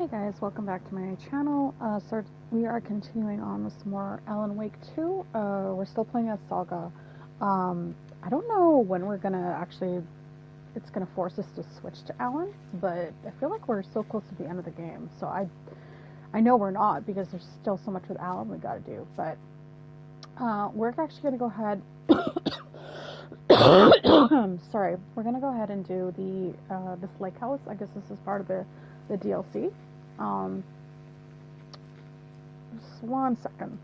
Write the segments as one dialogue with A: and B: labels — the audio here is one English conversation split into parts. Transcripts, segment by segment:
A: Hey guys, welcome back to my channel. So we are continuing on with some more Alan Wake 2. We're still playing as Saga. I don't know when we're gonna actually, it's gonna force us to switch to Alan, but I feel like we're so close to the end of the game. So I know we're not because there's still so much with Alan we gotta do. But we're actually gonna go ahead. Sorry, we're gonna go ahead and do this lake house. I guess this is part of the DLC. Um, just one second.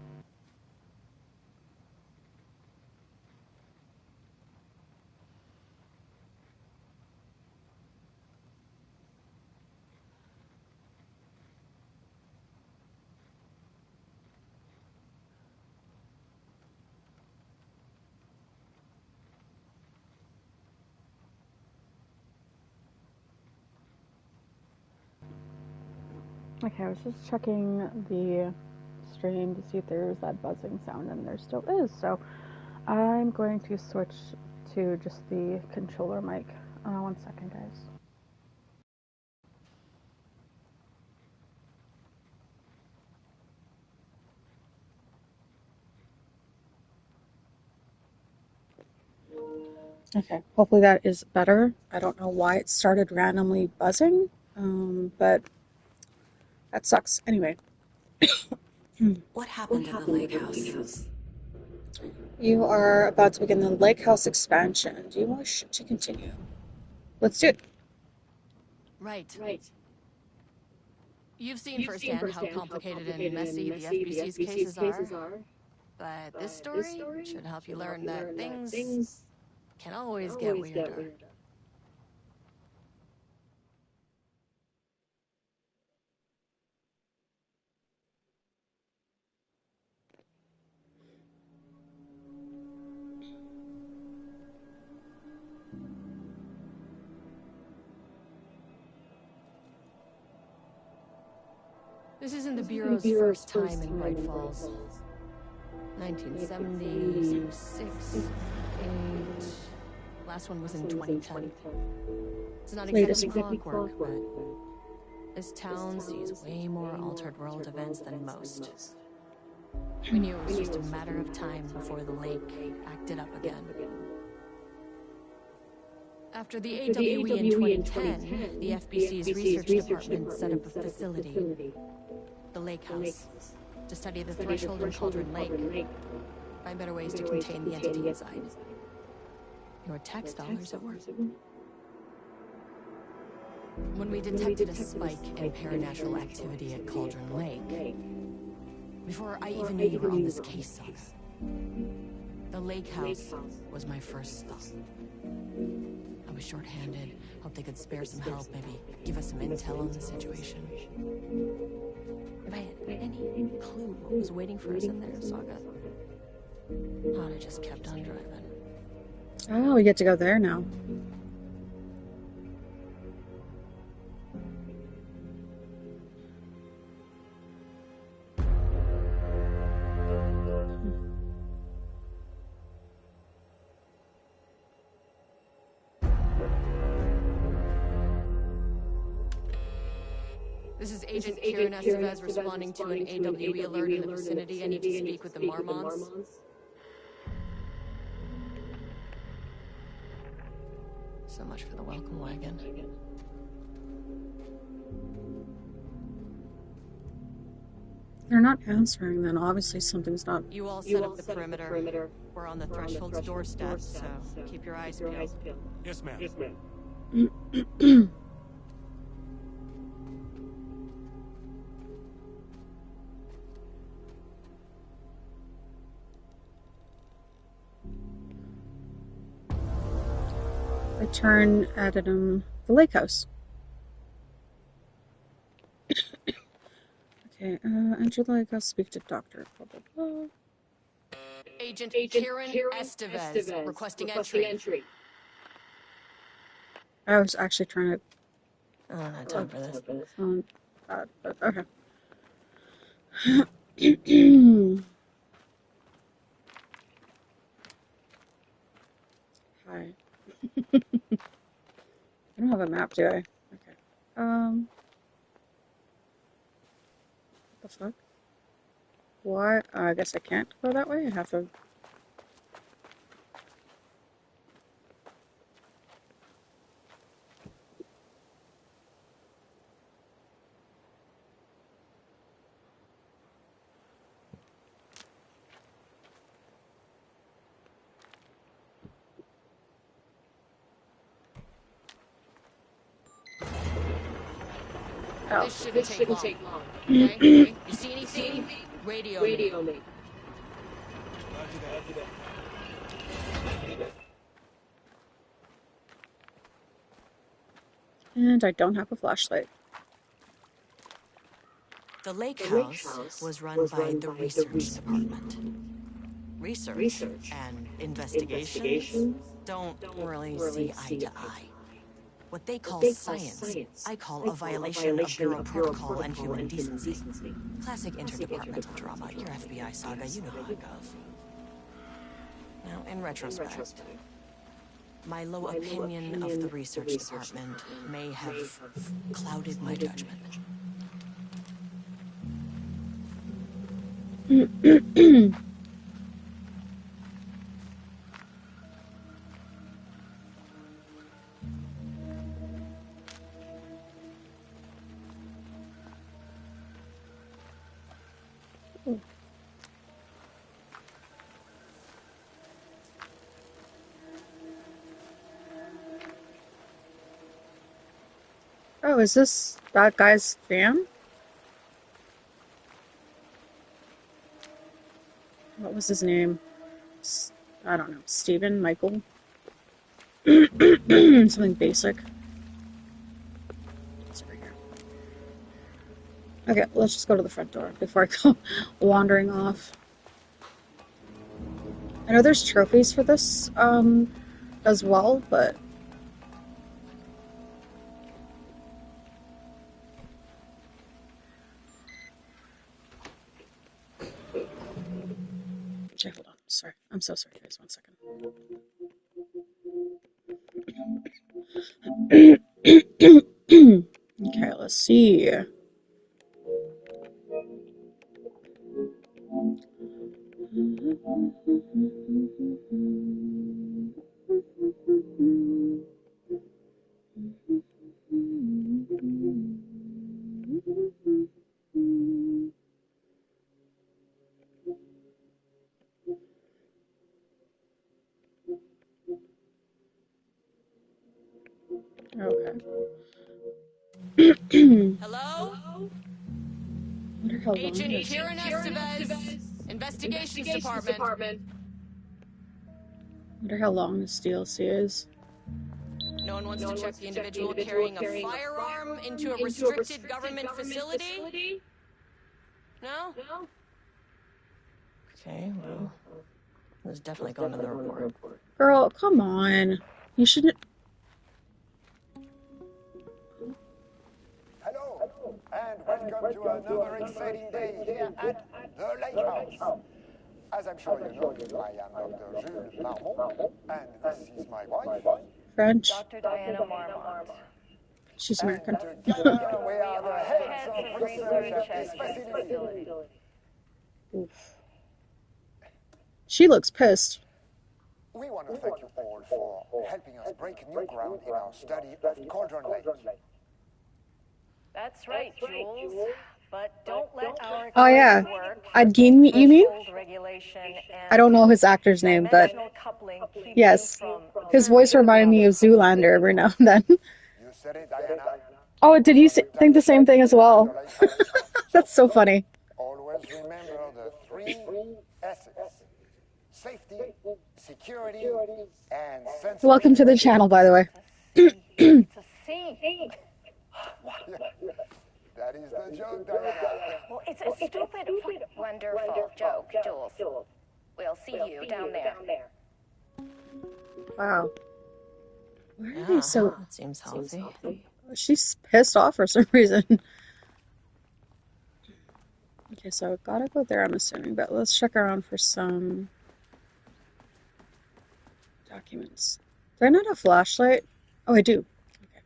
A: Okay, I was just checking the stream to see if there's that buzzing sound, and there still is. So I'm going to switch to just the controller mic. One second, guys. Okay, hopefully that is better. I don't know why it started randomly buzzing, but that sucks. Anyway.
B: What happened at the lake house?
A: You are about to begin the Lakehouse expansion. Do you wish to continue? Let's do it.
B: Right. You've seen firsthand how complicated and messy the FBC's cases are, but this story should help you learn that things can always get weirder. This isn't the Bureau's first time in Bright Falls. 1970, 6, 8... Last one was in 2010. It's not exactly clockwork, but this town sees way more altered world events than most. We knew it was just a matter of time before the lake acted up again. After the AWE in 2010, the FBC's research department set up a facility, the Lakehouse, to study the threshold in Cauldron Lake, find better ways to contain the entity inside. Your tax dollars at work. When we detected a spike in paranatural activity at Cauldron Lake, before I even knew you were on this case, Saga, the Lakehouse was my first stop. I was short-handed, hoped they could spare some help, maybe give us some intel on the situation. If I had any clue what was waiting for us in there, Saga, I'd have just kept on driving.
A: Oh, we get to go there now.
B: This is Agent Kieran Estevez responding to an AWE alert in the vicinity. I need to speak with the Marmons. So much for the welcome wagon.
A: They're not answering, then obviously something's not.
B: You all set up the perimeter. We're on the threshold's doorstep, so keep your eyes peeled.
C: Yes, ma'am.
A: Return at the Lakehouse. Okay, enter the Lakehouse, speak to doctor, blah, blah, blah.
B: Agent Kieran Estevez requesting entry.
A: I was actually trying to...
B: I don't have time for this.
A: But okay. Hi. I don't have a map, do I? Okay. fuck? Why? I guess I can't go that way. I have to. Oh.
B: This shouldn't take long. Okay? You see anything? Radio me.
A: And I don't have a flashlight.
B: The Lakehouse was run by the research department. Research and investigations don't really see eye to eye. What they call science, I call a violation of Bureau protocol and human decency. Classic interdepartmental drama. Your FBI saga, you know how it goes. Now, in retrospect, my low opinion of the research department may have clouded my judgment.
A: Oh, is this that guy's fam? What was his name? I don't know. Stephen? Michael? Something basic. It's over here. Okay, let's just go to the front door before I go wandering off. I know there's trophies for this as well, but okay, hold on. Sorry. I'm so sorry, guys. 1 second. Okay, let's see. Okay.
B: Hello?
A: Wonder how long
B: Agent
A: this.
B: Kieran Estevez, Investigations Department.
A: Wonder how long this DLC is.
B: No one wants to check the individual carrying a firearm into a restricted government facility? No? Okay, well, there's definitely going to the report.
A: Girl, come on. You shouldn't.
C: Hello, and welcome to another exciting day here at the Lakehouse. As I'm sure you know, I am Dr. Jules Marmont, and this is my wife.
A: French.
D: Dr. Diana Marmont.
A: She's American.
C: And together we are the heads of research at this facility.
A: Oof. She looks pissed.
C: We want to thank you all for helping us break new ground in our study of Cauldron Lake.
D: That's right, Jules. But don't let our
A: Oh yeah,
D: work,
A: Adgeen, you mean?
D: threshold regulation, and
A: I don't know his actor's name, but
D: dimensional coupling keep
A: yes,
D: you from
A: his voice reminded me of Zoolander every now and then.
C: You said it, Diana.
A: Oh, did you think the same thing as well? That's so funny.
C: Always remember the 3 S's. Safety, security, and sense.
A: Welcome to the channel, by the way.
D: It's a C.
C: That is the joke, Diana.
D: Well, it's a stupid, wonderful joke, Jules. We'll see you down there.
A: Wow. Why are they so...
B: That seems healthy.
A: She's pissed off for some reason. Okay, so I've got to go there, I'm assuming, but let's check around for some documents. Do I not have a flashlight? Oh, I do. Okay.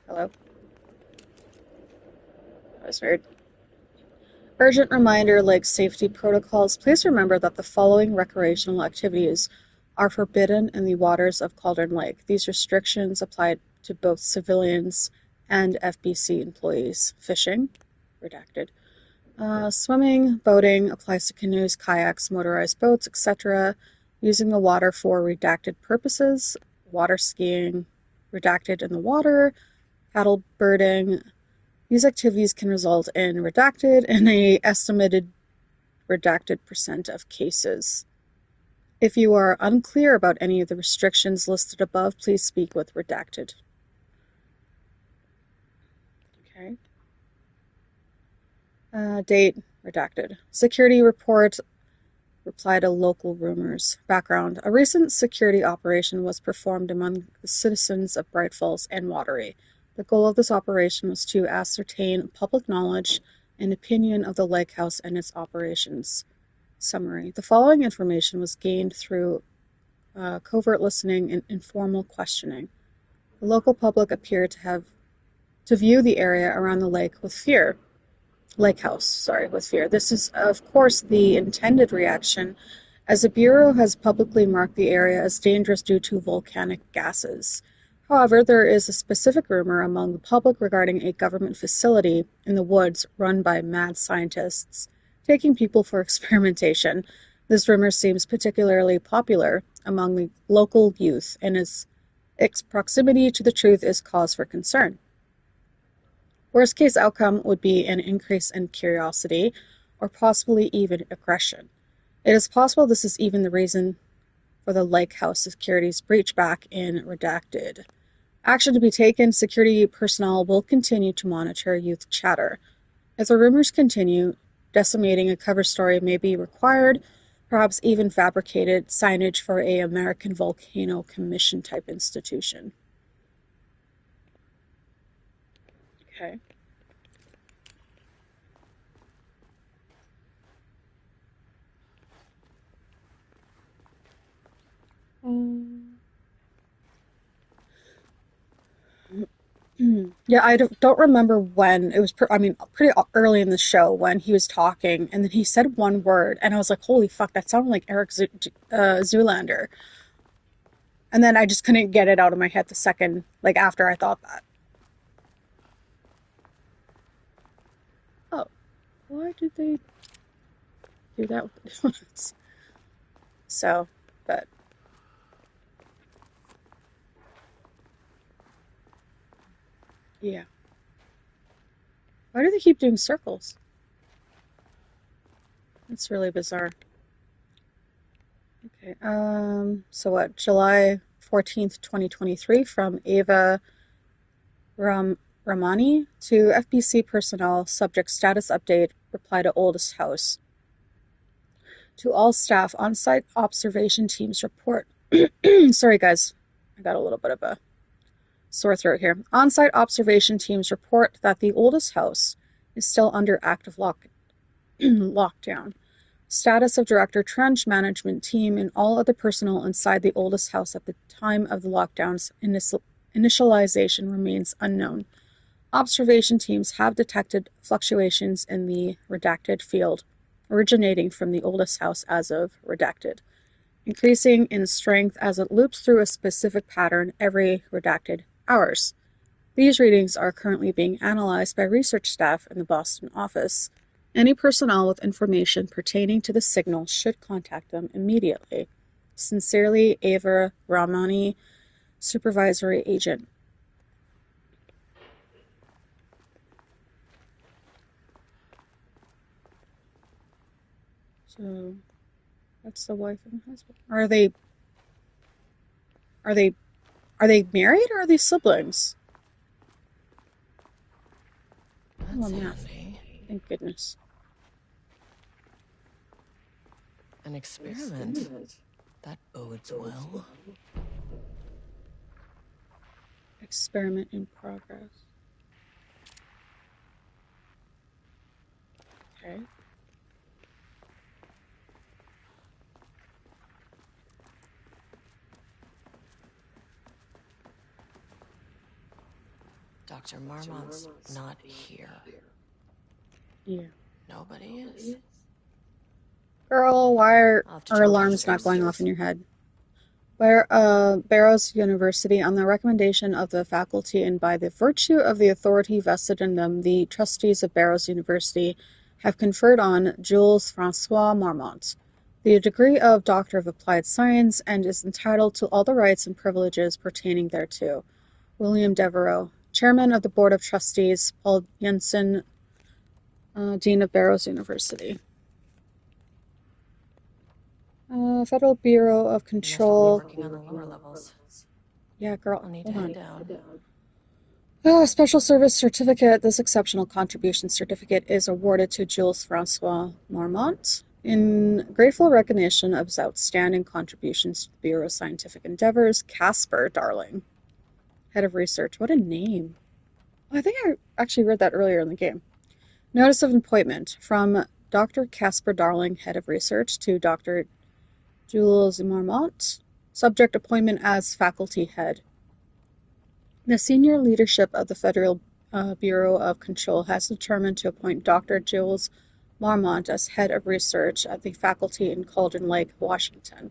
A: Hello? That was weird. Urgent reminder, like safety protocols, please remember that the following recreational activities are forbidden in the waters of Cauldron Lake. These restrictions apply to both civilians and FBC employees. Fishing, redacted. Swimming, boating, applies to canoes, kayaks, motorized boats, etc. Using the water for redacted purposes. Water skiing, redacted in the water. Paddle birding. These activities can result in redacted in a estimated redacted % of cases. If you are unclear about any of the restrictions listed above, please speak with redacted. Okay. Date, redacted. Security report, reply to local rumors. Background. A recent security operation was performed among the citizens of Bright Falls and Watery. The goal of this operation was to ascertain public knowledge and opinion of the Lakehouse and its operations. Summary. The following information was gained through covert listening and informal questioning. The local public appeared to view the area around the lake with fear. Lakehouse, with fear. This is, of course, the intended reaction, as the Bureau has publicly marked the area as dangerous due to volcanic gases. However, there is a specific rumor among the public regarding a government facility in the woods run by mad scientists, taking people for experimentation. This rumor seems particularly popular among the local youth, and its proximity to the truth is cause for concern. Worst case outcome would be an increase in curiosity, or possibly even aggression. It is possible this is even the reason for the Lakehouse security's breach back in redacted. Action to be taken, security personnel will continue to monitor youth chatter. If the rumors continue, decimating a cover story may be required, perhaps even fabricated signage for a American Volcano Commission type institution. Okay. Yeah, I don't remember when. It was, pretty early in the show when he was talking, and then he said one word, and I was like, holy fuck, that sounded like Eric Zoolander. And then I just couldn't get it out of my head the second, after I thought that. Oh, why did they do that with the donuts? So, but... yeah. Why do they keep doing circles? That's really bizarre. Okay, so what? July 14th, 2023, from Ava Ramani to FBC personnel, subject status update, reply to oldest house. To all staff, on-site observation teams report. Sorry, guys. I got a little bit of a sore throat here. On-site observation teams report that the oldest house is still under active lockdown. Status of director, trench management team, and all other personnel inside the oldest house at the time of the lockdown's initialization remains unknown. Observation teams have detected fluctuations in the redacted field originating from the oldest house as of redacted, increasing in strength as it loops through a specific pattern every redacted hours. These readings are currently being analyzed by research staff in the Boston office. Any personnel with information pertaining to the signal should contact them immediately. Sincerely, Ava Ramani, Supervisory Agent. So, that's the wife and husband. Are they married, or are they siblings?
B: That's handy.
A: Thank goodness.
B: An experiment. That bodes well.
A: Experiment in progress. Okay.
B: Dr. Marmont's not here.
A: Yeah.
B: Nobody is.
A: Girl, why are
B: I'll have to
A: our
B: check
A: alarms not
B: downstairs.
A: going off in your head? Barrows University, on the recommendation of the faculty and by the virtue of the authority vested in them, the trustees of Barrows University have conferred on Jules Francois Marmont the degree of Doctor of Applied Science and is entitled to all the rights and privileges pertaining thereto. William Devereux, Chairman of the Board of Trustees, Paul Jensen, Dean of Barrows University. Federal Bureau of Control.
B: Working on the lower levels.
A: Yeah, girl.
B: I'll need to head down.
A: Special Service Certificate. This exceptional contribution certificate is awarded to Jules Francois Marmont in grateful recognition of his outstanding contributions to the Bureau's scientific endeavors. Casper Darling, Head of Research. What a name. I think I actually read that earlier in the game. Notice of appointment from Dr. Casper Darling, Head of Research, to Dr. Jules Marmont, subject appointment as faculty head. The senior leadership of the Federal Bureau of Control has determined to appoint Dr. Jules Marmont as head of research at the faculty in Cauldron Lake, Washington.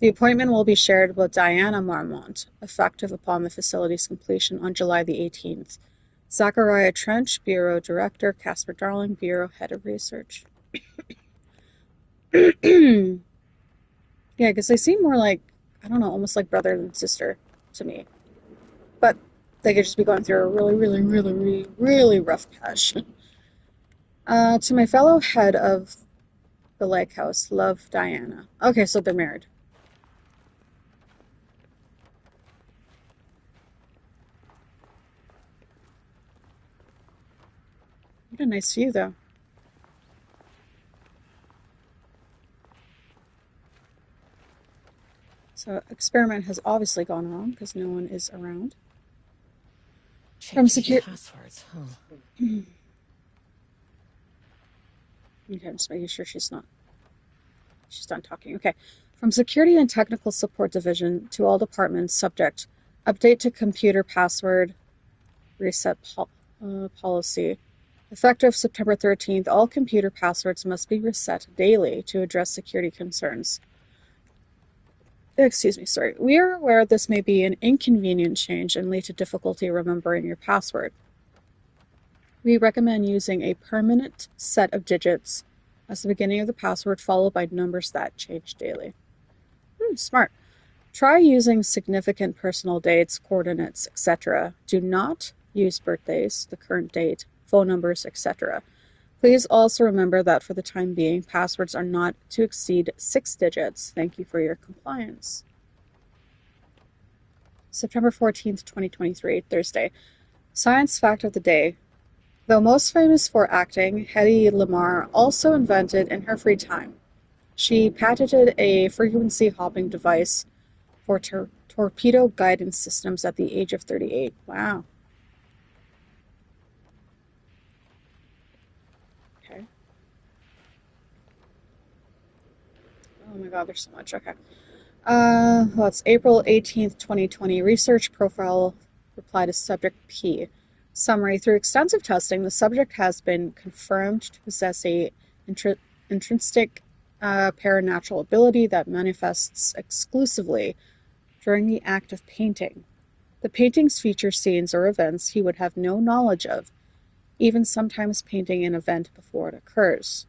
A: The appointment will be shared with Diana Marmont, effective upon the facility's completion on July the 18th. Zachariah Trench, Bureau Director, Casper Darling, Bureau Head of Research. Yeah, because they seem more like, I don't know, almost like brother and sister to me. But they could just be going through a really rough patch. To my fellow head of the Lakehouse, love, Diana. Okay, so they're married. What a nice view, though. So, experiment has obviously gone wrong because no one is around. From security
B: passwords,
A: Okay, I'm just making sure she's done talking. Okay. From Security and Technical Support Division to all departments, subject, update to computer password reset policy. Effective September 13th, all computer passwords must be reset daily to address security concerns. Excuse me, sorry. We are aware this may be an inconvenient change and lead to difficulty remembering your password. We recommend using a permanent set of digits as the beginning of the password, followed by numbers that change daily. Smart. Try using significant personal dates, coordinates, etc. Do not use birthdays, the current date, phone numbers, etc. Please also remember that for the time being, passwords are not to exceed 6 digits. Thank you for your compliance. September 14th, 2023, Thursday. Science fact of the day. Though most famous for acting, Hedy Lamarr also invented in her free time. She patented a frequency-hopping device for torpedo guidance systems at the age of 38. Wow. Okay. Oh my god, there's so much. Okay. It's April 18th, 2020. Research profile reply to subject P. Summary. Through extensive testing, the subject has been confirmed to possess a intrinsic paranatural ability that manifests exclusively during the act of painting. The paintings feature scenes or events he would have no knowledge of, even sometimes painting an event before it occurs.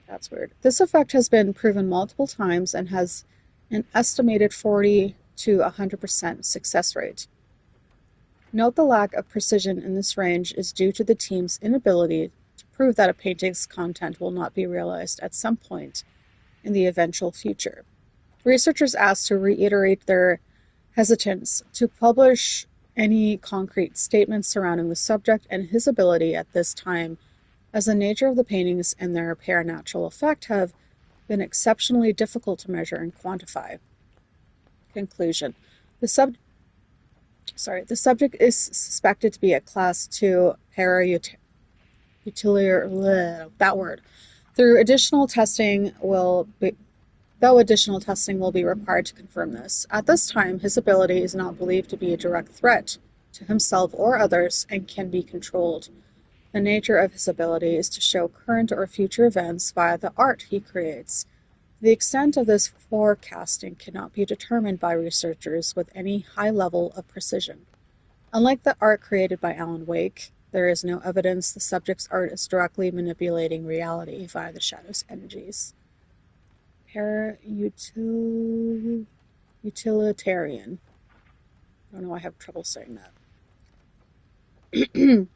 A: That's weird. This effect has been proven multiple times and has an estimated 40 to 100% success rate. Note the lack of precision in this range is due to the team's inability to prove that a painting's content will not be realized at some point in the eventual future. Researchers asked to reiterate their hesitance to publish any concrete statements surrounding the subject and his ability at this time, as the nature of the paintings and their paranatural effect have been exceptionally difficult to measure and quantify. Conclusion. The subject is suspected to be a Class 2 para-utilitarian. Though additional testing will be required to confirm this. At this time, his ability is not believed to be a direct threat to himself or others and can be controlled. The nature of his ability is to show current or future events via the art he creates. The extent of this forecasting cannot be determined by researchers with any high level of precision. Unlike the art created by Alan Wake, there is no evidence the subject's art is directly manipulating reality via the shadow's energies. Utilitarian. I don't know why I have trouble saying that.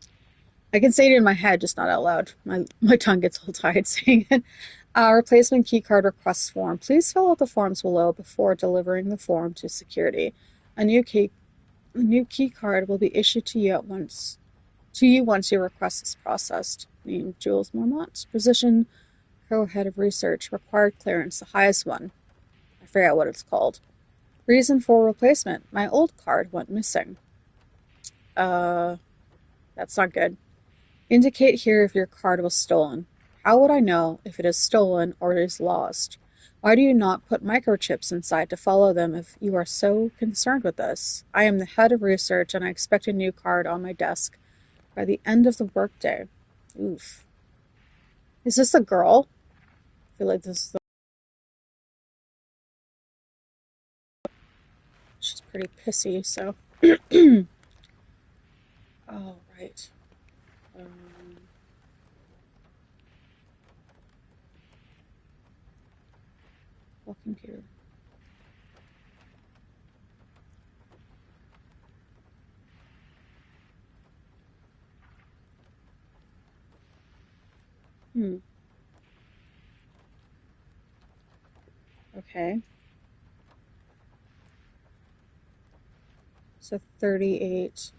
A: I can say it in my head, just not out loud. My tongue gets all tied saying it. Replacement keycard request form. Please fill out the forms below before delivering the form to security. A new keycard will be issued to you once your request is processed. Name Jules Mormont. Position co-head of research. Required clearance, the highest one. I forget what it's called. Reason for replacement. My old card went missing. That's not good. Indicate here if your card was stolen. How would I know if it is stolen or is lost? Why do you not put microchips inside to follow them if you are so concerned with this? I am the head of research and I expect a new card on my desk by the end of the workday. Oof. Is this a girl? I feel like this is she's pretty pissy, so. Oh, right. What computer? Okay. So 38.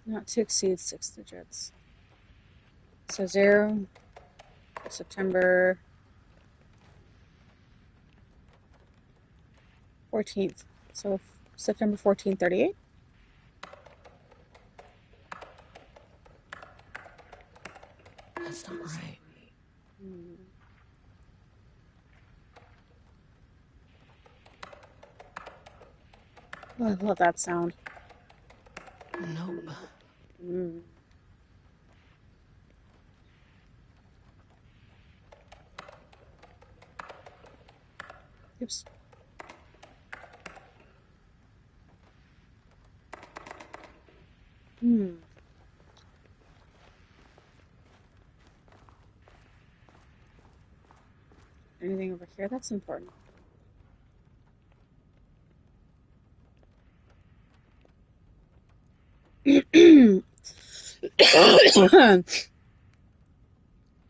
A: Not to exceed 6 digits. So 0, September 14th. So September 14th, 38.
B: That's not right.
A: Oh, I love that sound.
B: Nope.
A: Oops. Anything over here that's important?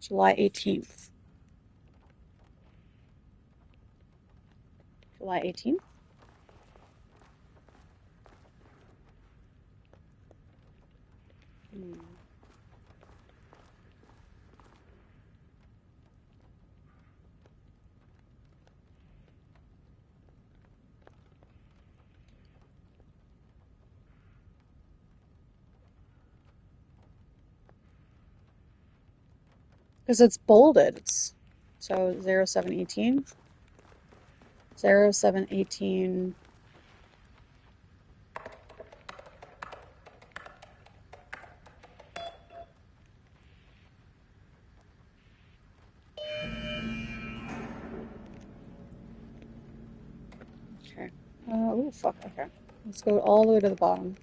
A: July 18th. July 18th? Because it's bolded. So 0718. 0718. Okay. Oh, fuck. Okay. Let's go all the way to the bottom.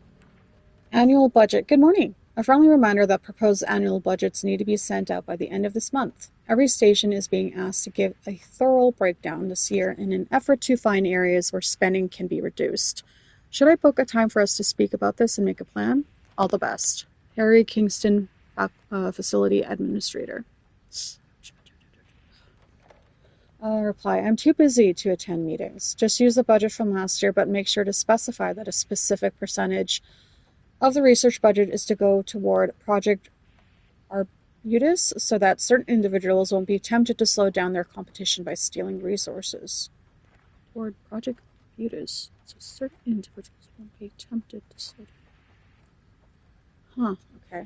A: Annual budget. Good morning. A friendly reminder that proposed annual budgets need to be sent out by the end of this month. Every station is being asked to give a thorough breakdown this year in an effort to find areas where spending can be reduced. Should I book a time for us to speak about this and make a plan? All the best. Harry Kingston, Facility Administrator. Reply, I'm too busy to attend meetings. Just use the budget from last year, but make sure to specify that a specific percentage of the research budget is to go toward project Arbutus so that certain individuals won't be tempted to slow down their competition by stealing resources. Toward Project Arbutus, so certain individuals won't be tempted to slow down. Okay.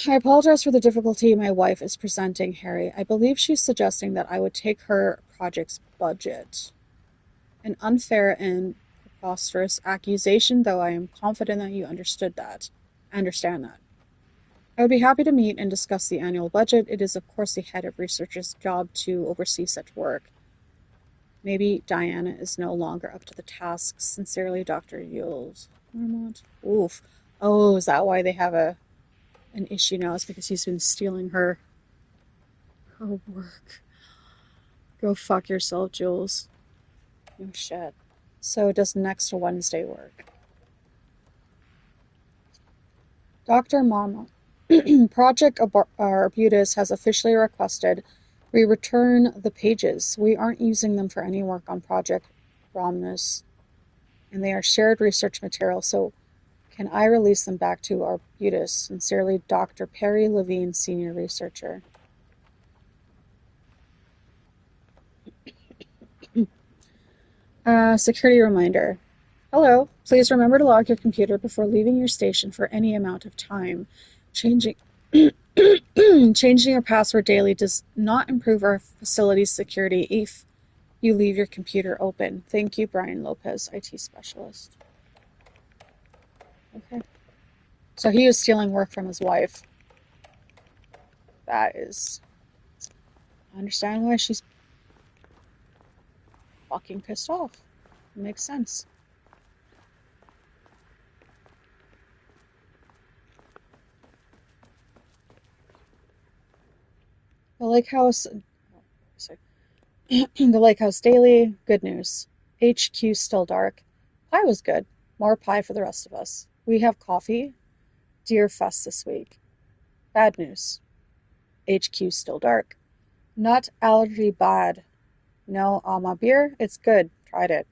A: I apologize for the difficulty my wife is presenting, Harry. I believe she's suggesting that I would take her project's budget. An unfair and preposterous accusation, though I am confident that you understand that. I would be happy to meet and discuss the annual budget. It is, of course, the head of research's job to oversee such work. Maybe Diana is no longer up to the task. Sincerely, Dr. Yules. Oof. Oh, is that why they have an issue now? It's because he's been stealing her work. Go fuck yourself, Jules. Oh, shit. So does next Wednesday work? Dr. Mama. Project Arbutus has officially requested we return the pages. We aren't using them for any work on Project Romnus, and they are shared research material, so can I release them back to Arbutus? Sincerely, Dr. Perry Levine, Senior Researcher. Security reminder. Hello, please remember to lock your computer before leaving your station for any amount of time. Changing your password daily does not improve our facility's security if you leave your computer open. Thank you, Brian Lopez, IT Specialist. Okay. So he was stealing work from his wife. That is... I understand why she's fucking pissed off. It makes sense. The Lakehouse... the Lakehouse Daily. Good news. HQ still dark. Pie was good. More pie for the rest of us. We have coffee. Deer Fest this week. Bad news. HQ still dark. Not allergy bad. No, my beer, it's good. Tried it.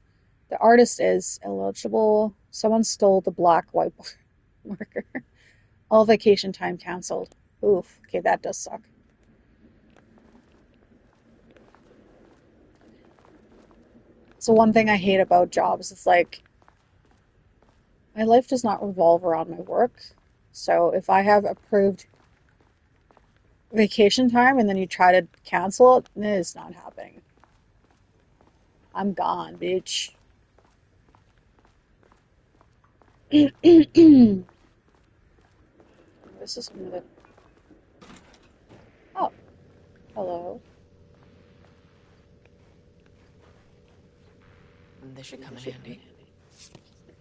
A: The artist is illegible. Someone stole the black whiteboard marker. All vacation time canceled. Oof. Okay, that does suck. So one thing I hate about jobs is like my life does not revolve around my work. So if I have approved vacation time and then you try to cancel it, it is not happening. I'm gone, bitch. This is one of the... Oh. Hello.
B: This should come in handy.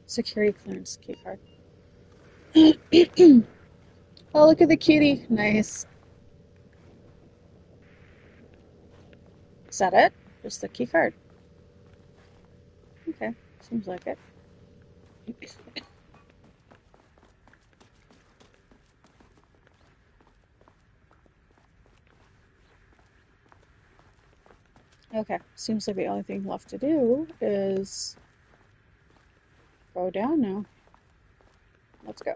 A: Security clearance key card. Oh, look at the cutie. Nice. Is that it? Just the key card. Okay, seems like it. Okay, seems like the only thing left to do is go down now. Let's go.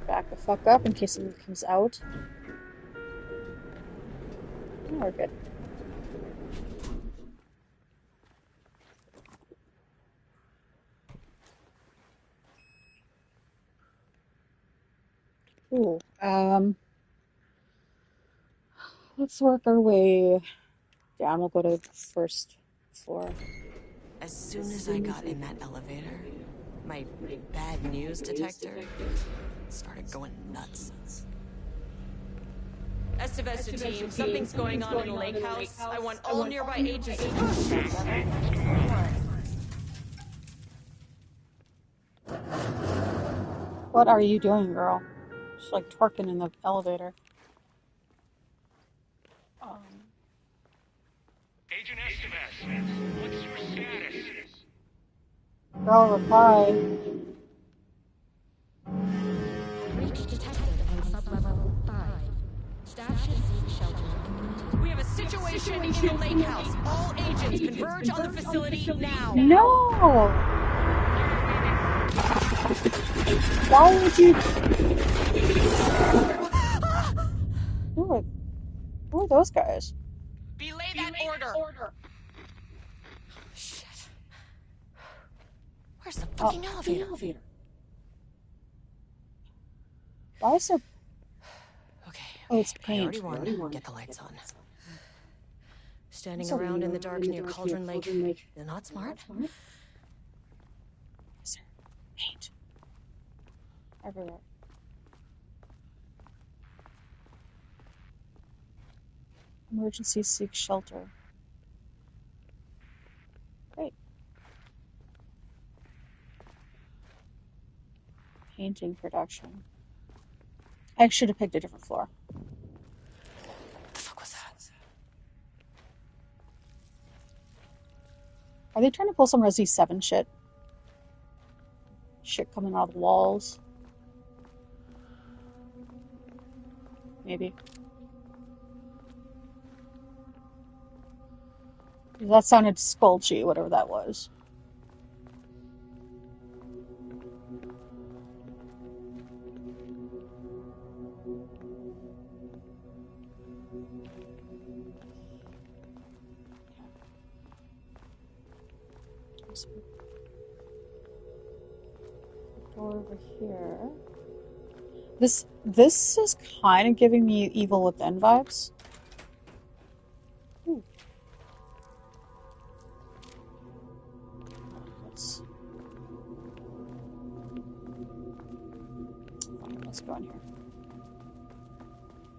A: Back the fuck up in case something comes out. Oh, we're good. Cool. Let's work our way down. We'll go to the first floor.
B: As soon as I got in that elevator, my bad news detector started going nuts. Estivesta team, something's going on in the Lakehouse. I want all nearby agents.
A: What are you doing, girl? She's like twerking in the elevator.
E: Agent Estevez, what's your status?
A: Girl, reply.
F: Breach detected on sublevel 5. Staff should seek shelter immediately.
B: We have a situation in the Lakehouse. All agents converge on the facility now.
A: No!
G: Why would you? Who are those guys?
B: Belay that order! Shit. Where's the fucking elevator?
G: Why is there?
B: Okay.
G: Oh, it's
B: Priority
G: paint.
B: one. Get the lights on. Standing around in the dark near Cauldron Lake is not smart.
G: Is there paint everywhere? Emergency seek shelter. Great. Painting production. I should have picked a different floor.
B: What the fuck was that?
G: Are they trying to pull some Resi 7 shit? Shit coming out of the walls? Maybe. That sounded squelchy, whatever that was. Door over here. This is kind of giving me Evil Within vibes. Ooh. Let's go in here.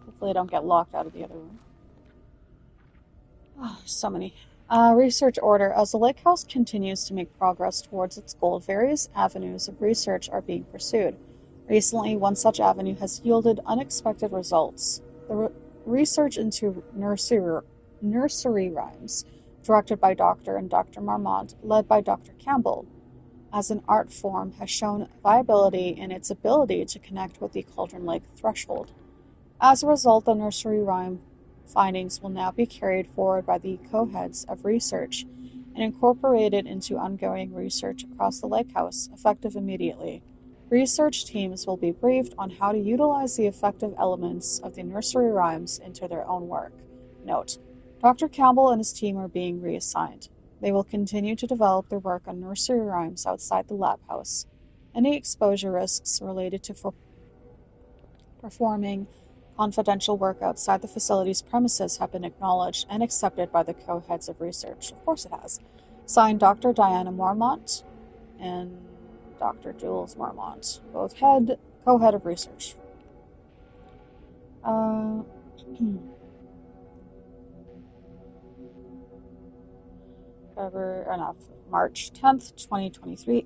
G: Hopefully I don't get locked out of the other room. Oh, so many. Research order. As the Lakehouse continues to make progress towards its goal, various avenues of research are being pursued. Recently, one such avenue has yielded unexpected results. The research into nursery rhymes, directed by Dr. and Dr. Marmont, led by Dr. Campbell, as an art form, has shown viability in its ability to connect with the Cauldron Lake threshold. As a result, the nursery rhyme findings will now be carried forward by the co-heads of research and incorporated into ongoing research across the Lakehouse, effective immediately. Research teams will be briefed on how to utilize the effective elements of the nursery rhymes into their own work. Note: Dr. Campbell and his team are being reassigned. They will continue to develop their work on nursery rhymes outside the lab house. Any exposure risks related to performing confidential work outside the facility's premises have been acknowledged and accepted by the co-heads of research. Of course it has. Signed, Dr. Diana Marmont and Dr. Jules Marmont, both co-head of research. March 10th, 2023.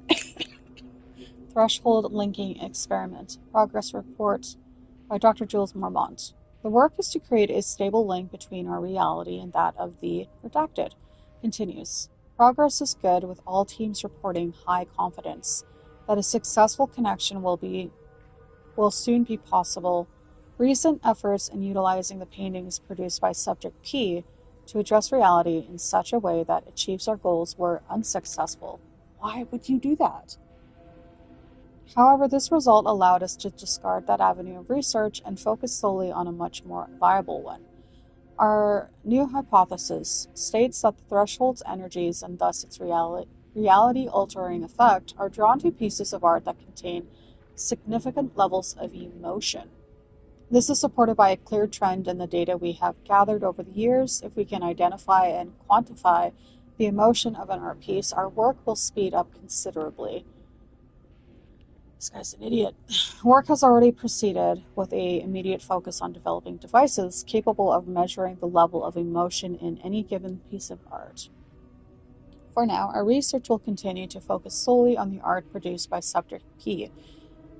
G: Threshold linking experiment. Progress report by Dr. Jules Marmont. The work is to create a stable link between our reality and that of the redacted. Continues. Progress is good, with all teams reporting high confidence that a successful connection will soon be possible. Recent efforts in utilizing the paintings produced by Subject P to address reality in such a way that achieves our goals were unsuccessful. Why would you do that? However, this result allowed us to discard that avenue of research and focus solely on a much more viable one. Our new hypothesis states that the threshold's energies, and thus its reality-altering effect, are drawn to pieces of art that contain significant levels of emotion. This is supported by a clear trend in the data we have gathered over the years. If we can identify and quantify the emotion of an art piece, our work will speed up considerably. This guy's an idiot. Work has already proceeded with an immediate focus on developing devices capable of measuring the level of emotion in any given piece of art. For now, our research will continue to focus solely on the art produced by Subject P.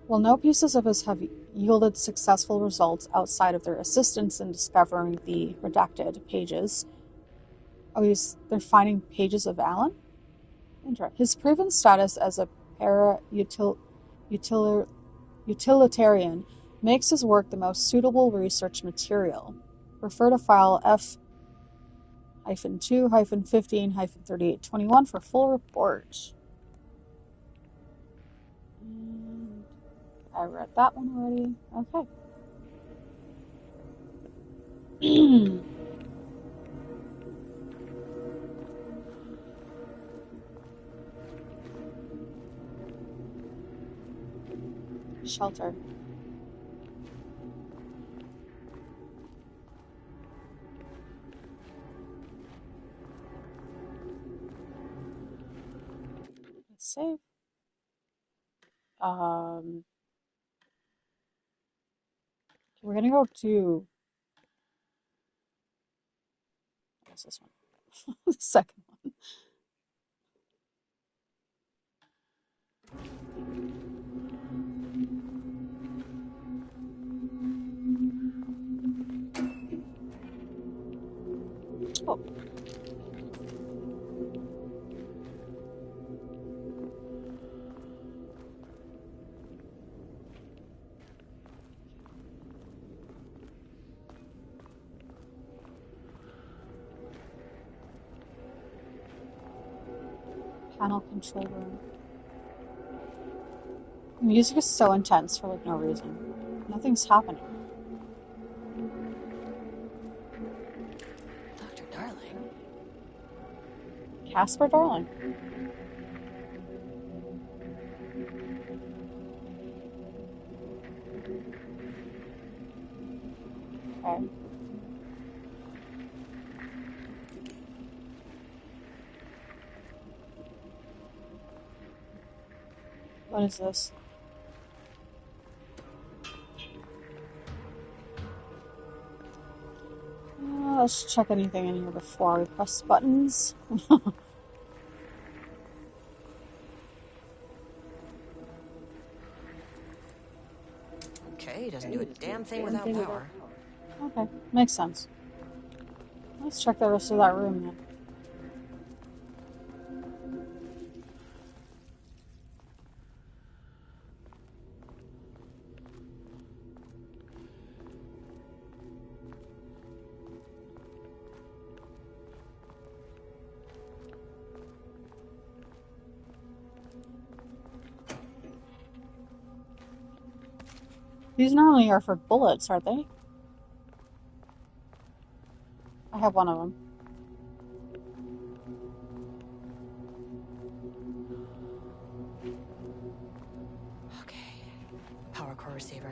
G: While no pieces of his have yielded successful results outside of their assistance in discovering the redacted pages. They're finding pages of Alan? His proven status as a utilitarian makes his work the most suitable research material. Refer to file F-2-15-3821 for full report. I read that one already. Okay. Shelter. Let's save. We're gonna go to. What's this one? The second one. Oh. Panel control room. The music is so intense for like no reason. Nothing's happening.
B: Dr. Darling.
G: Casper Darling. Okay. What is this? Let's check anything in here before we press buttons.
B: Okay, doesn't do a damn thing without power.
G: Okay, makes sense. Let's check the rest of that room then. These normally are for bullets, aren't they? I have one of them.
B: Okay. Power core receiver.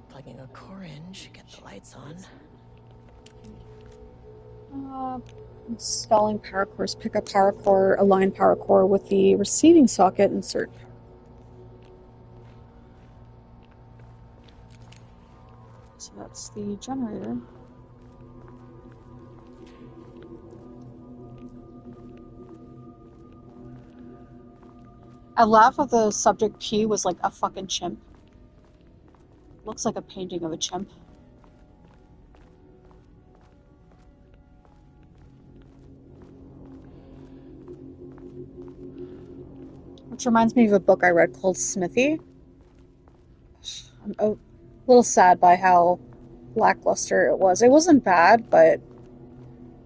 B: Plugging a core in should get the lights on.
G: Installing power cores. Pick up power core, align power core with the receiving socket, insert. So that's the generator. I laugh that the subject P was like a fucking chimp. Looks like a painting of a chimp. Which reminds me of a book I read called Smithy. I'm a little sad by how lackluster it was. It wasn't bad, but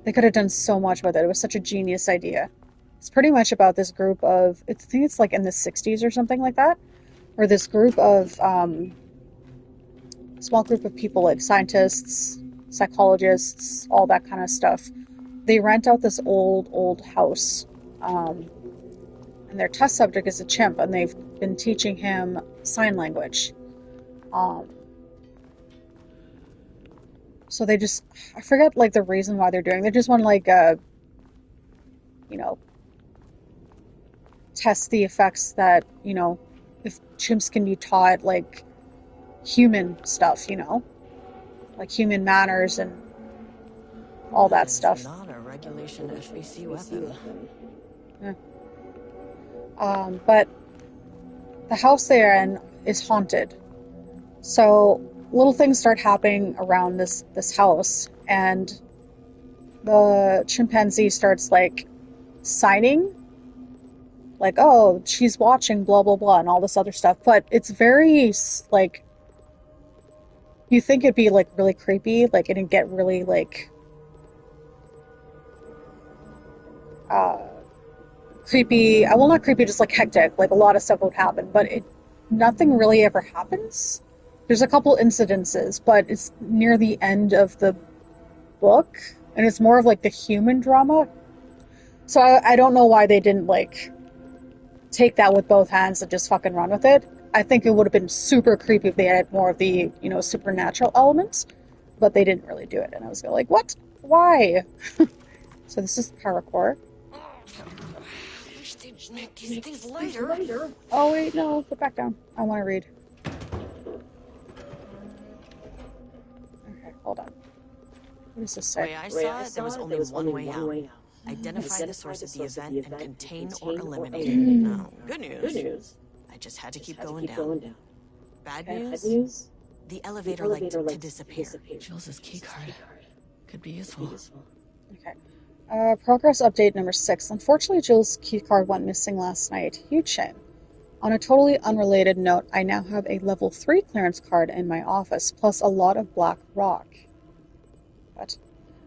G: they could have done so much with it. It was such a genius idea. It's pretty much about this group of, I think it's like in the 60s or something like that, where this group of, small group of people like scientists, psychologists, all that kind of stuff. They rent out this old house. And their test subject is a chimp, and they've been teaching him sign language. So they just, I forget like the reason why they're doing. They just want to like, test the effects that, if chimps can be taught like human stuff, like human manners and all that stuff.
B: Not a regulation FBC weapon.
G: Yeah. But the house they're in is haunted. So little things start happening around this house, and the chimpanzee starts like signing, like, oh, she's watching, blah blah blah, and all this other stuff. But it's very like, you think it'd be like really creepy, like it'd get really like creepy. Well, not creepy, just like hectic. Like a lot of stuff would happen, but it nothing really ever happens. There's a couple incidences, but it's near the end of the book, and it's more of like the human drama. So I don't know why they didn't like take that with both hands and just fucking run with it. I think it would have been super creepy if they had more of the, supernatural elements, but they didn't really do it. And I was like, what? Why? So this is paracord.
B: I wish they'd make these things lighter.
G: Oh wait, no, put back down. I want to read. Okay, hold on. What does this
B: The
G: say?
B: way I saw it, there was only one way out. Identify the source of the event and contain or eliminate it. Now, good news. I just had to keep going down. Bad news? The elevator liked to disappear. Jules' keycard could be useful.
G: Okay. Progress update number 6. Unfortunately, Jules' keycard went missing last night. Huge shame. On a totally unrelated note, I now have a level 3 clearance card in my office, plus a lot of black rock. What?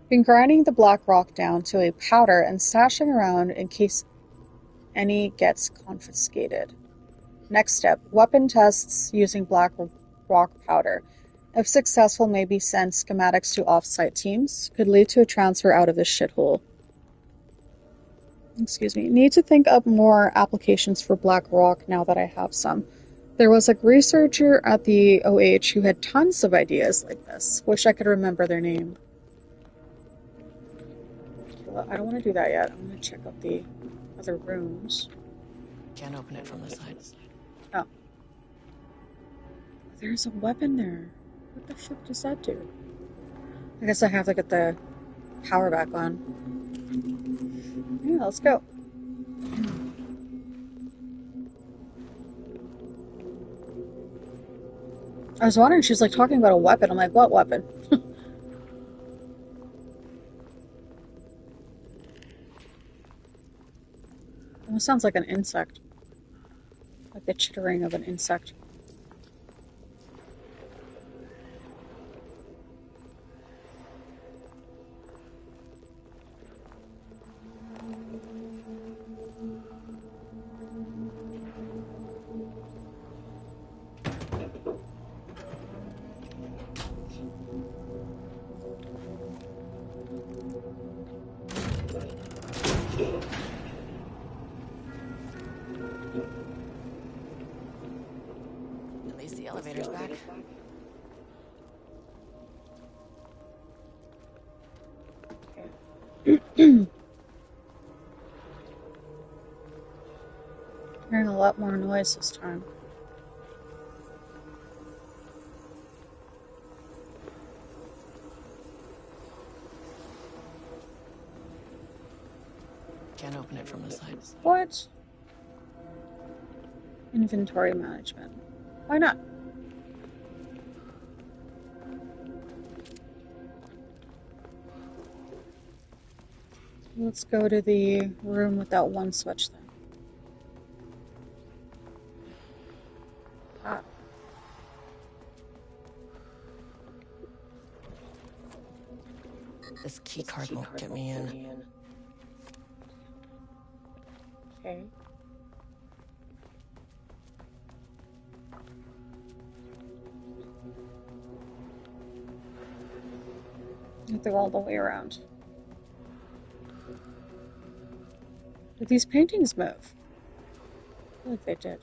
G: Been grinding the black rock down to a powder and stashing around in case any gets confiscated. Next step, weapon tests using black rock powder. If successful, maybe send schematics to off-site teams. Could lead to a transfer out of this shithole. Excuse me. Need to think up more applications for black rock now that I have some. There was a researcher at the OH who had tons of ideas like this. Wish I could remember their name. Well, I don't want to do that yet. I'm going to check out the other rooms.
B: Can't open it from the side.
G: Oh. There's a weapon there. What the fuck does that do? I guess I have to get the power back on. Yeah, let's go. I was wondering, she's like talking about a weapon. I'm like, what weapon? Almost sounds like an insect. Like the chittering of an insect.
B: At least the elevator's back. Hearing a lot more noise this time. Can't open it from the side.
G: What? Inventory management. Why not? Let's go to the room with that one switch then. Ah.
B: This keycard won't get me in.
G: Okay. You have to go all the way around. Did these paintings move? I feel like they did.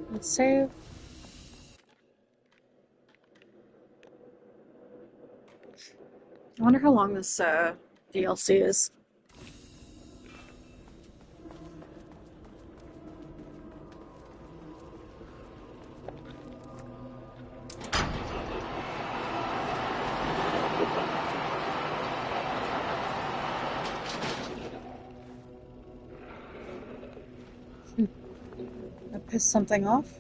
G: Let's save. I wonder how long this DLC is. I pissed something off.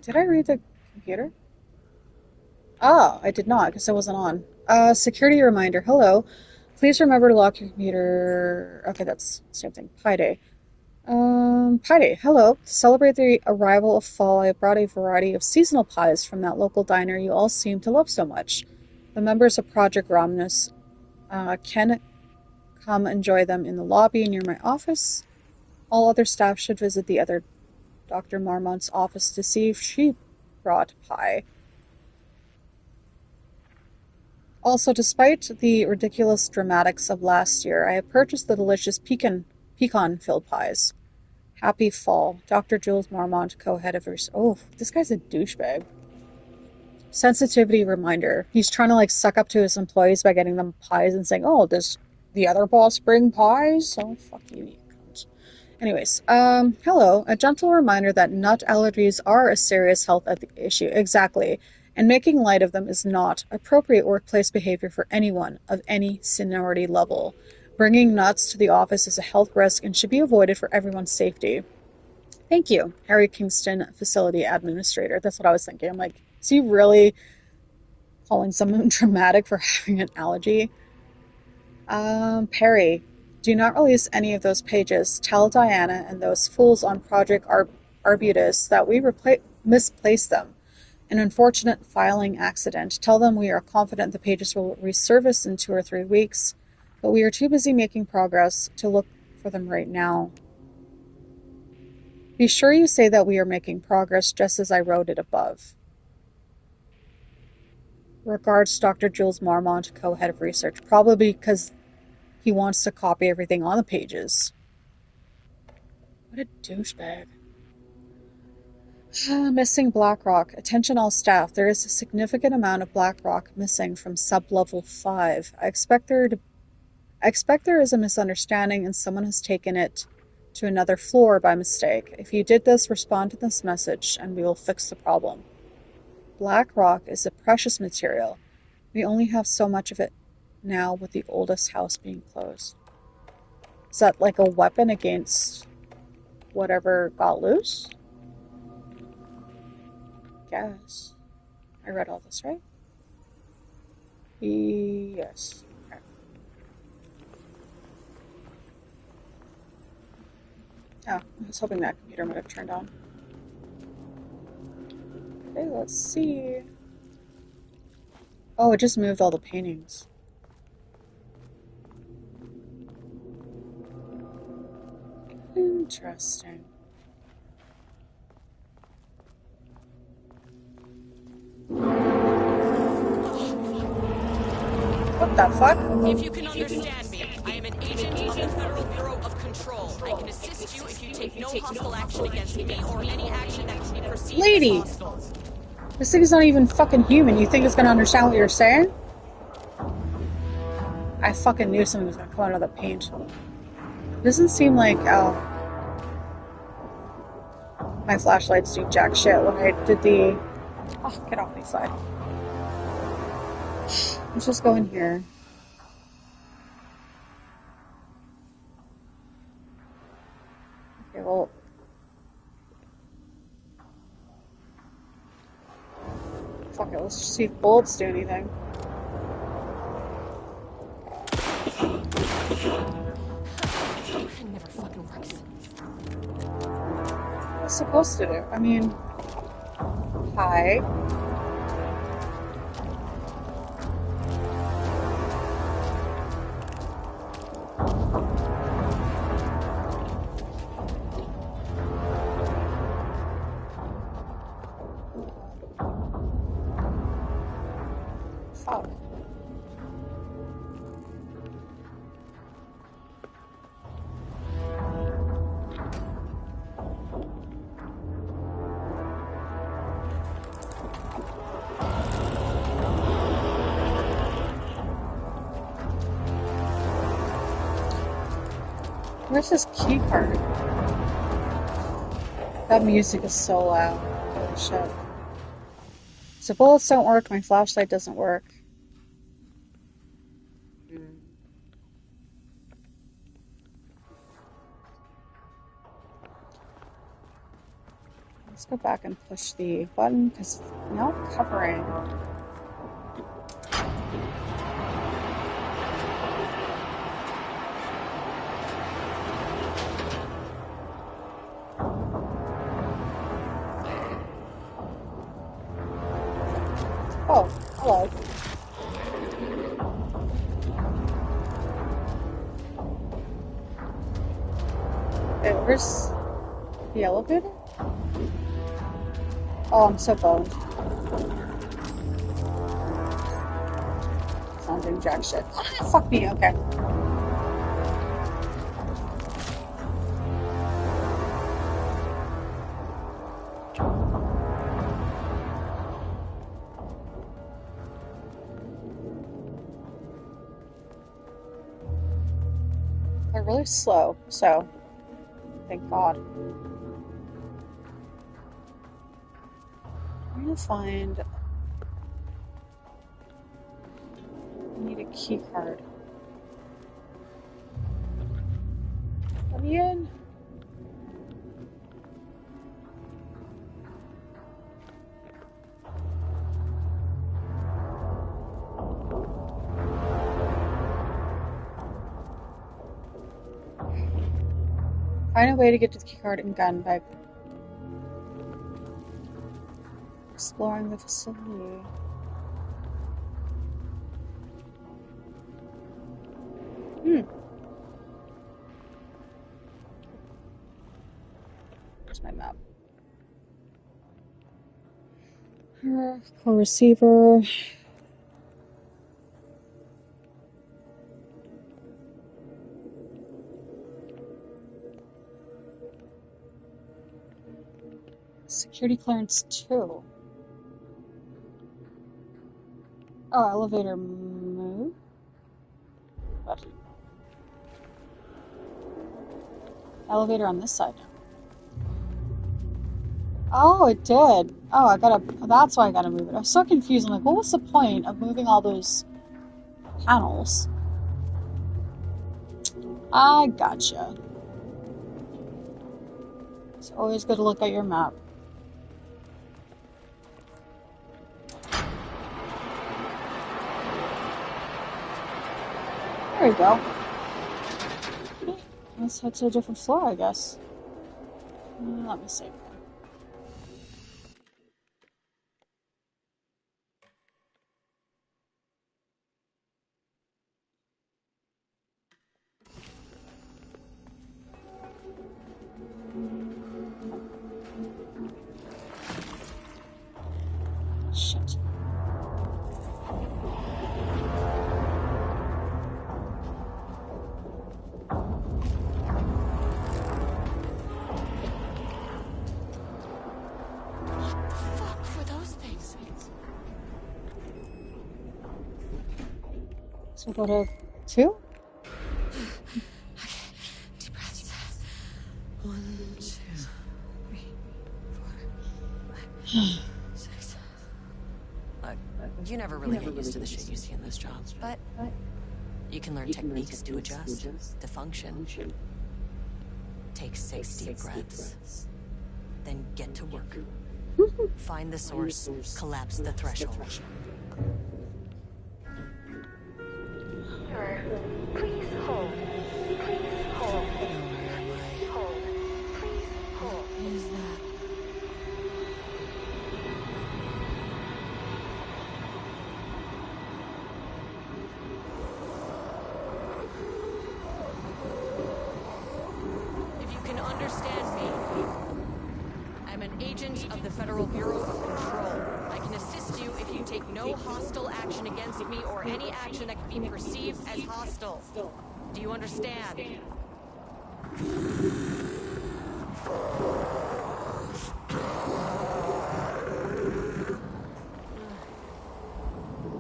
G: Did I read the computer? Oh, I did not, because I wasn't on. Security reminder. Hello. Please remember to lock your computer. Okay, that's the same thing. Pi Day. Pi Day. Hello. To celebrate the arrival of fall, I brought a variety of seasonal pies from that local diner you all seem to love so much. The members of Project Romnus can come enjoy them in the lobby near my office. All other staff should visit the other Dr. Marmont's office to see if she brought pie. Also, despite the ridiculous dramatics of last year, I have purchased the delicious pecan-filled pies. Happy fall. Dr. Jules Marmont, co-head of research. Oh, this guy's a douchebag. Sensitivity reminder. He's trying to suck up to his employees by getting them pies and saying, oh, does the other boss bring pies? Oh, fuck you, you cunt. Anyways, hello. A gentle reminder that nut allergies are a serious health issue. Exactly. And making light of them is not appropriate workplace behavior for anyone of any seniority level. Bringing nuts to the office is a health risk and should be avoided for everyone's safety. Thank you, Harry Kingston, Facility Administrator. That's what I was thinking. I'm like, is he really calling someone dramatic for having an allergy? Perry, do not release any of those pages. Tell Diana and those fools on Project Arbutus that we misplaced them. An unfortunate filing accident. Tell them we are confident the pages will resurface in 2 or 3 weeks, but we are too busy making progress to look for them right now. Be sure you say that we are making progress just as I wrote it above. Regards, Dr. Jules Marmont, co-head of research. Probably because he wants to copy everything on the pages. What a douchebag. Missing Blackrock. Attention all staff. There is a significant amount of Blackrock missing from sub-level 5. I expect there is a misunderstanding and someone has taken it to another floor by mistake. If you did this, respond to this message and we will fix the problem. Blackrock is a precious material. We only have so much of it now with the oldest house being closed. Is that like a weapon against whatever got loose? Guess. I read all this, right? Yes. Okay. Oh, I was hoping that computer might have turned on. Okay, let's see. Oh, it just moved all the paintings. Interesting. What the fuck?
B: If you can understand me, I am an agent of the Federal Bureau of Control. I can assist you if you take no hostile action against me or any action that can be perceived
G: Lady!
B: as hostile.
G: This thing is not even fucking human. You think it's gonna understand what you're saying? I fucking knew something was gonna come out of the paint. Doesn't seem like, my flashlights do jack shit when I did the... Oh, get off my side. Let's just go in here. Okay, well... Fuck it, let's just see if bullets do anything.
B: It never fucking works.
G: What's it supposed to do? I mean... Hi. Fuck. Where's this key card? That music is so loud. Holy shit. So bullets don't work, my flashlight doesn't work. Let's go back and push the button because it's not covering. Oh, hello. Wait, where's the elevator? Oh, I'm so boned. It's not doing jack shit. Ah, fuck me, okay. They're really slow, so thank God. I'm gonna find. I need a key card. Let me in. Find a way to get to the keycard and gun by exploring the facility. Where's my map? Core receiver. Security clearance 2. Oh, elevator move. What? Elevator on this side now. Oh, it did. Oh, I gotta. That's why I gotta move it. I was so confused. I'm like, what was the point of moving all those panels? I gotcha. It's always good to look at your map. There we go. Let's head to a different floor, I guess. Let me save. Shit. So go to 2?
B: Deep breaths. 1, 2, 3, 4, 5, 6. Look, you never really get used to the shit you see in this job, but you can learn techniques to adjust, to function. Take 6 deep breaths, then get to work. Find the source, collapse the threshold.
D: Sir, please hold. Please hold. Hold. Please hold.
B: What is that? If you can understand me, I'm an agent of the Federal Bureau of Control. I can assist you if you take no hostile action against me or any action that can be perceived as hostile. Do you understand?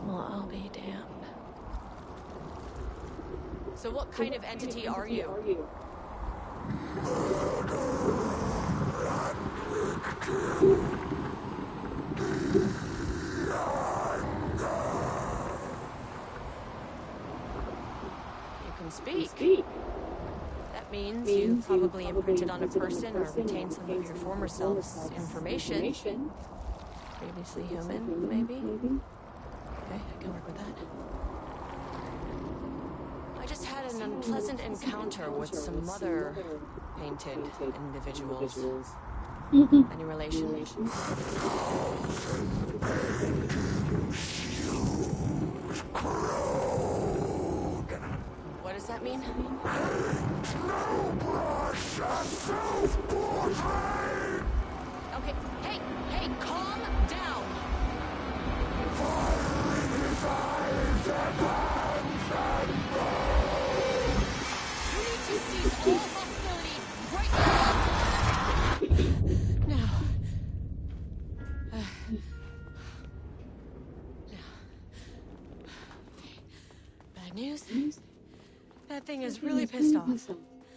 B: Well, I'll be damned. So what kind of entity are you? You can speak. That means you probably imprinted on a person or retained some of your former self's information. Previously human, maybe? Okay, I can work with that. I just had an unpleasant encounter with some other painted individuals. Any relation? What does that mean? Okay, hey, calm down. You need to cease all hostility right now. Now. Bad news? That thing is really pissed off.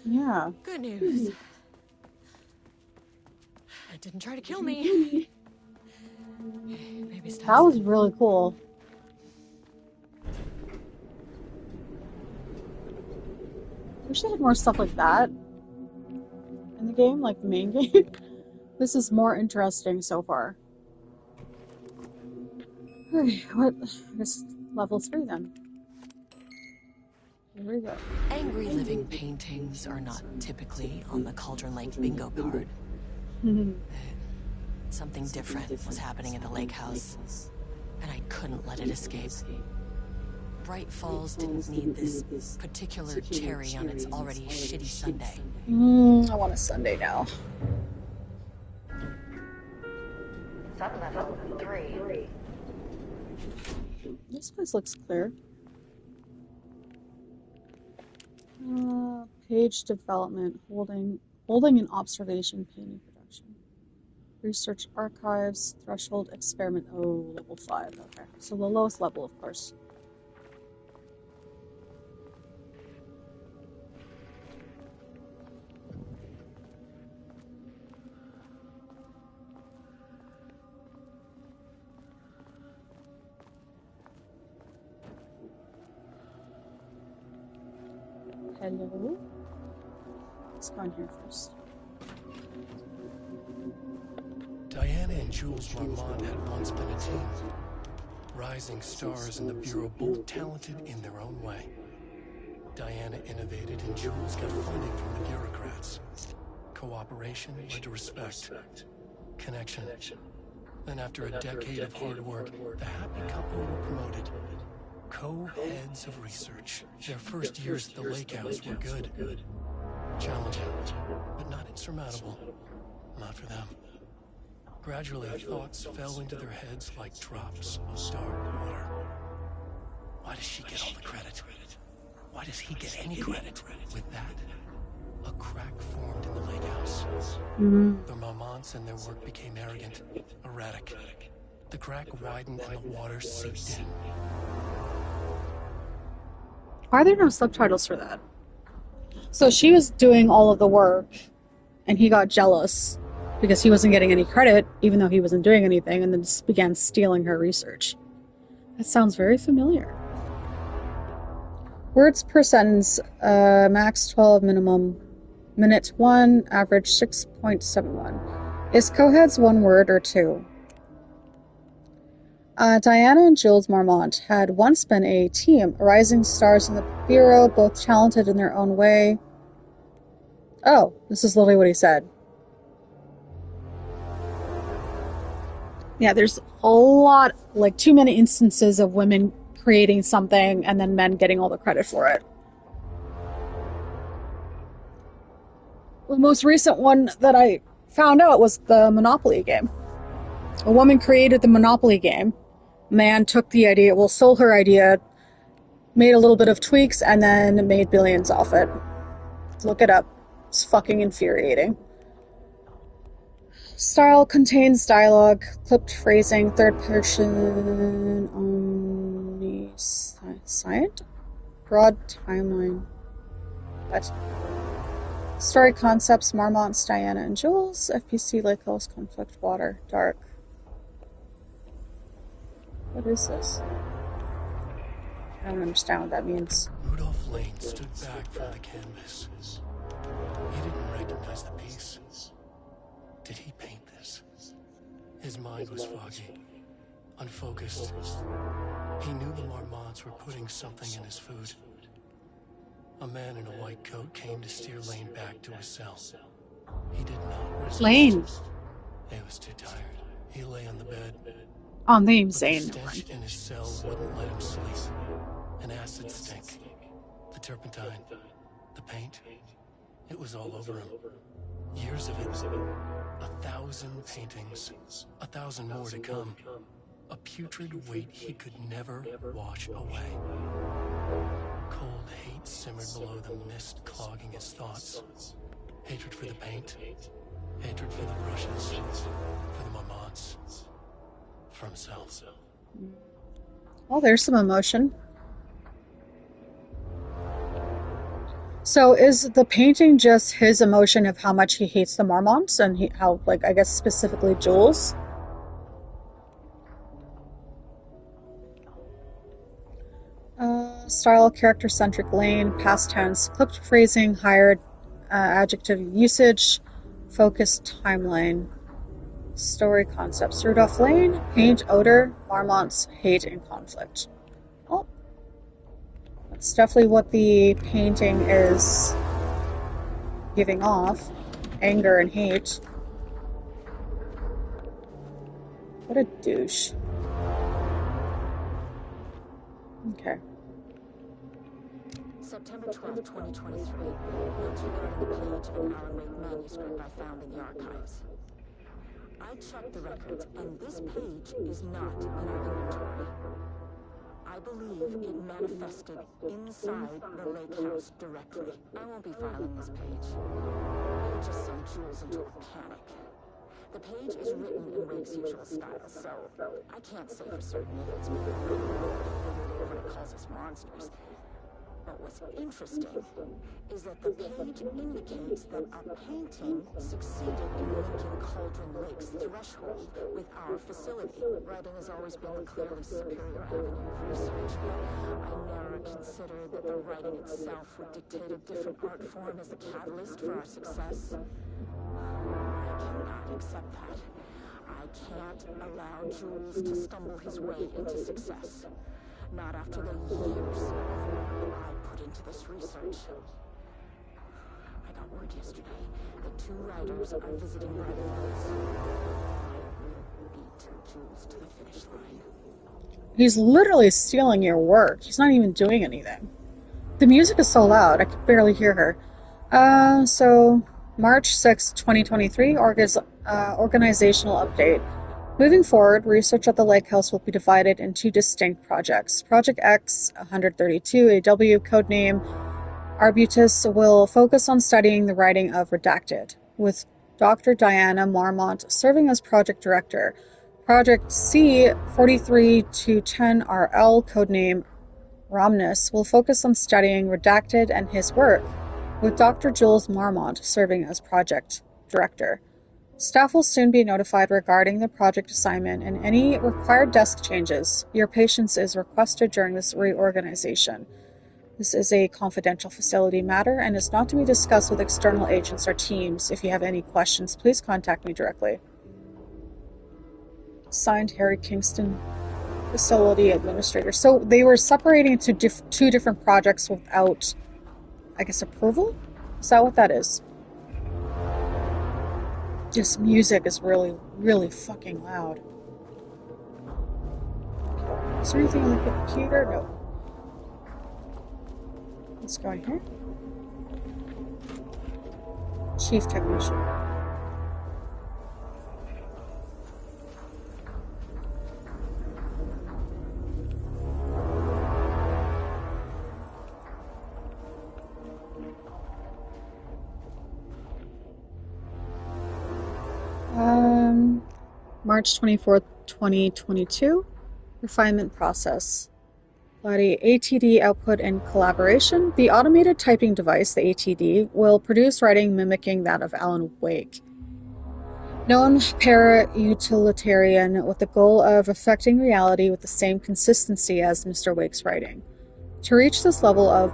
G: Yeah.
B: Good news. It didn't try to kill me. Maybe stop.
G: That was really cool. Wish they had more stuff like that in the game, like the main game. This is more interesting so far. Okay, what? I guess level 3 then. Here we go.
B: Angry living paintings are not typically on the Cauldron Lake bingo card. Something different was happening at the Lakehouse, and I couldn't let it escape. Bright Falls didn't need this particular cherry on its already shitty Sunday.
G: I want a Sunday now.
D: Sublevel 3.
G: This place looks clear. Page development, holding an observation painting production. Research archives, threshold experiment. Oh, level 5. Okay, so the lowest level, of course. Hello. Let's go in here first.
H: Diana and Jules Marmont had once been a team. Rising stars in the Bureau, both talented in their own way. Diana innovated and Jules got funding from the bureaucrats. Cooperation led to respect. Connection. Then after a decade of hard work, the happy couple were promoted. Co-heads of research. Their first years at the Lakehouse were good. Challenging, but not insurmountable. Not for them. Gradually, thoughts fell into their heads like drops of dark water. Why does she get all the credit? Why does he get any credit? With that, a crack formed in the Lakehouse. The Marmonts and their work became arrogant, erratic. The crack widened and the water seeped in.
G: Why are there no subtitles for that? So she was doing all of the work, and he got jealous because he wasn't getting any credit, even though he wasn't doing anything, and then just began stealing her research. That sounds very familiar. Words per sentence, max 12, minimum. Minute 1, average 6.71. Is coheads one word or two? Diana and Jules Marmont had once been a team, rising stars in the Bureau, both talented in their own way. Oh, this is literally what he said. Yeah, there's a lot, like too many instances of women creating something and then men getting all the credit for it. The most recent one that I found out was the Monopoly game. A woman created the Monopoly game. Man took the idea, stole her idea, made a little bit of tweaks, and then made billions off it. Look it up. It's fucking infuriating. Style contains dialogue, clipped phrasing, third person, omniscient, broad timeline. What? Story concepts, Marmonts, Diana and Jules, FPC, Lakehouse, conflict, water, dark. What is this? I don't understand what that means.
H: Rudolph Lane stood back from the canvas. He didn't recognize the piece. Did he paint this? His mind was foggy, unfocused. He knew the Marmonts were putting something in his food. A man in a white coat came to steer Lane back to his cell. He did not resist.
G: Lane.
H: He was too tired. He lay on the bed.
G: Oh, name's
H: But
G: Zane.
H: the stench in his cell wouldn't let him sleep. An acid stink. The turpentine. The paint. It It was all over him. Years of it. 1,000 paintings. 1,000 more to come. A putrid weight he could never wash away. Cold hate simmered below the mist clogging his thoughts. Hatred for the paint. Hatred for the brushes. For the Marmots. For himself.
G: Well, there's some emotion. So is the painting just his emotion of how much he hates the Marmonts and how, like, I guess specifically Jules? Style, character-centric lane, past tense, clipped phrasing, hired adjective usage, focused timeline, story concepts. Rudolph Lane, paint, odor, Marmonts, hate, and conflict. Well, that's definitely what the painting is giving off. Anger and hate. What a douche. Okay.
F: September 12, 2023. Notes regarding the page of an Alan Wake manuscript I found in the archives. I checked the records, and this page is not in our inventory. I believe it manifested inside the Lakehouse directly. I won't be filing this page. It would just send Jules into a panic. The page is written in Wake's usual style, so I can't say for certain if it's been written or figurative when it calls us monsters. But what's interesting is that the page indicates that a painting succeeded in linking Cauldron Lake's threshold with our facility. Writing has always been a clearly superior avenue of research, but I never considered that the writing itself would dictate a different art form as the catalyst for our success. I cannot accept that. I can't allow Jules to stumble his way into success. Not after the years of work I put into this research. I got word yesterday that 2 writers are visiting Lakehouse. I will beat Jules to the finish line.
G: He's literally stealing your work. He's not even doing anything. The music is so loud, I could barely hear her. So, March 6, 2023, organizational update. Moving forward, research at the Lakehouse will be divided in 2 distinct projects. Project X, 132 AW, codename Arbutus, will focus on studying the writing of Redacted, with Dr. Diana Marmont serving as project director. Project C, 43-10 RL, codename Romnus, will focus on studying Redacted and his work, with Dr. Jules Marmont serving as project director. Staff will soon be notified regarding the project assignment and any required desk changes. Your patience is requested during this reorganization. This is a confidential facility matter and is not to be discussed with external agents or teams. If you have any questions, please contact me directly. Signed, Harry Kingston, Facility Administrator. So they were separating into 2 different projects without, I guess, approval? Is that what that is? This music is really, really fucking loud. Is there anything on the computer? No. Let's go in here. Chief Technician. March 24th, 2022. Refinement process. Body ATD output and collaboration. The automated typing device, the ATD, will produce writing mimicking that of Alan Wake. Known para-utilitarian with the goal of affecting reality with the same consistency as Mr. Wake's writing. To reach this level of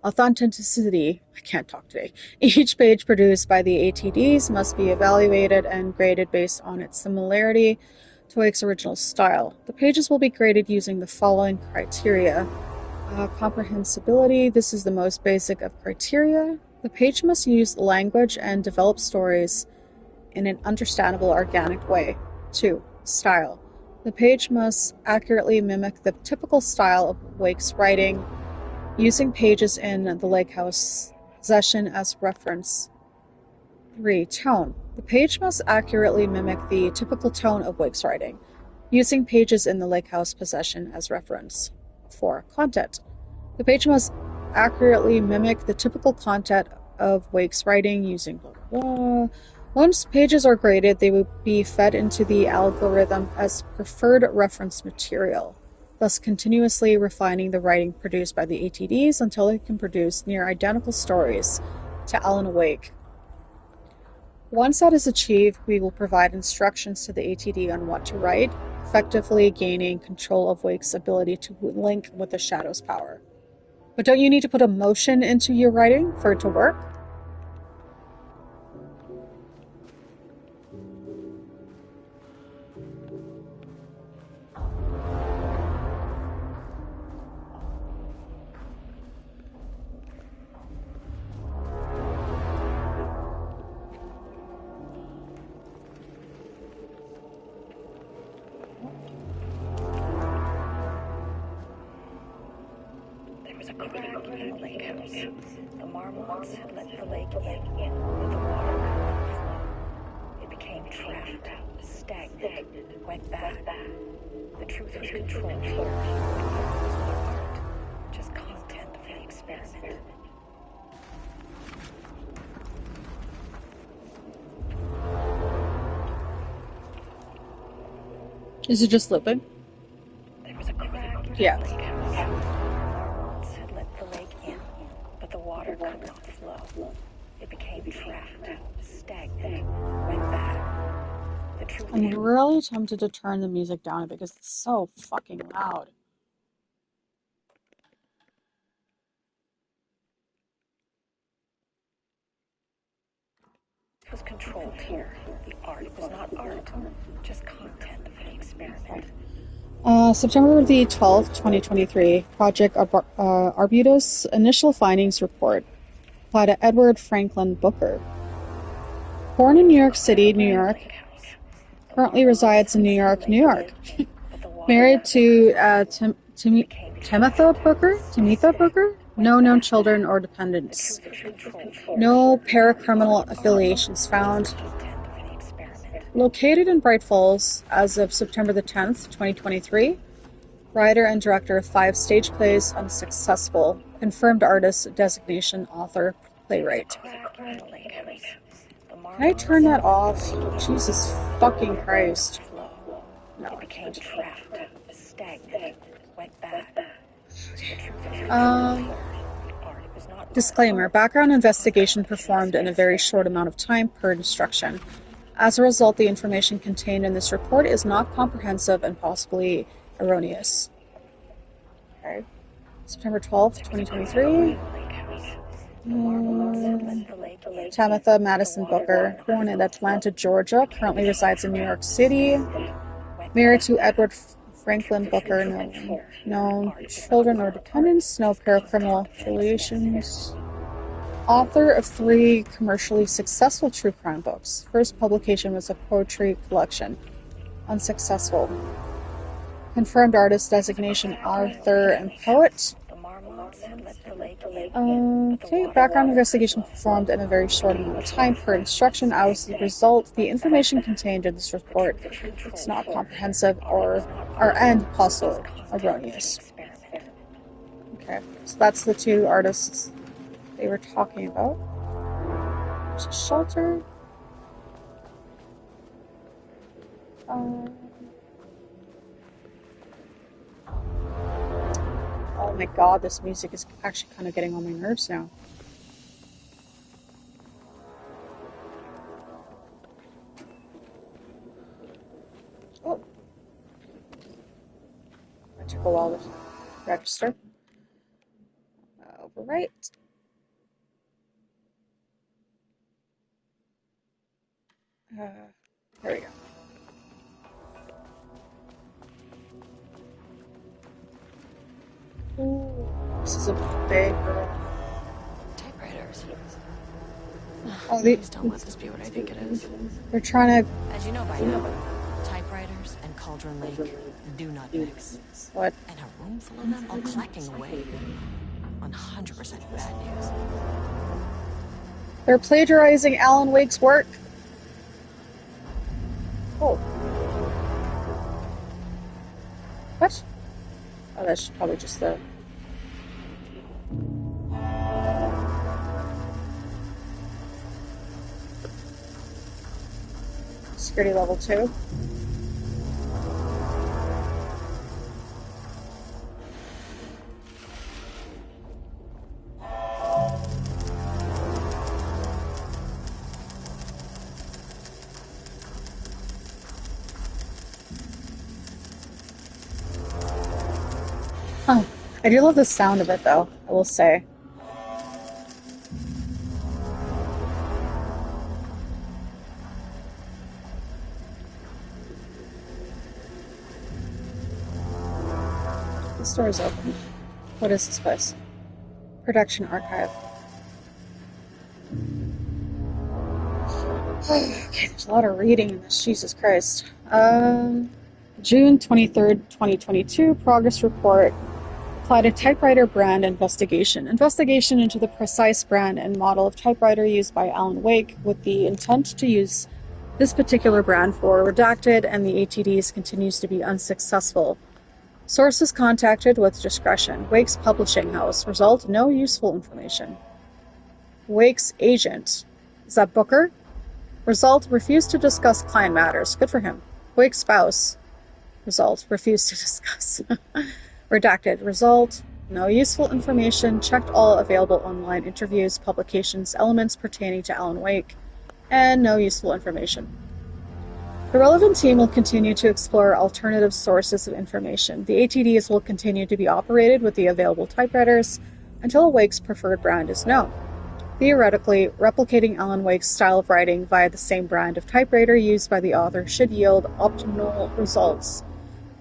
G: authenticity, I can't talk today. Each page produced by the ATDs must be evaluated and graded based on its similarity to Wake's original style. The pages will be graded using the following criteria. Comprehensibility, this is the most basic of criteria. The page must use language and develop stories in an understandable, organic way. 2. Style. The page must accurately mimic the typical style of Wake's writing. using pages in the Lakehouse possession as reference. 3. Tone. The page must accurately mimic the typical tone of Wake's writing, using pages in the Lakehouse possession as reference. 4. Content. The page must accurately mimic the typical content of Wake's writing using blah, blah, blah. Once pages are graded, they will be fed into the algorithm as preferred reference material, thus continuously refining the writing produced by the ATDs until it can produce near identical stories to Alan Wake. Once that is achieved, we will provide instructions to the ATD on what to write, effectively gaining control of Wake's ability to link with the Shadow's power. But don't you need to put emotion into your writing for it to work?
D: In the lake house. The marmots had let the lake in, but the water could not flow. It became trapped, stagnant, went bad. The truth was controlled here. Art was not art, just content of the experiment.
G: Is it just looping?
D: There was a crack in the lake house. Marmots had let the lake in, but the water could not flow. It became trapped, stagnant, went bad. The truth
G: I'm really tempted to turn the music down a bit because it's so fucking loud.
D: was controlled here. The art was not art, just content of the experiment.
G: September the 12th, 2023, Project Arbutus Initial Findings Report by to Edward Franklin Booker. Born in New York City, New York, currently resides in New York, New York. Married to Tamitha Booker? No known children or dependents. No paracriminal affiliations found. Located in Bright Falls as of September the 10th, 2023. Writer and director of 5 stage plays, unsuccessful. Confirmed artist, designation, author, playwright. Can I turn that off? Jesus fucking Christ. No, I can't. Disclaimer. Background investigation performed in a very short amount of time per instruction. As a result, the information contained in this report is not comprehensive and possibly erroneous. Okay. September 12th, 2023. Tamitha Madison Booker, born in Atlanta, Georgia, currently resides in New York City. Married to Edward Franklin Booker, no children or dependents, no paracriminal affiliations. Author of 3 commercially successful true crime books. First publication was a poetry collection. Unsuccessful. Confirmed artist designation, author and poet. Okay, background investigation performed in a very short amount of time per instruction. As a result, the information contained in this report is not comprehensive and possibly erroneous. Okay, so that's the 2 artists they were talking about. There's a shelter. Oh my god, this music is actually kind of getting on my nerves now. Oh. That took a while to register. Overwrite. There we go. Ooh, this is a big girl.
B: Typewriters.
G: Oh,
B: Please don't let this be what I think it is.
G: They're trying to...
B: As you know by now, typewriters and Cauldron Lake do not mix.
G: What?
B: And a room full of them all clacking away. 100% bad news.
G: They're plagiarizing Alan Wake's work. Oh. What? Oh, that's probably just the... Security level 2. Huh. I do love the sound of it, though, I will say. This door is open. What is this place? Production archive. Okay, there's a lot of reading in this. Jesus Christ. June 23rd, 2022, progress report. Applied a typewriter brand investigation. Investigation into the precise brand and model of typewriter used by Alan Wake with the intent to use this particular brand for redacted, and the ATDs continues to be unsuccessful. Sources contacted with discretion. Wake's publishing house. Result, no useful information. Wake's agent. Is that Booker? Result, refused to discuss client matters. Good for him. Wake's spouse. Result, refused to discuss. Redacted. Result, no useful information. Checked all available online interviews, publications, elements pertaining to Alan Wake, and no useful information. The relevant team will continue to explore alternative sources of information. The ATDs will continue to be operated with the available typewriters until Wake's preferred brand is known. Theoretically, replicating Alan Wake's style of writing via the same brand of typewriter used by the author should yield optimal results.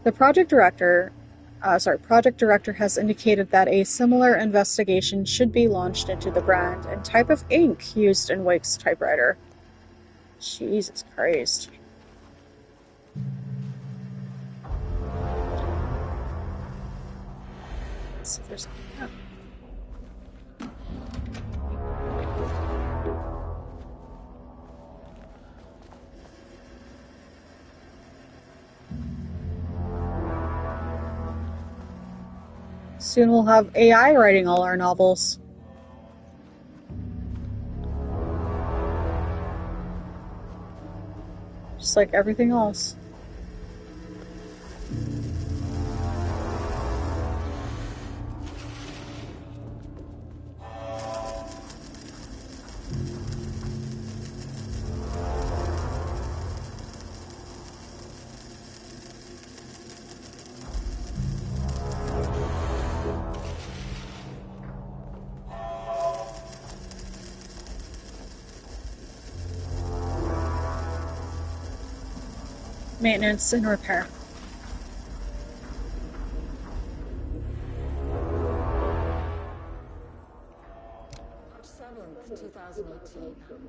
G: The project director has indicated that a similar investigation should be launched into the brand and type of ink used in Wake's typewriter. Jesus Christ. Let's see if there's anything. Soon we'll have AI writing all our novels. Just like everything else. Maintenance and repair.
F: March 7th, 2018.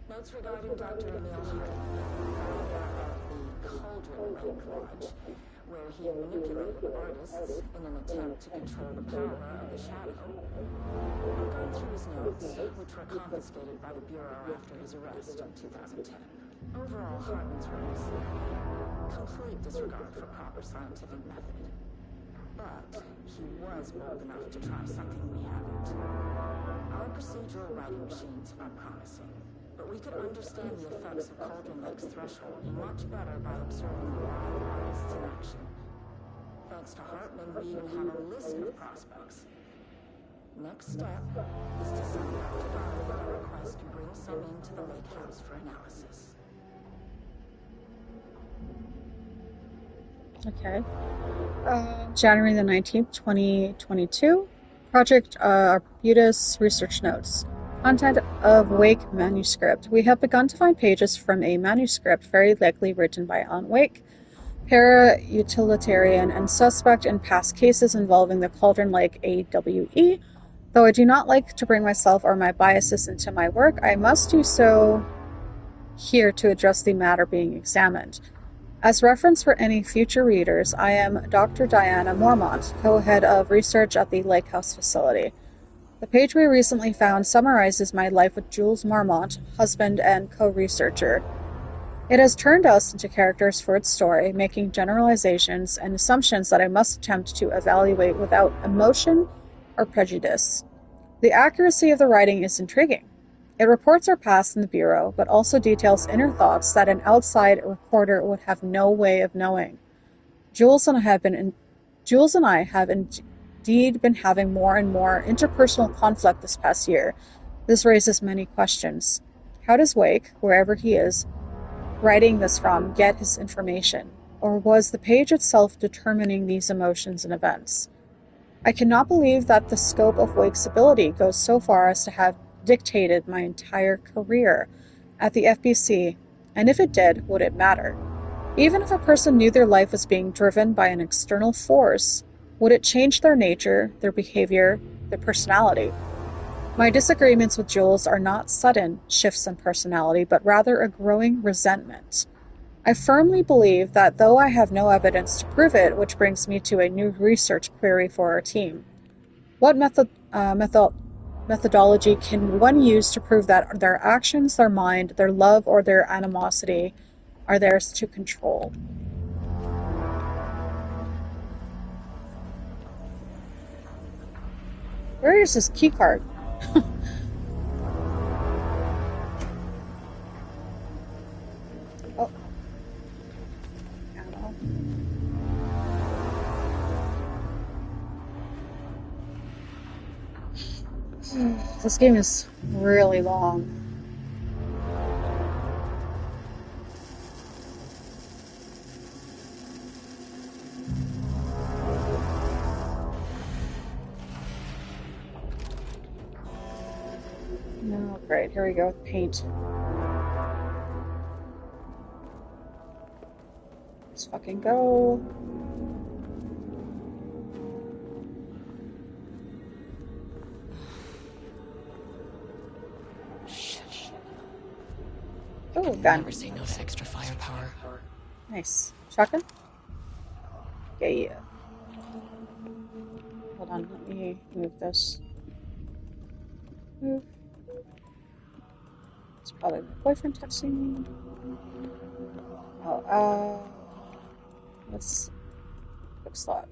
F: Notes regarding Dr. Emil Hartman, founder of the Cauldron Lake Lodge, where he manipulated artists in an attempt to control the power of the shadow. I've gone through his notes, which were confiscated by the Bureau after his arrest in 2010. Overall, Hartman's work is complete disregard for proper scientific method. But he was bold enough to try something we haven't. Our procedural writing machines are promising, but we could understand the effects of Cauldron Lake's threshold much better by observing live artists in action. Thanks to Hartman, we even have a list of prospects. Next step is to send Dr. Darling a request to bring some into the Lakehouse for analysis.
G: Okay. January the 19th, 2022. Project Arbutus Research Notes. Content of Wake manuscript. We have begun to find pages from a manuscript very likely written by Alan Wake, para-utilitarian and suspect in past cases involving the Cauldron Lake AWE. Though I do not like to bring myself or my biases into my work, I must do so here to address the matter being examined. As reference for any future readers, I am Dr. Diana Mormont, co-head of research at the Lakehouse facility. The page we recently found summarizes my life with Jules Mormont, husband and co-researcher. It has turned us into characters for its story, making generalizations and assumptions that I must attempt to evaluate without emotion or prejudice. The accuracy of the writing is intriguing. It reports our past in the Bureau, but also details inner thoughts that an outside reporter would have no way of knowing. Jules and I have indeed been having more and more interpersonal conflict this past year. This raises many questions. How does Wake, wherever he is, writing this from, get his information? Or was the page itself determining these emotions and events? I cannot believe that the scope of Wake's ability goes so far as to have dictated my entire career at the FBC, and if it did, would it matter? Even if a person knew their life was being driven by an external force, would it change their nature, their behavior, their personality? My disagreements with Jules are not sudden shifts in personality, but rather a growing resentment. I firmly believe that though I have no evidence to prove it, which brings me to a new research query for our team. What methodology can one use to prove that their actions, their mind, their love, or their animosity are theirs to control? Where is this keycard? Oh. Ammo. This game is really long. No, great, here we go with paint. Let's fucking go. Oh, gun.
B: Never say no to extra firepower.
G: Nice. Shotgun? Yeah. Hold on, let me move this. Move. It's probably my boyfriend texting me. Oh, let's quick slot.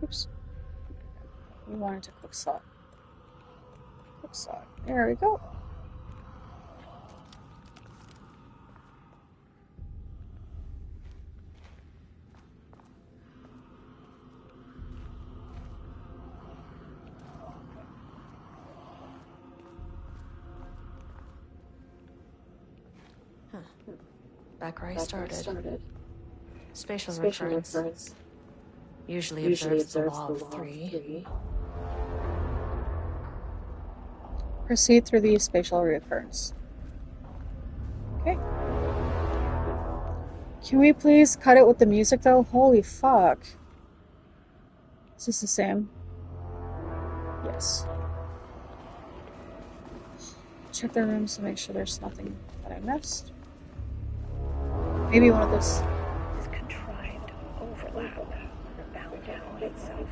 G: Oops. We wanted to quick slot. Quick slot. There we go.
B: Back where I started. Spatial recurrence. Usually observes the law of three.
G: Proceed through the spatial reoccurrence. Okay. Can we please cut it with the music though? Holy fuck. Is this the same? Yes. Check their rooms to make sure there's nothing that I missed. Maybe one of those.
D: This contrived overlap rebounded on itself,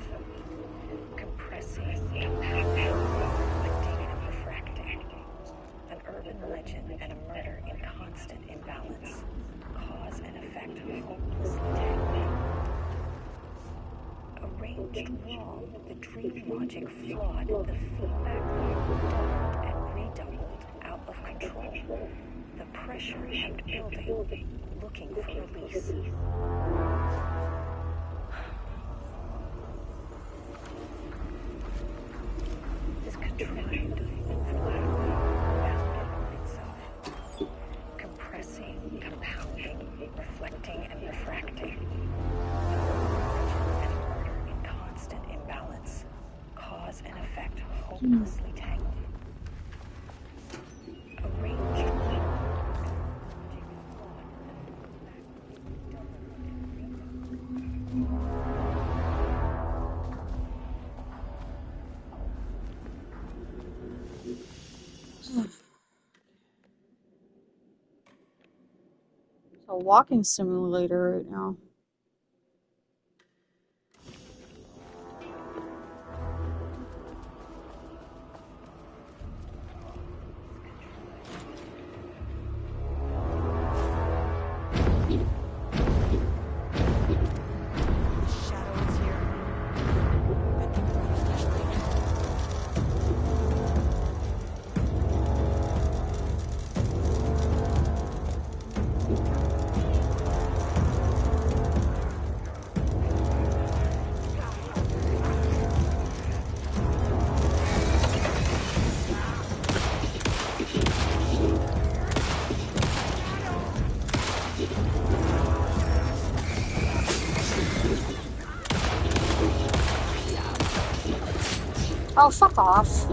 D: compressing, compacting, reflecting, and refracting. An urban legend and a murder in constant imbalance. Cause and effect hopelessly tangled. Arranged wrong, the dream logic flawed, the feedback loop doubled and redoubled, out of control. The pressure kept building, looking for release. This contrived overlap bounded on itself, compressing, compounding, reflecting, and refracting. And murder in constant imbalance, cause and effect hopelessly tangled.
G: It's a walking simulator right now. Oh, fuck off.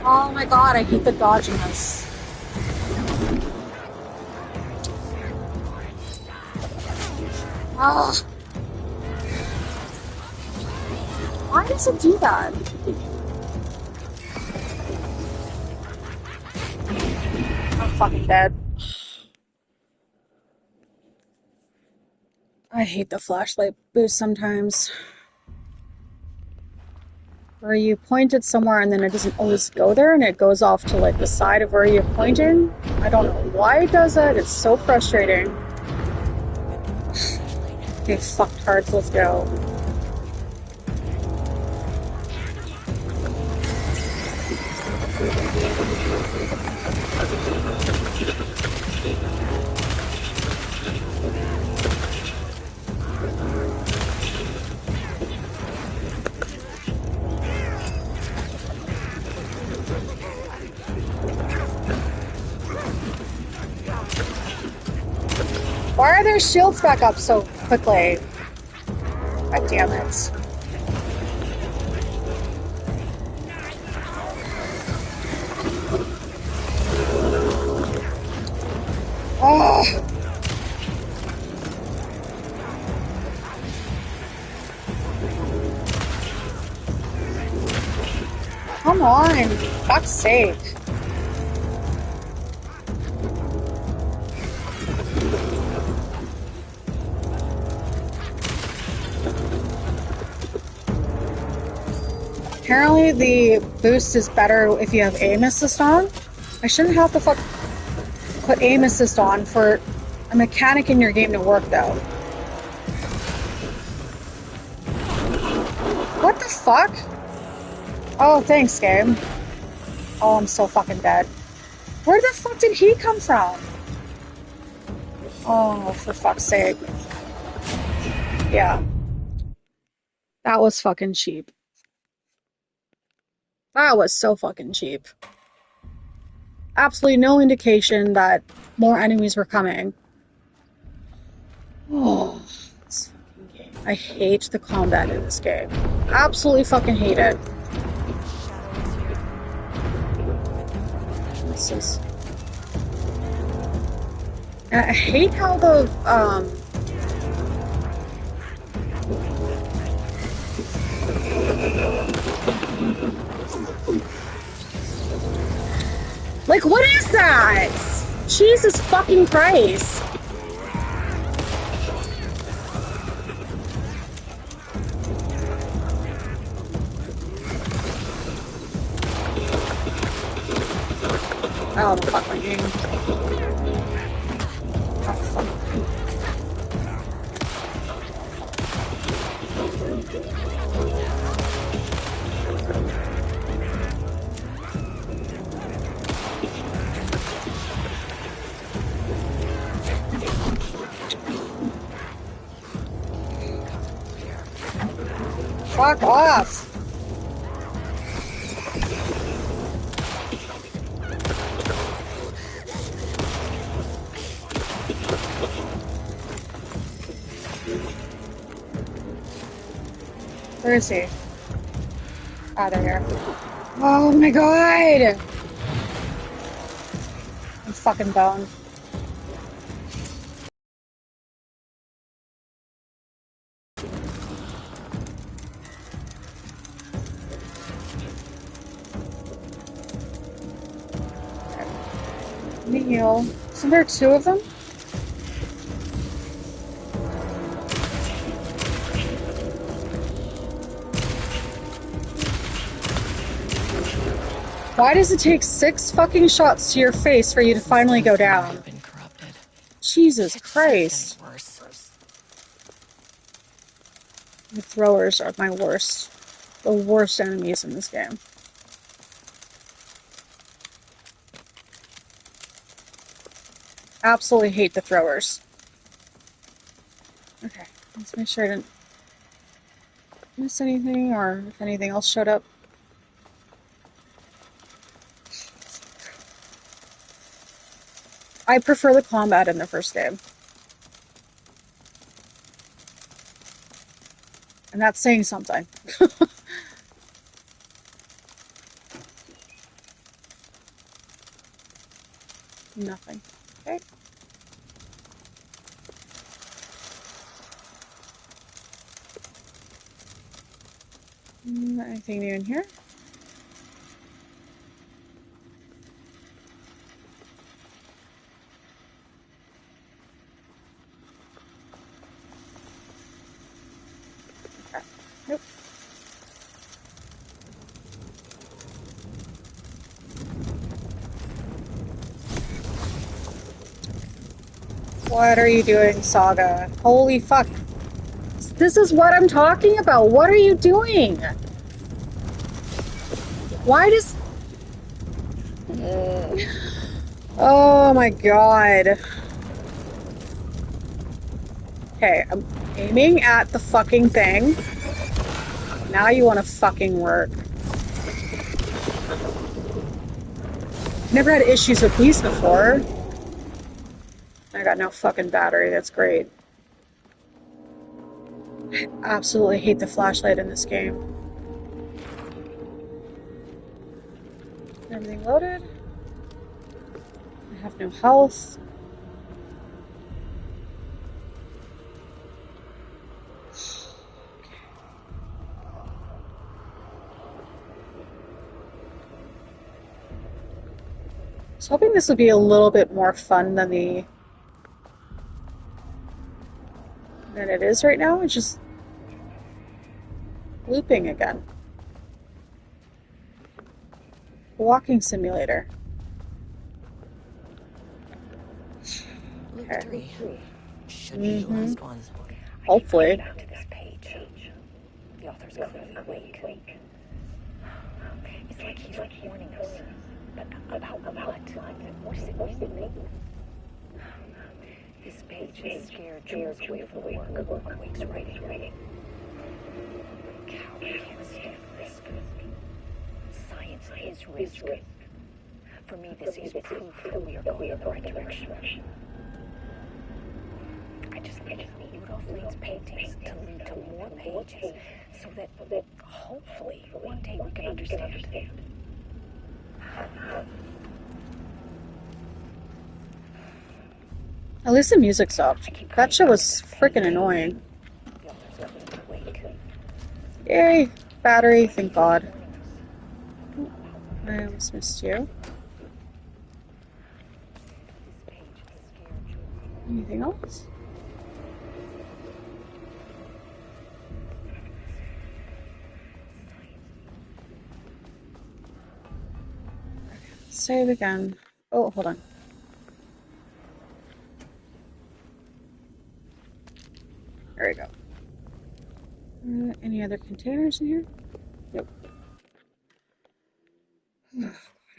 G: Oh my god, I hate the dodging this. Ugh. Why does it do that? I'm fucking dead. I hate the flashlight boost sometimes. Where you point it somewhere and then it doesn't always go there and it goes off to like the side of where you pointed. I don't know why it does that. It's so frustrating. Okay, fucktards, let's go. Why are their shields back up so quickly? God damn it. Oh. Come on, for fuck's sake. Apparently the boost is better if you have aim assist on. I shouldn't have to put aim assist on for a mechanic in your game to work though. What the fuck? Oh, thanks, game. Oh, I'm so fucking dead. Where the fuck did he come from? Oh, for fuck's sake. Yeah. That was fucking cheap. That was so fucking cheap. Absolutely no indication that more enemies were coming. Oh, this fucking game. I hate the combat in this game. Absolutely fucking hate it. This is... And I hate how the, like, what is that? Jesus fucking Christ. Oh, fuck my game. Oh, fuck. Fuck off! Where is he? Ah, they're here. Oh my god! I'm fucking boned. me heal. Isn't there two of them? Why does it take 6 fucking shots to your face for you to finally go down?
B: Been corrupted.
G: Jesus Christ.
B: Worse.
G: The throwers are my worst. The worst enemies in this game. Absolutely hate the throwers. Okay, let's make sure I didn't miss anything or if anything else showed up. I prefer the combat in the first game. And that's saying something. Nothing. Okay. Anything new in here? Okay. Nope. What are you doing, Saga? Holy fuck. This is what I'm talking about. What are you doing? Why does... Oh my god. Okay, I'm aiming at the fucking thing. Now you want to fucking work. Never had issues with these before. I got no fucking battery, that's great. I absolutely hate the flashlight in this game. Everything loaded? I have no health. I was hoping this would be a little bit more fun than it is right now. It's just looping again. Walking simulator.
B: Loop 3. Should be the last one.
G: Hopefully.
D: Back to this page. The author's clearly awake. It's like he's warning us. But about what? What does it mean? This page has scared Jules away from the work on Wake's writing. Coward can't stand risk. Science is risk. For me, this is proof that we are going in the right direction. I just need Rudolph Lane's paintings to lead to more pages so that hopefully one day we can understand.
G: At least the music stopped. That shit was freaking annoying. Yay! Battery, thank God. Oh, I almost missed you. Anything else? Save again. Oh, hold on. There we go. Any other containers in here? Nope.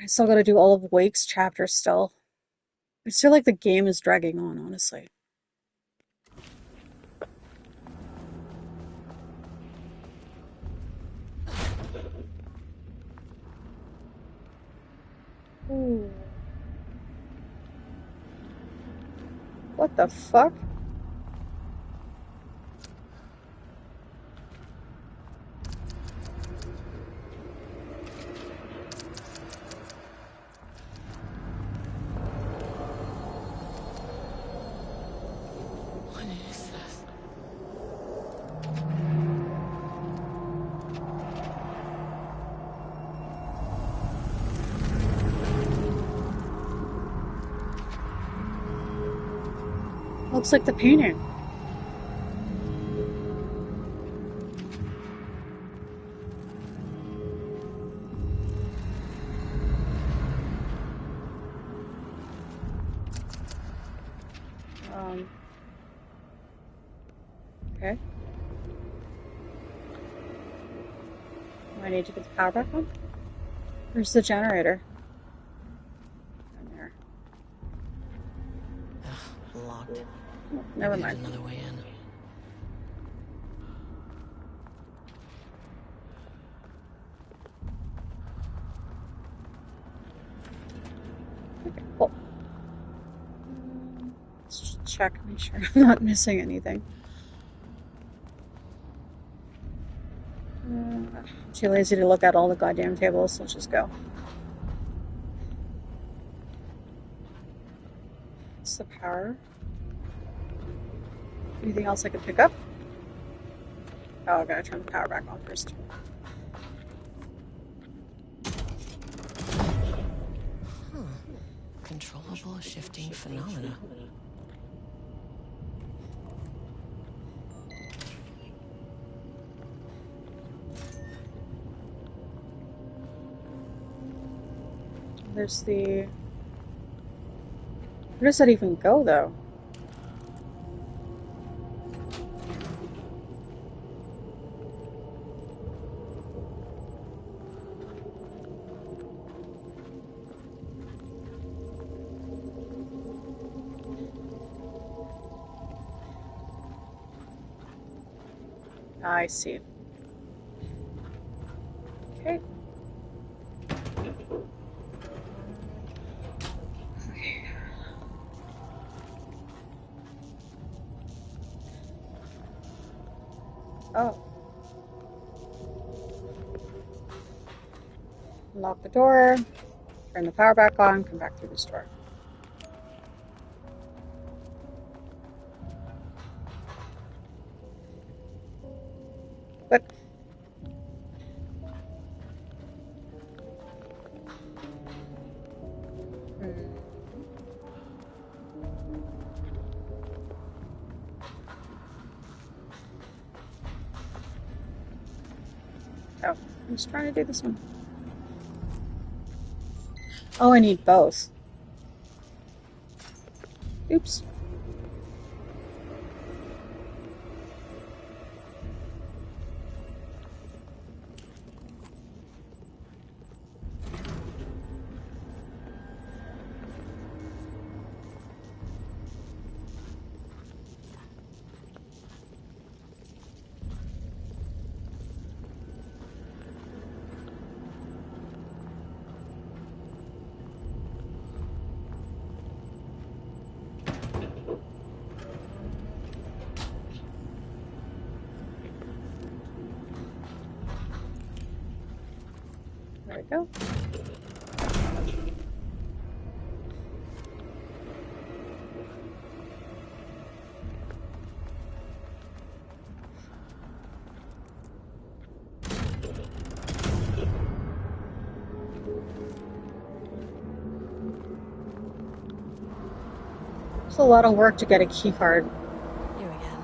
G: I still gotta do all of Wake's chapters still. I feel like the game is dragging on, honestly. Ooh. What the fuck? Looks like the painting. Okay. Do I need to get the power back on? Where's the generator? Down there.
B: Ugh, locked.
G: Oh, never
B: Maybe
G: mind.
B: there's another way in.
G: Okay, cool. Let's just check, make sure I'm not missing anything. Too lazy to look at all the goddamn tables, so let's just go. What's the power? Anything else I could pick up? Oh, I gotta turn the power back on first.
B: Controllable shifting phenomena.
G: There's the... Where does that even go, though? I see. Okay. Oh. Lock the door, turn the power back on, come back through this door. But oh, I'm just trying to do this one. Oh, I need both. Oops. There we go. It's a lot of work to get a key card.
B: You again.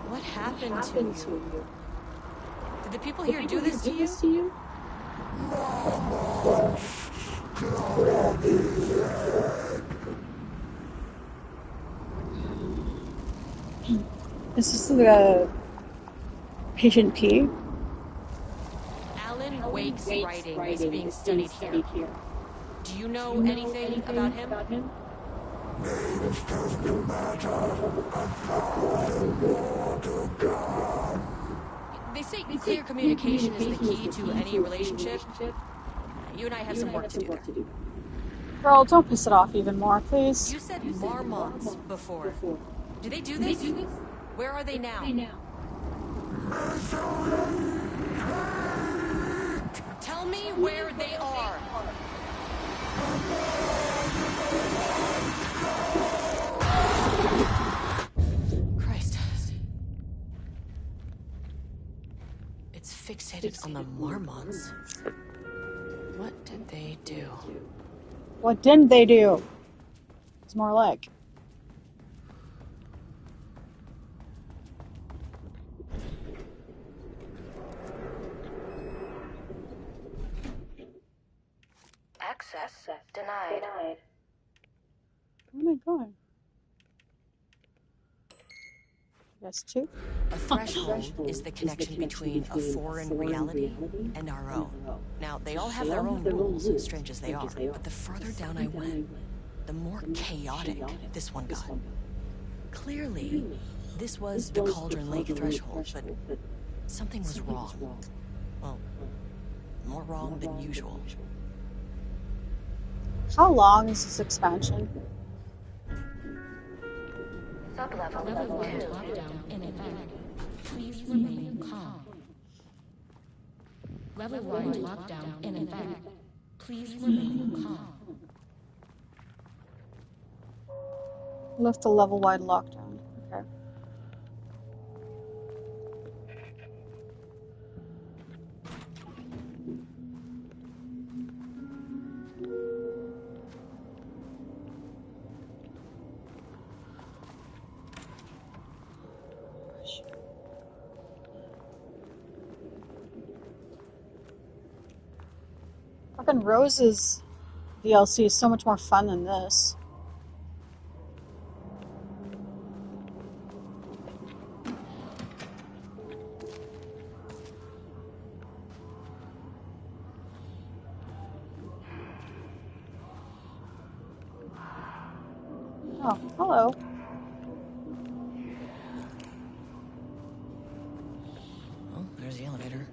B: What happened to you? Did the people here do this to you?
G: This is the patient P.
B: Alan Wake's writing is being studied here. Do you know anything about him? They say clear communication is the key to any relationship. You and I have some work to do there.
G: Girl, don't piss it off even more, please.
B: You said marmots before. Do they do this? Where are they now? Tell me where they are. Christ. It's fixated on the marmots. What did they do?
G: What didn't they do? It's more like.
D: Access denied.
G: Where am I going? Yes, two.
B: A threshold is the connection between a foreign reality and our own. Now, they all have their own rules, strange as they are, but the further down I went, the more chaotic this one got. Clearly, this was the Cauldron Lake threshold, but something was wrong. Well, more wrong than usual.
G: How long is this expansion?
D: Sublevel
F: Level 1
D: 2.
F: lockdown in effect. Please remain calm. Level 1 lockdown in effect. Please remain calm.
G: Lift the level-wide lockdown. Okay. Fucking Rose's DLC is so much more fun than this. Oh, hello.
B: Well, there's the elevator.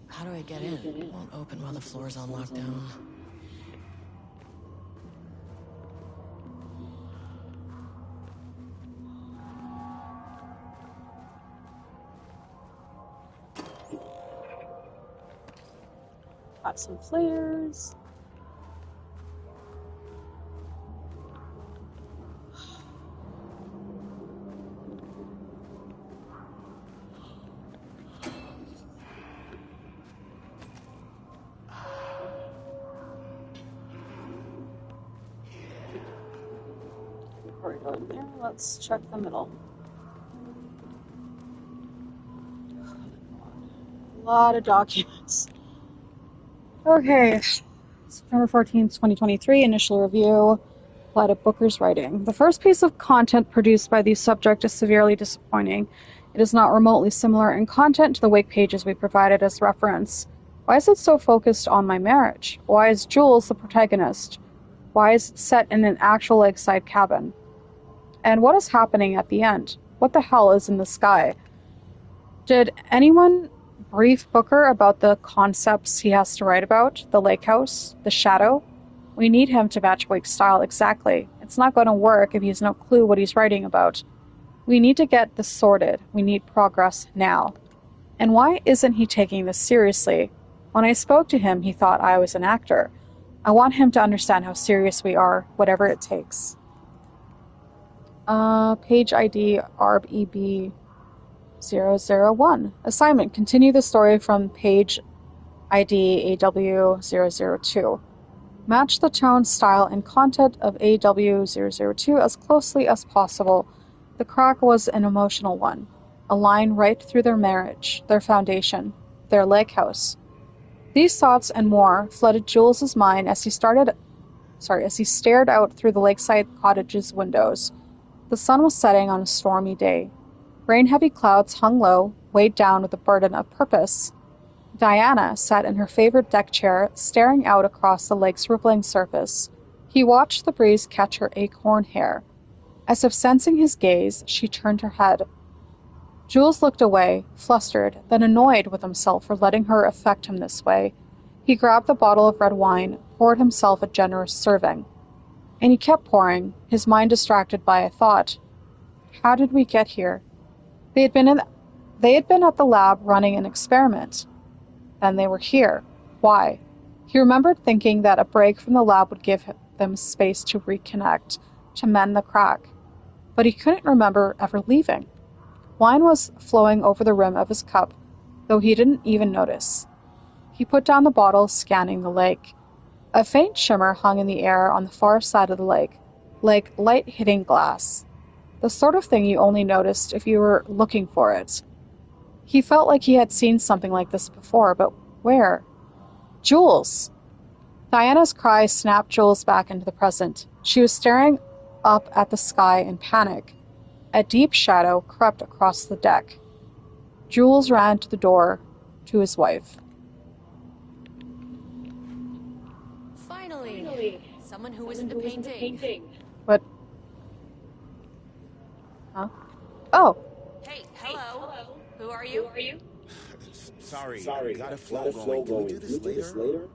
B: How do I get in? It won't open while the floor's on lockdown.
G: Got some flares. Before we go in there, let's check the middle. A lot of documents. Okay, September 14th, 2023, initial review. Apply to Booker's writing. The first piece of content produced by the subject is severely disappointing. It is not remotely similar in content to the wake pages we provided as reference. Why is it so focused on my marriage? Why is Jules the protagonist? Why is it set in an actual lakeside cabin? And what is happening at the end? What the hell is in the sky? Did anyone brief Booker about the concepts he has to write about? The lake house? The shadow? We need him to match Wake's style exactly. It's not going to work if he has no clue what he's writing about. We need to get this sorted. We need progress now. And why isn't he taking this seriously? When I spoke to him, he thought I was an actor. I want him to understand how serious we are, whatever it takes. Page ID ARB EB001. Assignment. Continue the story from page ID AW002. Match the tone, style, and content of AW002 as closely as possible. The crack was an emotional one. A line right through their marriage, their foundation, their lake house. These thoughts and more flooded Jules's mind as he stared out through the lakeside cottage's windows. The sun was setting on a stormy day. Rain-heavy clouds hung low, weighed down with a burden of purpose. Diana sat in her favorite deck chair, staring out across the lake's rippling surface. He watched the breeze catch her acorn hair. As if sensing his gaze, she turned her head. Jules looked away, flustered, then annoyed with himself for letting her affect him this way. He grabbed the bottle of red wine, poured himself a generous serving. And he kept pouring, his mind distracted by a thought. How did we get here? They had been at the lab running an experiment. Then they were here. Why? He remembered thinking that a break from the lab would give them space to reconnect, to mend the crack. But he couldn't remember ever leaving. Wine was flowing over the rim of his cup, though he didn't even notice. He put down the bottle, scanning the lake. A faint shimmer hung in the air on the far side of the lake, like light hitting glass. The sort of thing you only noticed if you were looking for it. He felt like he had seen something like this before, but where? Jules! Diana's cry snapped Jules back into the present. She was staring up at the sky in panic. A deep shadow crept across the deck. Jules ran to the door to his wife.
B: Finally, someone who isn't a painting.
G: What? Huh? Oh.
B: Hey, hello. Who are you?
I: Sorry, got a flow going. Can we do this later?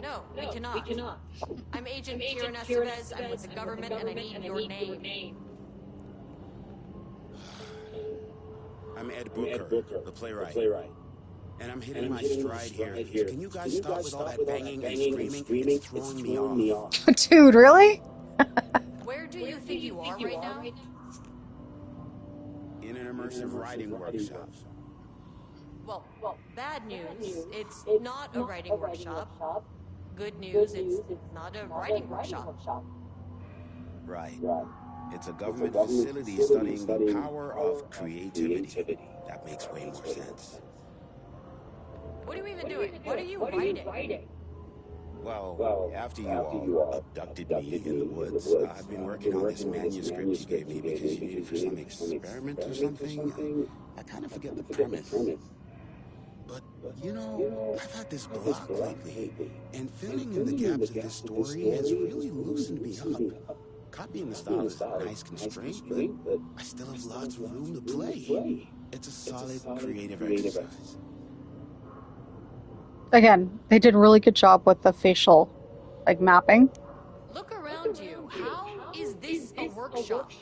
B: No, we cannot. I'm Agent Kieran Estevez. I'm with the government, and I need your name.
I: I'm Ed Booker, the playwright. And I'm hitting my stride here. Can you guys stop with all that banging and screaming? It's throwing me off.
G: Dude, really?
B: Where do you think you are right now?
I: In an immersive writing workshop.
B: Well, bad news, it's not a writing workshop. Good news, it's not a writing workshop.
I: Right. It's a government facility studying the power of creativity. That makes way more sense.
B: What are you even doing? What are you writing?
I: Well, after you all abducted me in the woods, I've been working on this manuscript you gave me because you needed it for some experiment or something. I kind of forget the premise. But, you know, I've had this block lately, and filling in the gaps of this story has really loosened me up. Copying the style is a nice constraint, but I still have lots of room to play. It's a solid creative exercise.
G: Again, they did a really good job with the facial, mapping.
B: Look around you. How is this a workshop?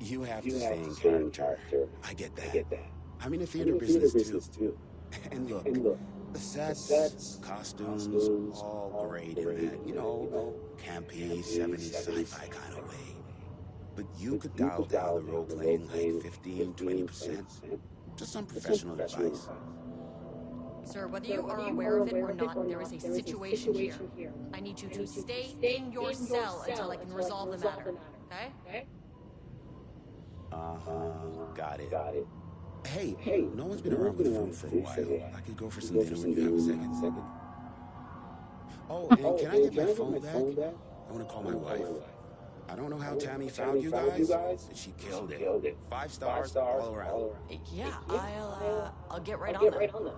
I: You have to stay in character. I get that. I'm in the theater business too. And look, the sets, costumes, all great in that, campy, 70s sci-fi kind of way. But you could dial down the role-playing like 15, 20%. Just some professional advice.
B: Sir, whether you are aware of it or not, there is a situation here. I need you to stay in your cell until I can resolve the matter, okay?
I: Got it. Hey, no one's been around with food for a while. I could go for some dinner when you have a second. Oh, and can I get my phone back? I want to call my wife. I don't know how Tammy found you guys, but she killed it. 5 stars all around.
B: Yeah, I'll get right on that.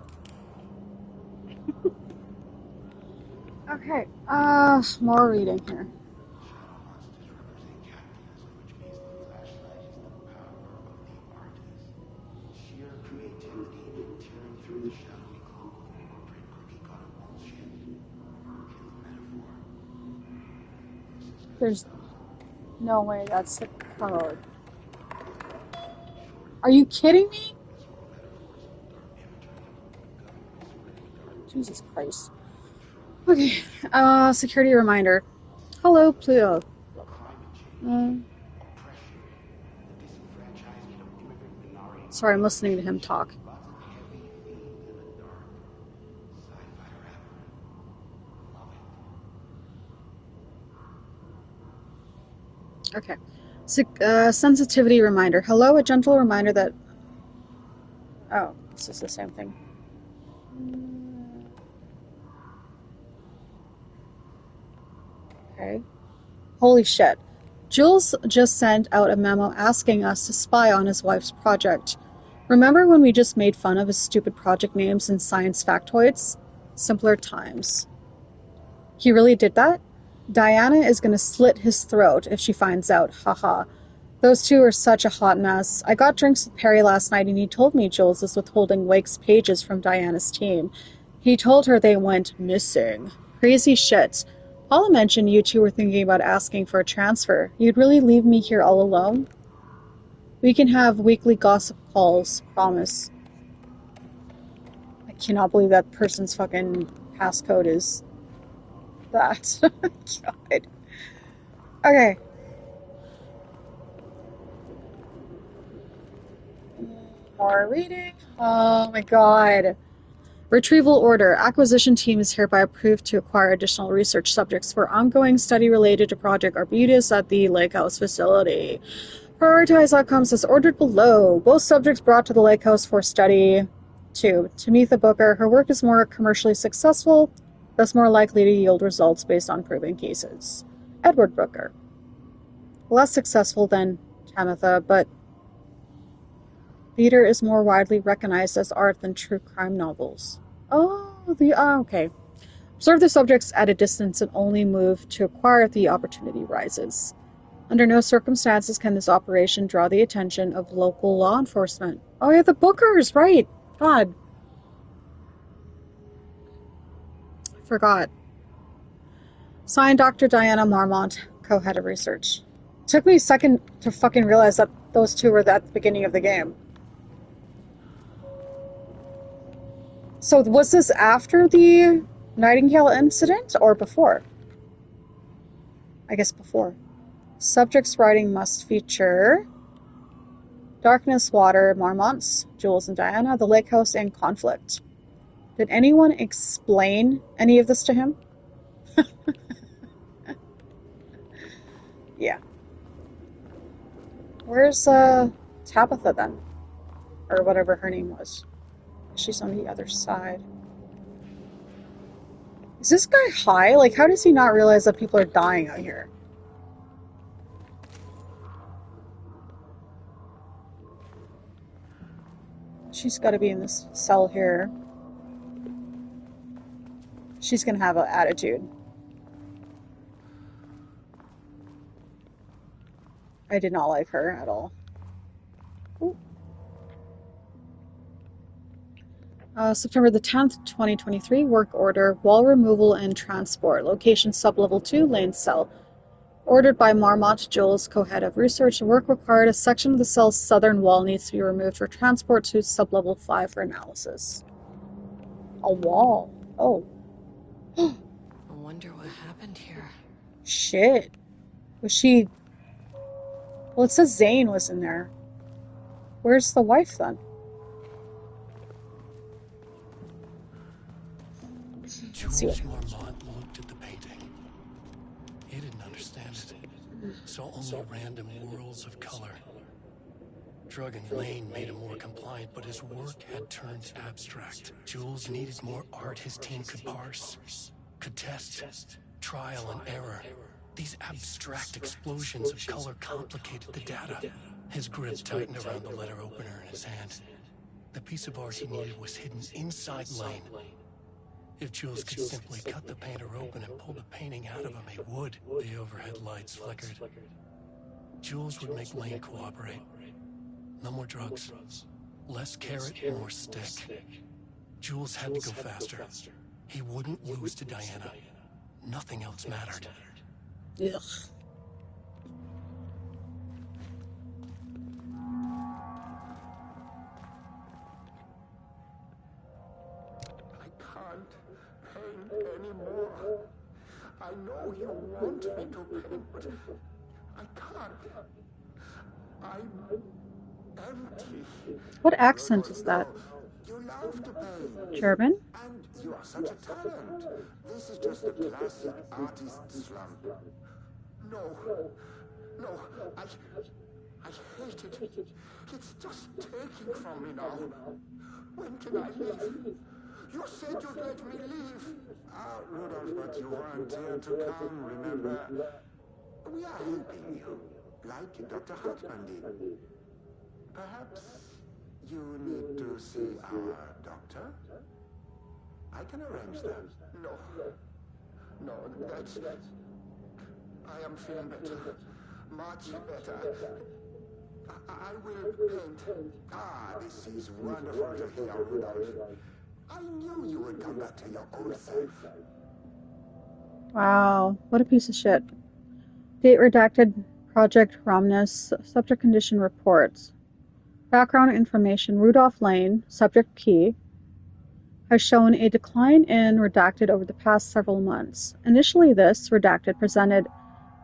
G: Okay, more reading here. There's no way that's the code. Are you kidding me? Jesus Christ. Okay, security reminder. Hello, Pluto. Sorry, I'm listening to him talk. Okay. Sensitivity reminder. Hello, a gentle reminder that... Oh, this is the same thing. Okay. Holy shit. Jules just sent out a memo asking us to spy on his wife's project. Remember when we just made fun of his stupid project names and science factoids? Simpler times. He really did that? Diana is going to slit his throat if she finds out. Haha. Those two are such a hot mess. I got drinks with Perry last night and he told me Jules is withholding Wake's pages from Diana's team. He told her they went missing. Crazy shit. Paula mentioned you two were thinking about asking for a transfer. You'd really leave me here all alone? We can have weekly gossip calls, promise. I cannot believe that person's fucking passcode is that. God. Okay. More reading. Oh my god. Retrieval order. Acquisition team is hereby approved to acquire additional research subjects for ongoing study related to Project Arbutus at the Lakehouse facility. Prioritize outcomes as ordered below. Both subjects brought to the Lakehouse for study. 2. Tamitha Booker. Her work is more commercially successful, thus more likely to yield results based on proven cases. Edward Booker. Less successful than Tamitha, but theater is more widely recognized as art than true crime novels. Okay. Observe the subjects at a distance and only move to acquire if the opportunity rises. Under no circumstances can this operation draw the attention of local law enforcement. Oh yeah, the Bookers, right. God. Forgot. Signed, Dr. Diana Marmont, co-head of research. Took me a second to fucking realize that those two were at the beginning of the game. So was this after the Nightingale incident or before? I guess before. Subjects writing must feature Darkness, Water, Marmonts, Jules and Diana, the Lakehouse, and Conflict. Did anyone explain any of this to him? Yeah. Where's Tabitha then? Or whatever her name was. She's on the other side. Is this guy high? Like, how does he not realize that people are dying out here? She's got to be in this cell here. She's going to have an attitude. I did not like her at all. Ooh. September the 10th, 2023, work order, wall removal and transport. Location sublevel 2, lane cell. Ordered by Marmont Jules, co-head of research. Work required, a section of the cell's southern wall needs to be removed for transport to sublevel 5 for analysis. A wall. Oh.
B: I wonder what happened here.
G: Shit. Was she... Well, it says Zane was in there. Where's the wife then?
H: Jules Marmont looked at the painting. He didn't understand it. Saw only random whirls of color. Drug and Lane made him more compliant, but his work had turned abstract. Jules needed more art his team could parse, could test, trial and error. These abstract explosions of color complicated the data. His grip tightened around the letter opener in his hand. The piece of art he needed was hidden inside Lane. If Jules could simply cut the painter open and pull the painting out of him, he would. The overhead lights flickered. Jules would make Lane cooperate. No more drugs. Less carrot, more stick. Jules had to go faster. He wouldn't lose to Diana. Nothing else mattered.
G: Ugh.
J: Anymore. I know you want me to paint, but I can't. I'm empty.
G: What accent is that?
J: You love to paint.
G: German?
J: And you are such a talent. This is just a classic artist slump. No, I hate it. It's just taking from me now. When can I leave? You said you'd let me leave. Rudolph, but you volunteered to come, remember? We are helping you, like Dr. Hartman did. Perhaps you need to see our doctor? I can arrange that. No, that's... I am feeling better. Much better. I will paint. This is wonderful to hear, Rudolph. I knew you would come back to your old self.
G: Wow, what a piece of shit. Date redacted, Project Romnus, subject condition reports. Background information, Rudolph Lane, subject key, has shown a decline in redacted over the past several months. Initially this, redacted, presented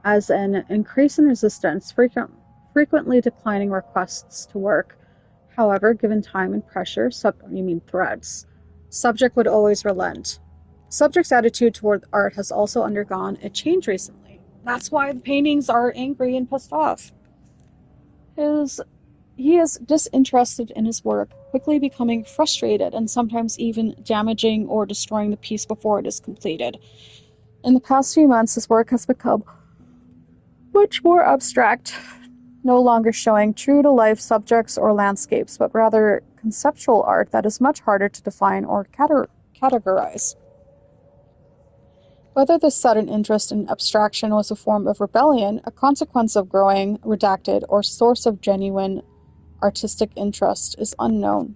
G: as an increase in resistance, frequently declining requests to work. However, given time and pressure, threats, subject would always relent. Subject's attitude toward art has also undergone a change recently. That's why the paintings are angry and pissed off. His He is disinterested in his work, quickly becoming frustrated and sometimes even damaging or destroying the piece before it is completed. In the past few months, his work has become much more abstract, no longer showing true-to-life subjects or landscapes, but rather conceptual art that is much harder to define or categorize. Whether this sudden interest in abstraction was a form of rebellion, a consequence of growing redacted, or source of genuine artistic interest is unknown.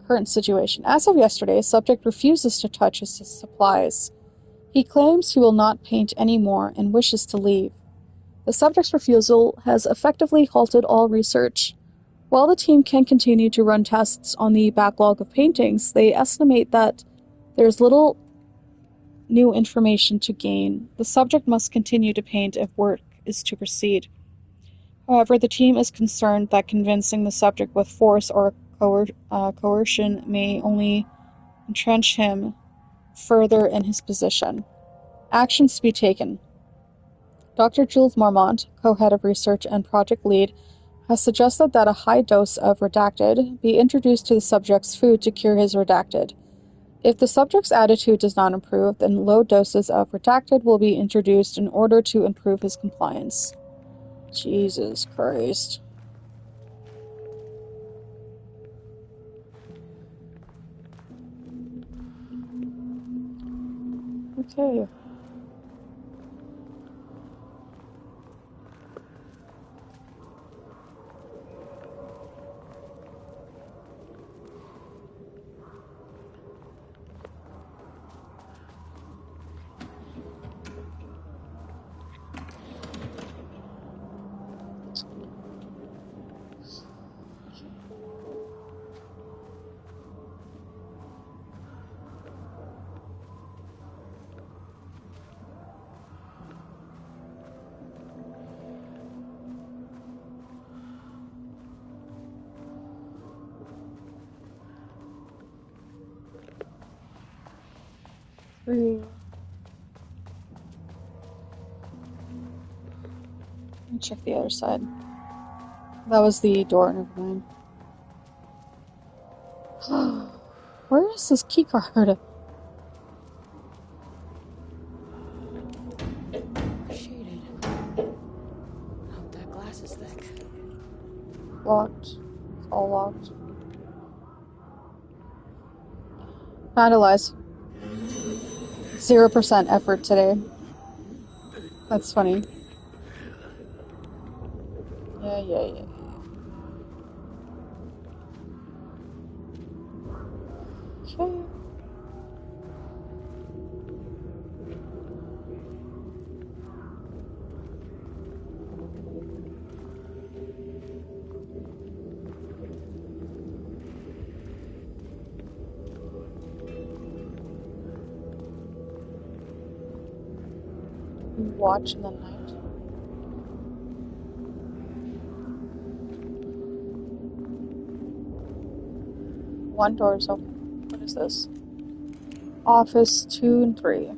G: Current situation. As of yesterday, subject refuses to touch his supplies. He claims he will not paint anymore and wishes to leave. The subject's refusal has effectively halted all research. While the team can continue to run tests on the backlog of paintings, they estimate that there's little new information to gain. The subject must continue to paint if work is to proceed. However, the team is concerned that convincing the subject with force or coercion may only entrench him further in his position. Actions to be taken. Dr. Jules Marmont, co-head of research and project lead, has suggested that a high dose of redacted be introduced to the subject's food to cure his redacted. If the subject's attitude does not improve, then low doses of redacted will be introduced in order to improve his compliance. Jesus Christ. Okay. Let me check the other side. That was the door, never mind. Where is this keycard?
B: Shaded. Hope that glass is thick.
G: Locked. It's all locked. Vandalize. 0% effort today. That's funny. Yeah. Okay. Watch in the night. One door is open. What is this? Office 2 and 3.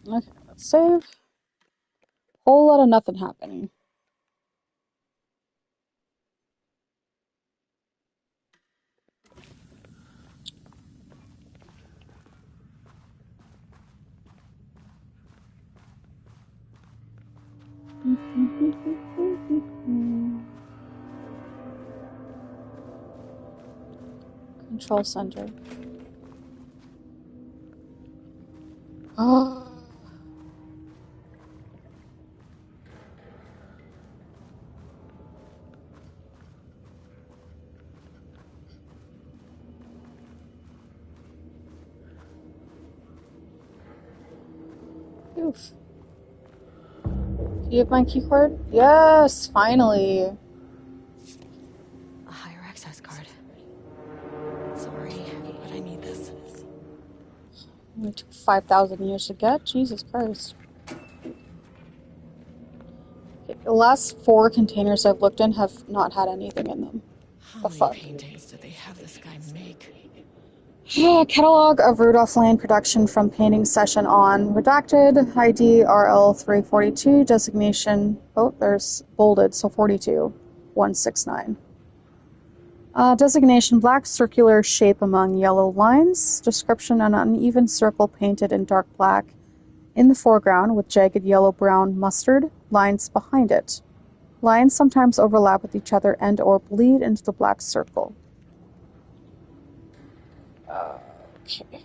G: Okay, let's save. Whole lot of nothing happening. Control center. Oh. Oof. Do you have my key card? Yes, finally.
B: A higher access card. Sorry, but I need this.
G: It took 5,000 years to get. Jesus Christ. Okay, the last 4 containers I've looked in have not had anything in them.
B: How
G: The
B: many
G: fuck?
B: paintings did they have this guy make?
G: Catalog of Rudolph Lane production from painting session on. Redacted. ID RL342. Designation. Oh, there's bolded, so 42. 169. Designation black circular shape among yellow lines. Description an uneven circle painted in dark black in the foreground with jagged yellow-brown mustard lines behind it. Lines sometimes overlap with each other and or bleed into the black circle. Okay.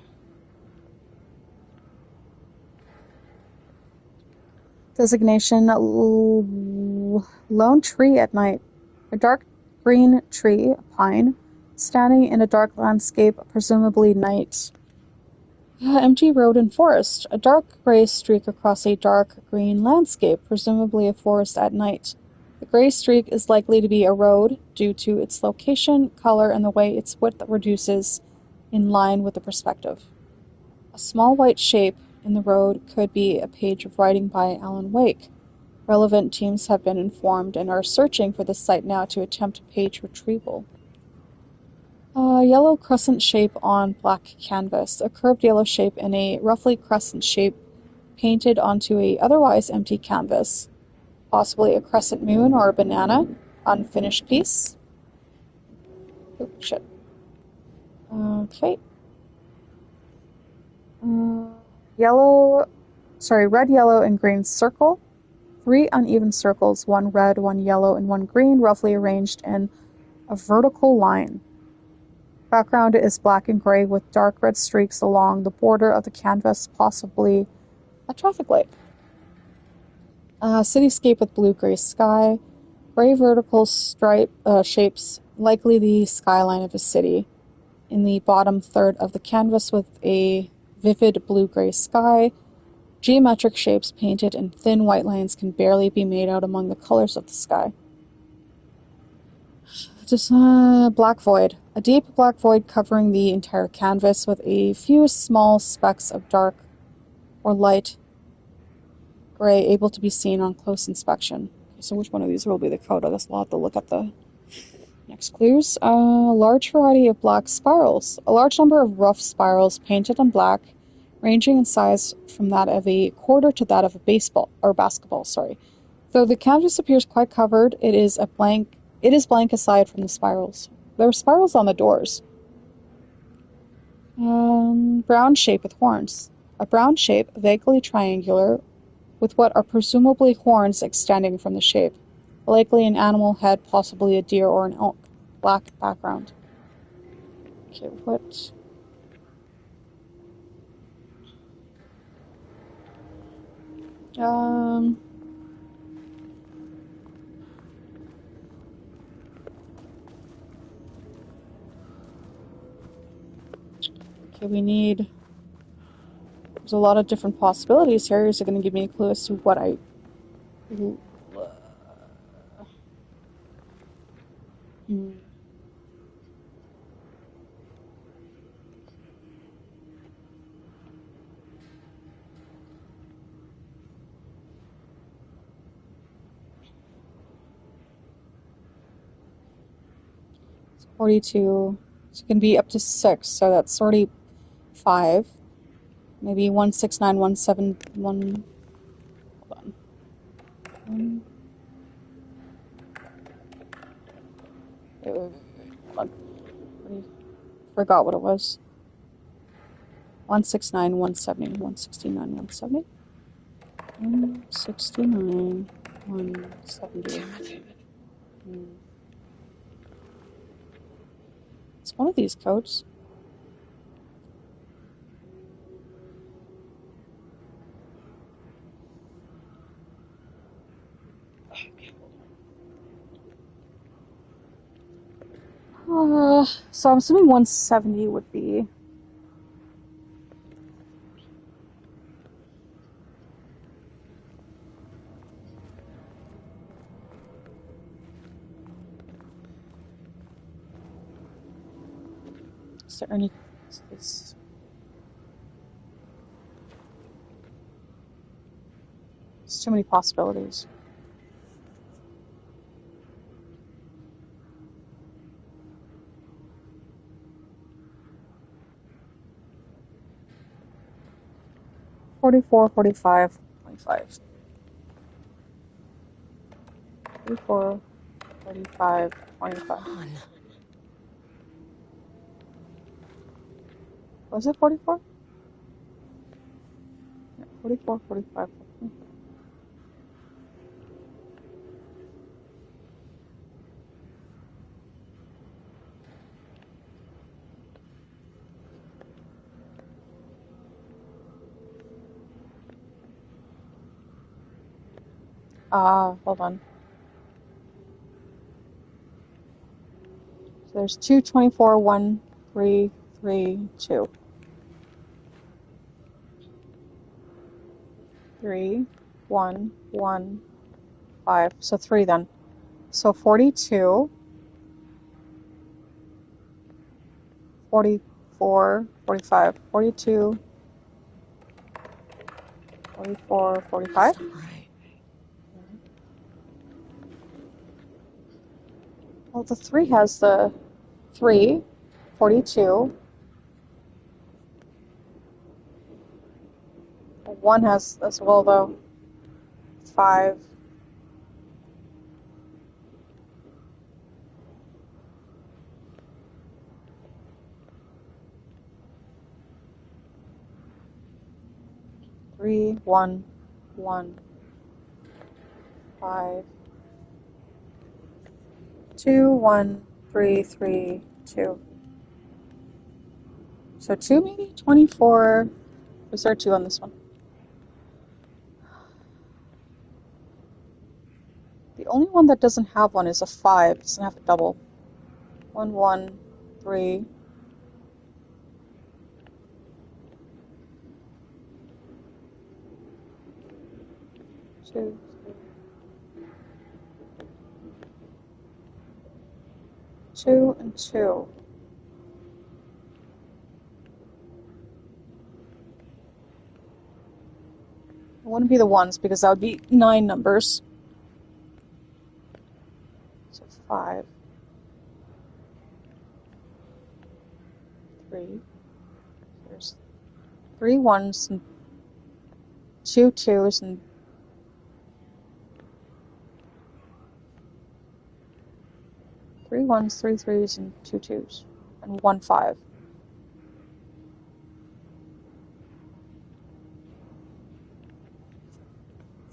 G: Designation lone tree at night. A dark green tree, a pine, standing in a dark landscape, presumably night. Empty road and forest. A dark gray streak across a dark green landscape, presumably a forest at night. The gray streak is likely to be a road due to its location, color, and the way its width reduces in line with the perspective. A small white shape in the road could be a page of writing by Alan Wake. Relevant teams have been informed and are searching for the site now to attempt page retrieval. A yellow crescent shape on black canvas. A curved yellow shape in a roughly crescent shape painted onto a otherwise empty canvas. Possibly a crescent moon or a banana. Unfinished piece. Oh, shit. Okay. Red, yellow, and green circle. 3 uneven circles, 1 red, 1 yellow, and 1 green, roughly arranged in a vertical line. Background is black and gray with dark red streaks along the border of the canvas, possibly a traffic light. Cityscape with blue-gray sky. Gray vertical shapes, likely the skyline of a city. In the bottom third of the canvas with a vivid blue-gray sky. Geometric shapes painted in thin white lines can barely be made out among the colors of the sky. Just black void. A deep black void covering the entire canvas with a few small specks of dark or light gray able to be seen on close inspection. Okay, so which one of these will be the code? I guess we'll have to look at the next clues. A large variety of black spirals. A large number of rough spirals painted in black, ranging in size from that of a quarter to that of a basketball. Though the canvas appears quite covered, it is blank aside from the spirals. There are spirals on the doors. Brown shape with horns. A brown shape, vaguely triangular, with what are presumably horns extending from the shape. Likely an animal head, possibly a deer or an elk. Black background. Okay, what? Okay, we need... There's a lot of different possibilities here. Is it going to give me a clue as to what I... It's 42. It's going to be up to 6, so that's 35. Maybe 169171. Hold on. Wait. Hold on. Forgot what it was. 169, 170, 169, 170. 169, 170. It's one of these codes. So I'm assuming 170 would be. Is there any... There's too many possibilities. $44, $45, $25. $44, $45, $25.
B: Come on.
G: Was it 44? Yeah, 44, 45. Hold on. So there's 2, 24, 1, 3, 3, 2. 3, 1, 1, 5. So 3 then. So 42, 44, 45, 42, 44, 45.
B: That's not right.
G: Well, the 3 has the 3, 42. 1 has as well, though. 5. Three, 1, 1, 5, 2, 1, 3, 3, 2. So 2 maybe? 24. Was there 2 on this one? The only one that doesn't have one is a 5. It doesn't have a double. 1, 1, 3. 2, 2, and 2. It wouldn't be the ones because that would be 9 numbers. So 5, 3. There's 3 1s and 2 2s and 3 1s, 3 3s, and 2 2s, and 1 5.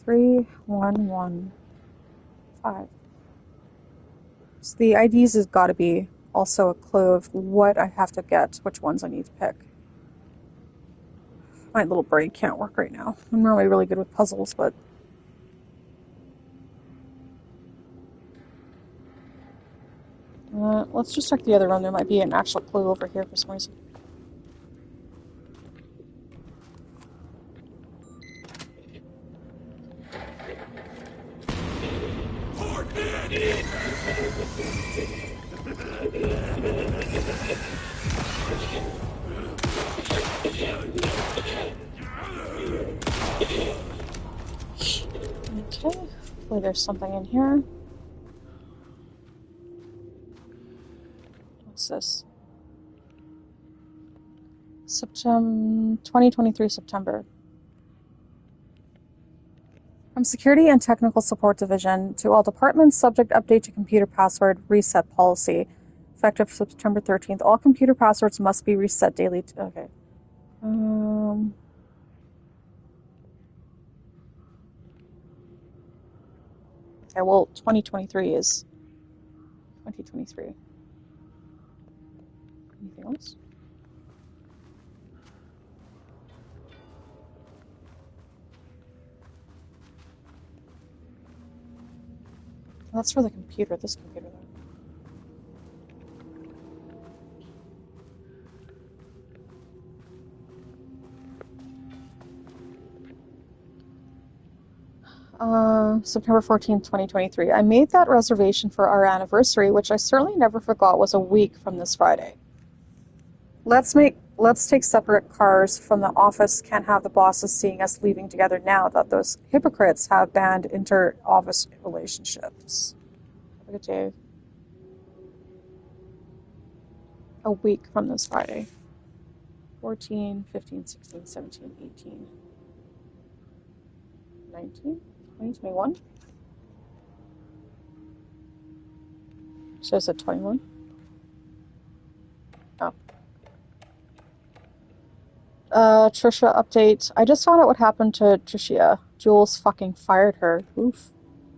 G: Three, 1, 1, 5. So the IDs has got to be also a clue of what I have to get, which ones I need to pick. My little brain can't work right now. I'm normally really good with puzzles, but let's just check the other room. There might be an actual clue over here for some reason. Okay, hopefully there's something in here. What's this? September 2023 September. From Security and Technical Support Division to all departments, subject update to computer password reset policy. Effective September 13th. All computer passwords must be reset daily. Okay. Okay, well, 2023 is 2023. Anything else? That's for the computer, this computer, though. September 14th, 2023. I made that reservation for our anniversary, which I certainly never forgot was a week from this Friday. Let's make Let's take separate cars from the office. Can't have the bosses seeing us leaving together now that those hypocrites have banned inter-office relationships. Have a good day. A week from this Friday. 14, 15, 16, 17, 18, 19, 20, 21. So I said 21. Oh. Trisha update. I just found out what happened to Tricia. Jules fucking fired her. Oof.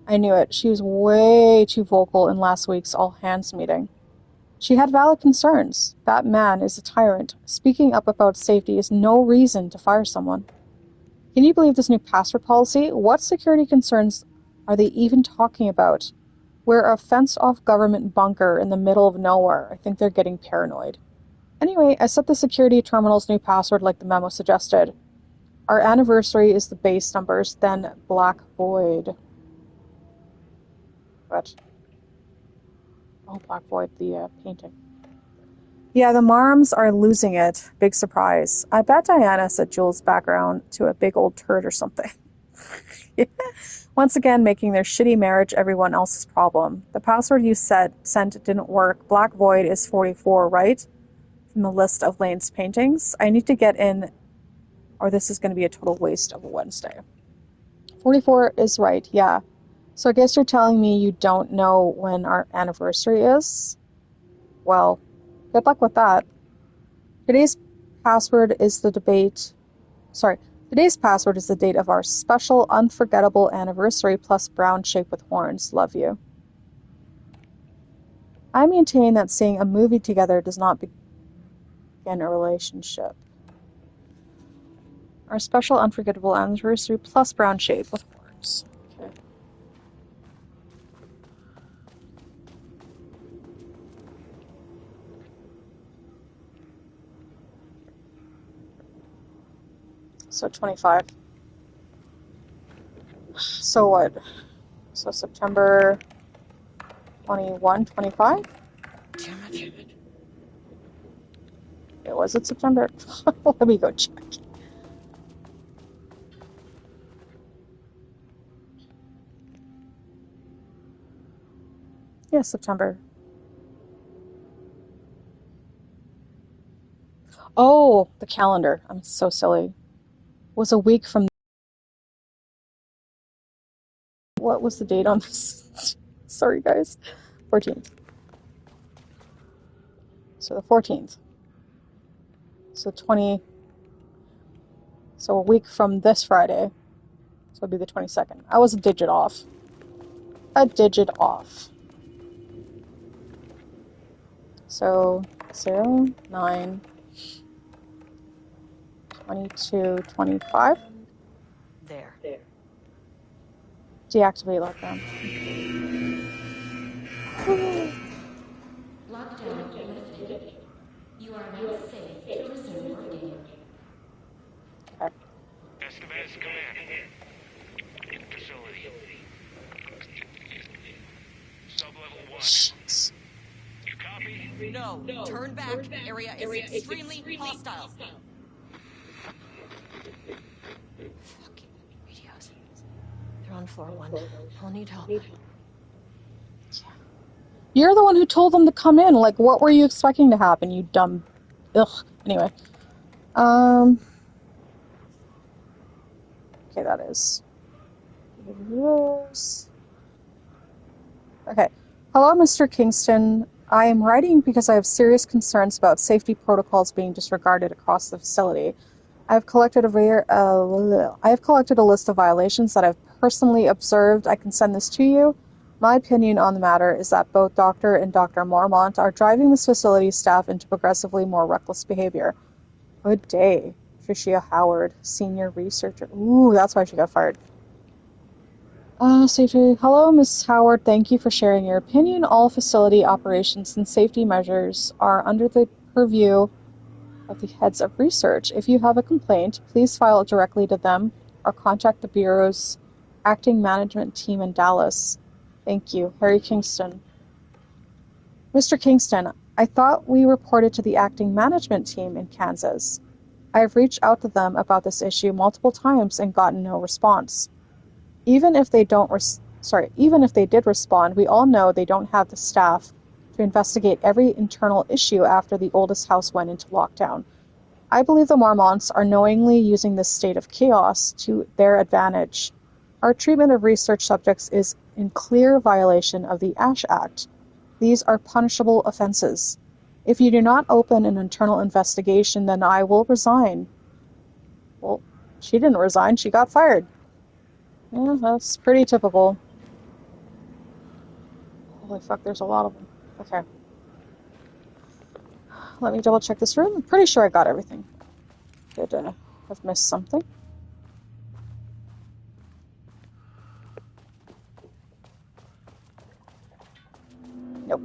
G: I knew it. She was way too vocal in last week's all hands meeting. She had valid concerns. That man is a tyrant. Speaking up about safety is no reason to fire someone. Can you believe this new password policy? What security concerns are they even talking about? We're a fenced-off government bunker in the middle of nowhere. I think they're getting paranoid. Anyway, I set the security terminal's new password like the memo suggested. Our anniversary is the base numbers, then Black Void. What? Oh, Black Void, the painting. Yeah, the Marms are losing it. Big surprise. I bet Diana set Jules' background to a big old turd or something. Once again, making their shitty marriage everyone else's problem. The password you sent didn't work. Black Void is 44, right? From the list of Lane's paintings. I need to get in, or this is going to be a total waste of a Wednesday. 44 is right, yeah. So I guess you're telling me you don't know when our anniversary is? Well, good luck with that. Today's password is the date of our special unforgettable anniversary plus brown shape with horns. Love you. I maintain that seeing a movie together does not begin a relationship. Our special unforgettable anniversary plus brown shape with horns. Okay. So 25. So what? So September 21, 25?
B: Damn it.
G: Was it September? Let me go check. Yeah, September. Oh, the calendar. I'm so silly. Was a week from... What was the date on this? Sorry, guys. 14th. So the 14th. So 20... So a week from this Friday. So it'll be the 22nd. I was a digit off. A digit off. So 0, 9, 22, 25.
B: There.
G: Deactivate lockdown.
F: Lockdown lifted. You are now safe to resume working.
G: Okay.
E: Estevez, command. Facility. Sub-level 1.
G: Shit.
E: You copy?
B: No, turn back. Area is extremely hostile. Fucking radios. They're on floor 1. I'll need help.
G: You're the one who told them to come in. Like, what were you expecting to happen, you dumb... Ugh. Anyway. Okay, that is... Okay. Hello, Mr. Kingston. I am writing because I have serious concerns about safety protocols being disregarded across the facility. I have collected a list of violations that I've personally observed. I can send this to you. My opinion on the matter is that both Dr. and Dr. Mormont are driving this facility's staff into progressively more reckless behavior. Good day. Tricia Howard, senior researcher. Ooh, that's why she got fired. Safety. Hello, Ms. Howard. Thank you for sharing your opinion. All facility operations and safety measures are under the purview of the heads of research. If you have a complaint, please file it directly to them or contact the Bureau's acting management team in Dallas. Thank you. Harry Kingston. Mr. Kingston, I thought we reported to the acting management team in Kansas. I have reached out to them about this issue multiple times and gotten no response. Even if they did respond, we all know they don't have the staff to investigate every internal issue after the oldest house went into lockdown. I believe the Marmonts are knowingly using this state of chaos to their advantage. Our treatment of research subjects is in clear violation of the Ash Act. These are punishable offenses. If you do not open an internal investigation, then I will resign. Well, she didn't resign, she got fired. Yeah, that's pretty typical. Holy fuck, there's a lot of them. Okay. Let me double check this room. I'm pretty sure I got everything. Could have missed something. Nope.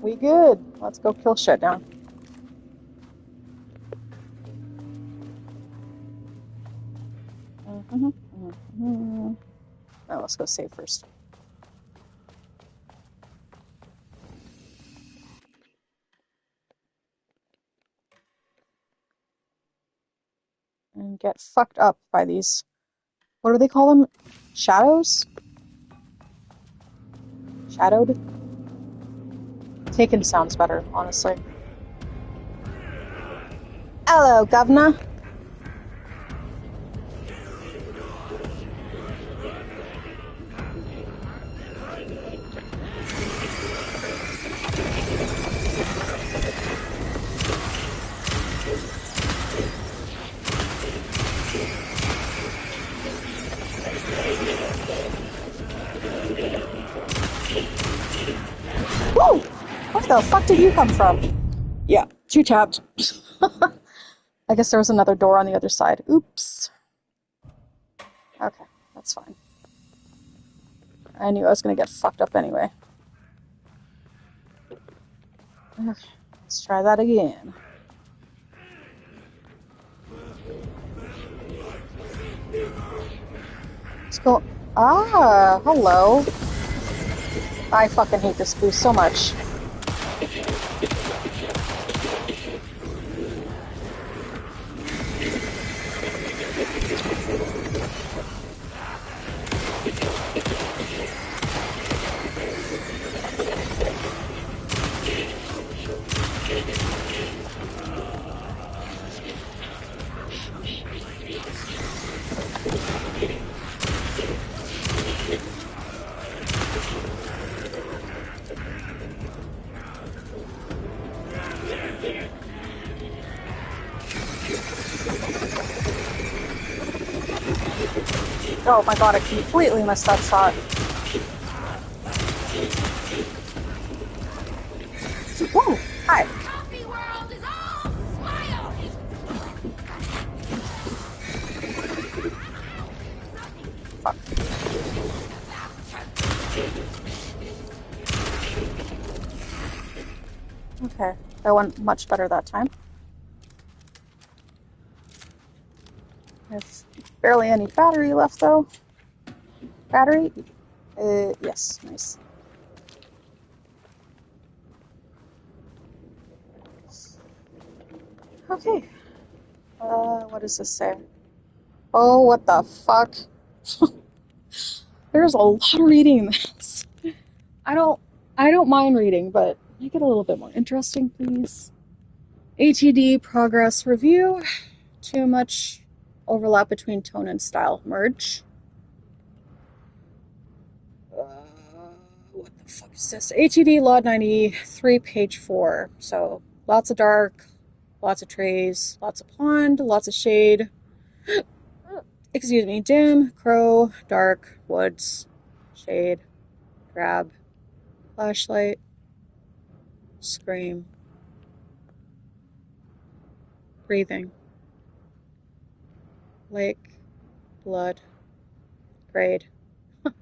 G: We good. Let's go kill shit now. Oh, let's go save first. And get fucked up by these. What do they call them? Shadows? Shadowed? Taken sounds better, honestly. Hello, Governor. Woo! Where the fuck did you come from? Yeah, 2 tapped. I guess there was another door on the other side. Oops. Okay, that's fine. I knew I was gonna get fucked up anyway. Okay, let's try that again. Let's go. Ah, hello. I fucking hate this boost so much. Oh my god, I completely missed that shot. Whoa! Hi! Fuck. Okay, that went much better that time. There's barely any battery left, though. Battery? Yes, nice. Okay. What does this say? Oh, what the fuck? There's a lot of reading in this. I don't mind reading, but make it a little bit more interesting, please. ATD progress review. Too much overlap between tone and style. Merge. What the fuck is this? ATD Lot 93, page 4. So, lots of dark, lots of trees, lots of pond, lots of shade. Excuse me, dim, crow, dark, woods, shade, drab, flashlight, scream, breathing, lake, blood, grade,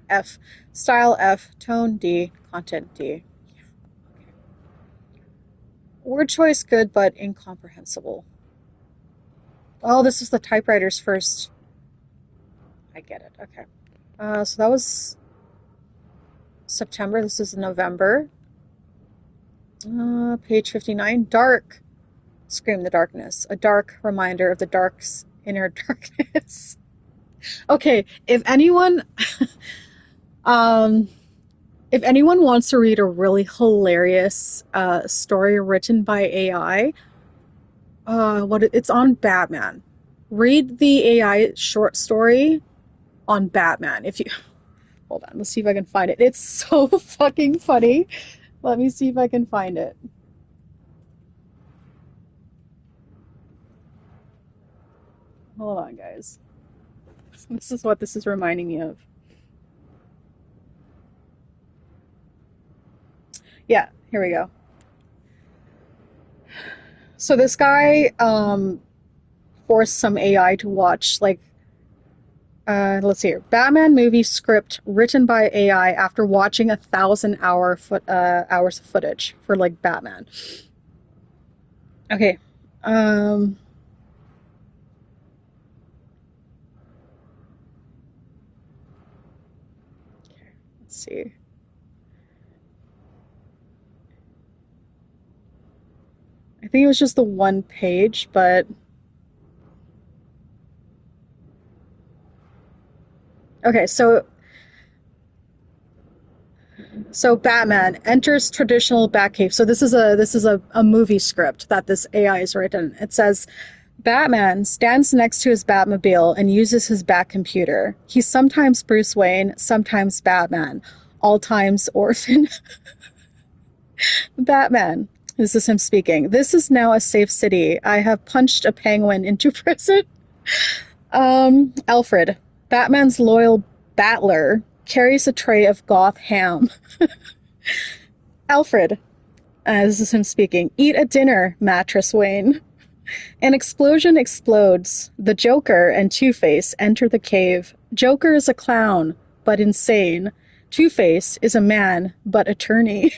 G: F, style F, tone D, content D. Word choice good, but incomprehensible. Oh, this is the typewriters first. I get it, okay. So that was September, this is November. Page 59. Dark. Scream the darkness. A dark reminder of the dark's inner darkness. Okay, if anyone wants to read a really hilarious story written by AI, it's on Batman. Read the AI short story on Batman. If you hold on, let's see if I can find it. It's so fucking funny. Let me see if I can find it. Hold on, guys. This is what this is reminding me of. Yeah, here we go. So this guy forced some AI to watch, like, let's see here. Batman movie script written by AI after watching 1,000 hours of footage for, like, Batman. Okay. Let's see. I think it was just the one page, but okay, so Batman enters traditional Batcave. So this is a movie script that this AI has written. It says Batman stands next to his Batmobile and uses his Batcomputer. He's sometimes Bruce Wayne, sometimes Batman, all times orphan. Batman. This is him speaking. This is now a safe city. I have punched a penguin into prison. Alfred. Batman's loyal battler carries a tray of goth ham. Alfred. This is him speaking. Eat a dinner, Mattress Wayne. An explosion explodes. The Joker and Two-Face enter the cave. Joker is a clown, but insane. Two-Face is a man, but attorney.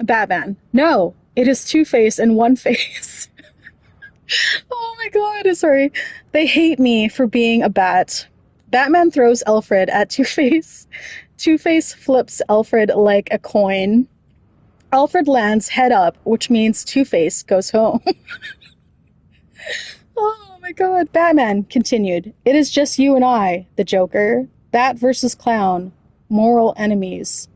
G: Batman. No, it is Two-Face and One-Face. Oh my god, sorry. They hate me for being a bat. Batman throws Alfred at Two-Face. Two-Face flips Alfred like a coin. Alfred lands head up, which means Two-Face goes home. Oh my god. Batman continued. It is just you and I, the Joker. Bat versus clown. Moral enemies.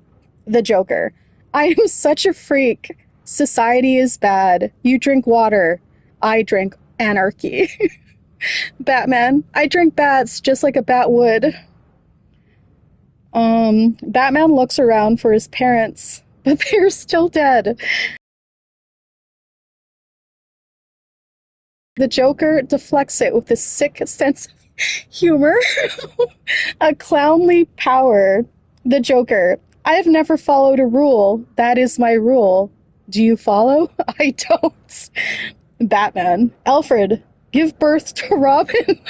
G: The Joker. I am such a freak. Society is bad. You drink water. I drink anarchy. Batman. I drink bats just like a bat would. Batman looks around for his parents, but they're still dead. The Joker deflects it with a sick sense of humor. A clownly power. The Joker. I have never followed a rule. That is my rule. Do you follow? I don't. Batman. Alfred. Give birth to Robin.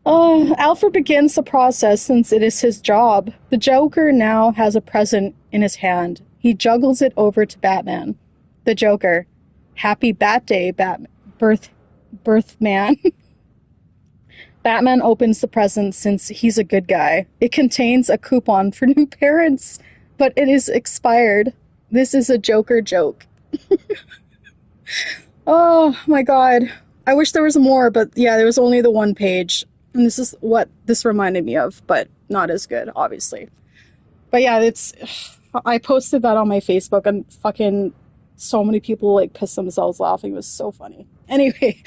G: Alfred begins the process since it is his job. The Joker now has a present in his hand. He juggles it over to Batman. The Joker. Happy Bat Day, birth man. Batman opens the present since he's a good guy. It contains a coupon for new parents, but it is expired. This is a Joker joke. Oh my god. I wish there was more, but yeah, there was only the one page. And this is what this reminded me of, but not as good, obviously. But yeah, I posted that on my Facebook and fucking so many people like pissed themselves laughing. It was so funny. Anyway,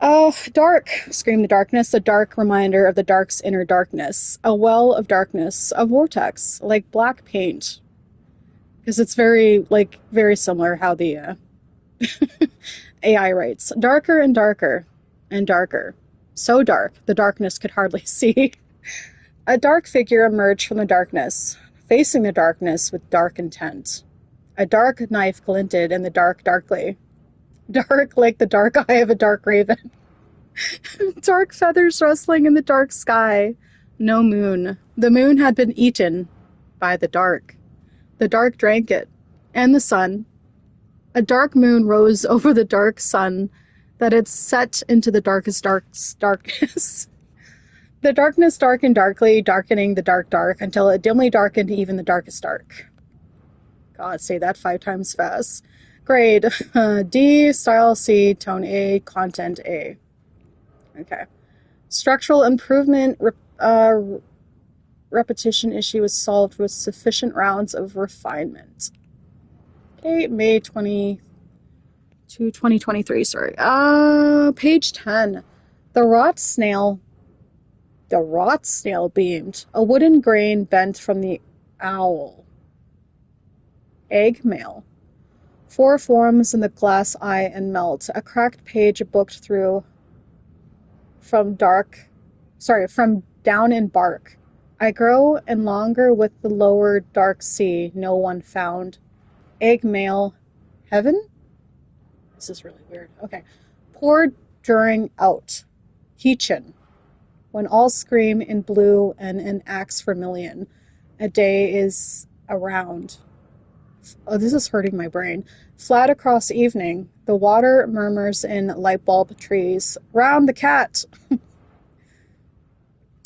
G: dark. Scream the darkness, a dark reminder of the dark's inner darkness. A well of darkness, a vortex, like black paint. Because it's very similar how the AI writes. Darker and darker and darker. So dark, the darkness could hardly see. A dark figure emerged from the darkness, facing the darkness with dark intent. A dark knife glinted in the dark darkly. Dark like the dark eye of a dark raven. Dark feathers rustling in the dark sky. No moon. The moon had been eaten by the dark. The dark drank it. And the sun. A dark moon rose over the dark sun that had set into the darkest darkness. The darkness darkened darkly, darkening the dark until it dimly darkened even the darkest dark. God, say that 5 times fast. Grade D, style C, tone A, content A. Okay. Structural improvement repetition issue was solved with sufficient rounds of refinement. Okay, May 2023, sorry. Page 10. The rot snail beamed. A wooden grain bent from the owl. Egg male. 4 forms in the glass eye and melt. A cracked page booked through from down in bark. I grow and longer with the lower dark sea, no one found. Egg male. Heaven? This is really weird. Okay. Poured during out. Heechin. When all scream in blue and an axe vermilion. A day is around. Oh, this is hurting my brain. Flat across evening. The water murmurs in light bulb trees. Round the cat!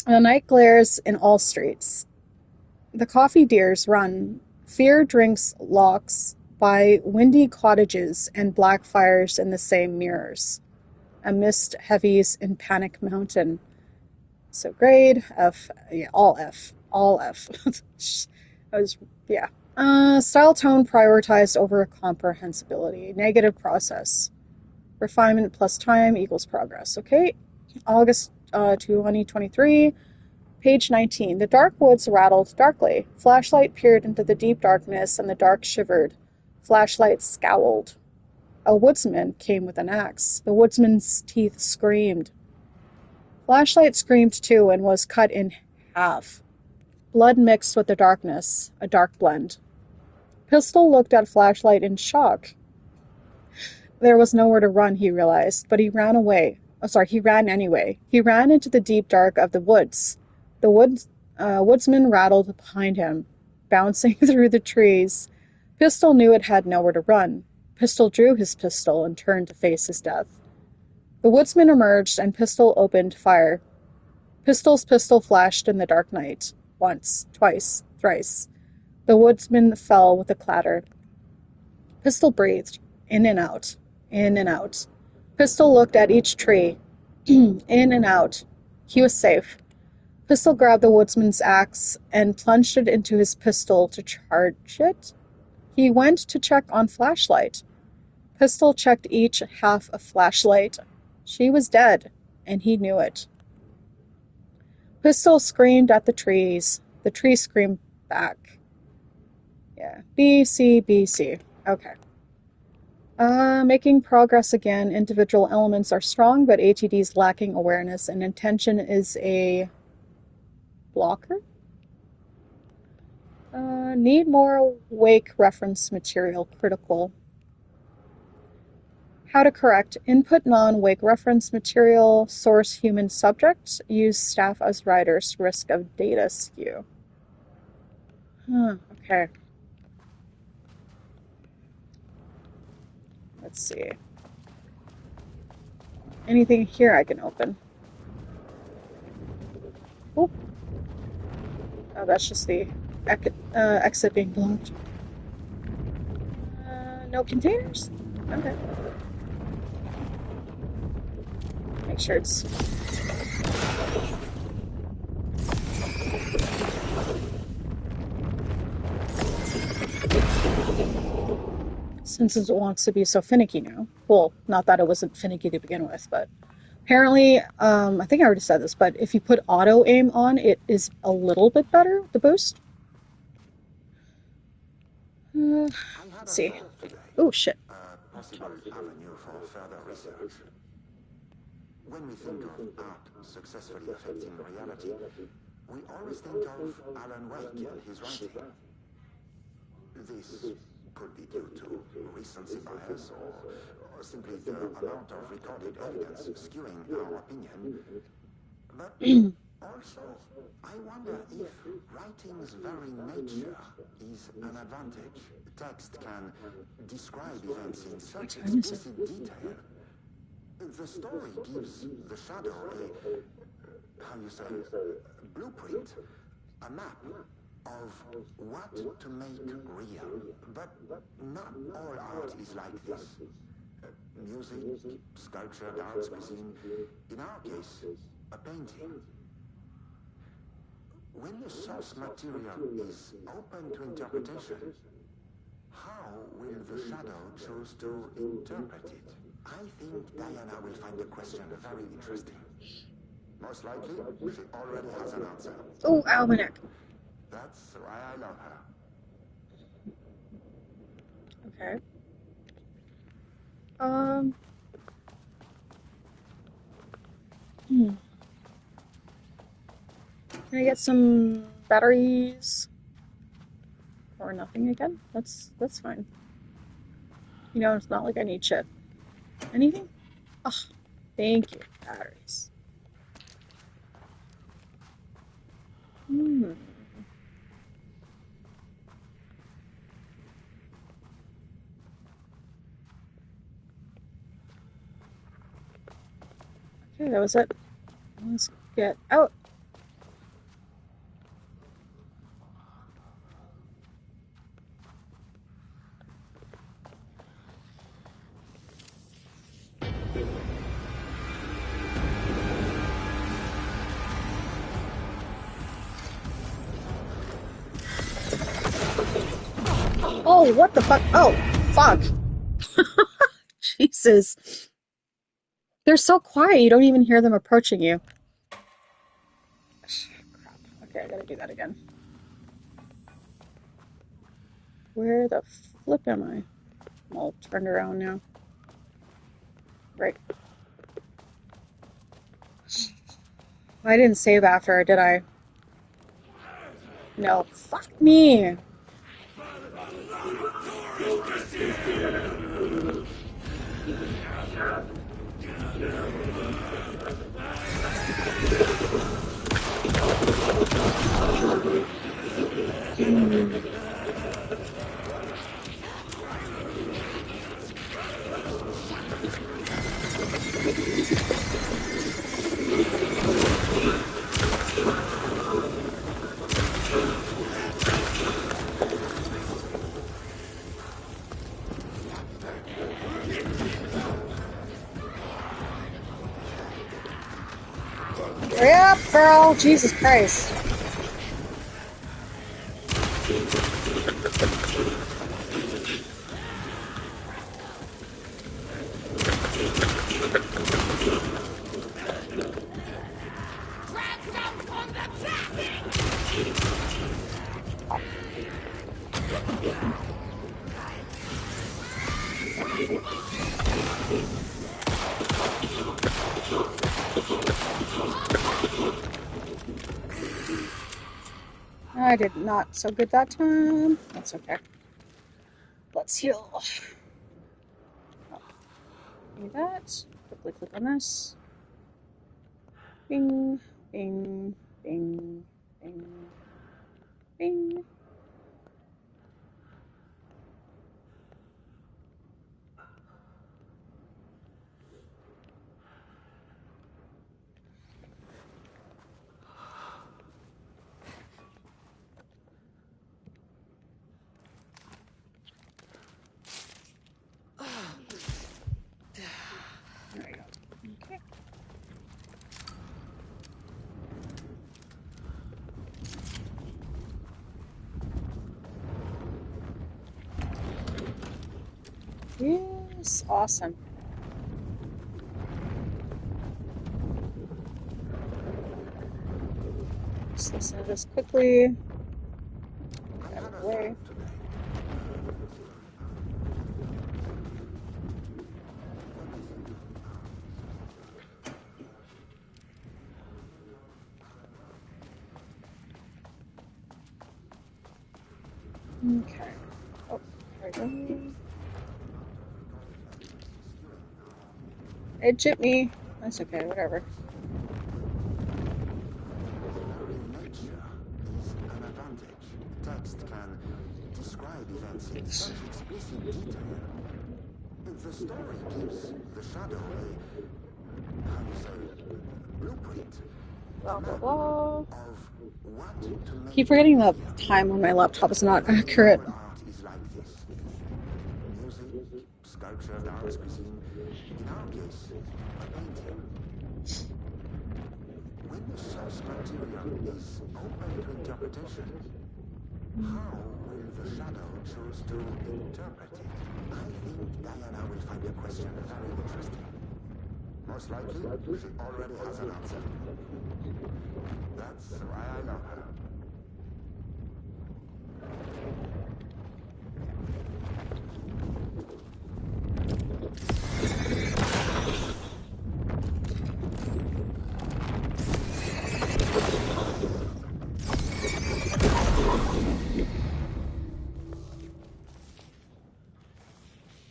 G: The night glares in all streets. The coffee deers run. Fear drinks locks by windy cottages and black fires in the same mirrors. A mist heavies in Panic Mountain. So grade F, yeah, all F. Style tone prioritized over comprehensibility. Negative process. Refinement plus time equals progress. Okay, August 2023. Page 19. The dark woods rattled darkly. Flashlight peered into the deep darkness, and the dark shivered. Flashlight scowled. A woodsman came with an axe. The woodsman's teeth screamed. Flashlight screamed too and was cut in half. Blood mixed with the darkness, a dark blend. Pistol looked at Flashlight in shock. There was nowhere to run, he realized, but he ran away. He ran anyway. He ran into the deep dark of the woods. The woodsman rattled behind him, bouncing through the trees. Pistol knew it had nowhere to run. Pistol drew his pistol and turned to face his death. The woodsman emerged, and Pistol opened fire. Pistol's pistol flashed in the dark night. Once, twice, thrice. The woodsman fell with a clatter. Pistol breathed. In and out. In and out. Pistol looked at each tree. In and out. He was safe. Pistol grabbed the woodsman's axe and plunged it into his pistol to charge it. He went to check on Flashlight. Pistol checked each half of Flashlight. She was dead, and he knew it. Pistol screamed at the trees. The trees screamed back. Yeah. B, C, B, C. Okay. Making progress again. Individual elements are strong, but ATD's lacking awareness, and intention is a blocker? Need more wake reference material. Critical. How to correct. Input non-wake reference material. Source human subject. Use staff as writers. Risk of data skew. Okay. Let's see. Anything here I can open? Oh, that's just the exit being blocked. No containers? Okay. Make sure it's... Since it wants to be so finicky now. Well, not that it wasn't finicky to begin with, but apparently, I think I already said this, but if you put auto aim on, it is a little bit better, the boost. Let's see. Oh, shit.
J: Possible avenue for further research. When we think of art successfully affecting reality, we always think of Alan Wake and his writing. This could be due to recency bias or simply the amount of recorded evidence skewing our opinion. But also, I wonder if writing's very nature is an advantage. Text can describe events in such explicit detail. The story gives the shadow a blueprint, a map. of what to make real. But not all art is like this. Music, sculpture, dance, cuisine. In our case, a painting. When the source material is open to interpretation, how will the shadow choose to interpret it? I think Diana will find the question very interesting. Most likely, she already has an answer.
G: Oh, ow, my neck.
J: That's why I love her.
G: Okay. Can I get some batteries? Or nothing again? That's fine. You know, it's not like I need shit. Anything? Oh, thank you. Batteries. Okay, that was it. Let's get out. Oh, what the fuck? Oh, fuck. Jesus. They're so quiet, you don't even hear them approaching you. Crap. Okay, I gotta do that again. Where the flip am I? I'm all turned around now. Right. I didn't save after, did I? No. Fuck me. Hurry up, girl! Jesus Christ. I did not so good that time. That's okay. Let's heal. Do that. Quickly click on this. Bing, bing, bing, bing, bing. There we go. Okay. Yes, awesome. Just listen to this quickly. Out of the way. Okay. Oh, there we go. It chipped me. That's okay, whatever.
J: Nature is an advantage. Text can describe events in such explicit detail. The story gives the shadow a, how you say, blueprint.
G: Blah, blah, blah.
J: Of What to make
G: Keep forgetting the time on my laptop is not accurate.
J: all art is like this. Music, sculpture, dance, cuisine. In our case, a painting. When the source material is open to interpretation, how will the shadow choose to interpret it? I think Diana will find the question very interesting. Most likely, she already has an answer. That's why I love her.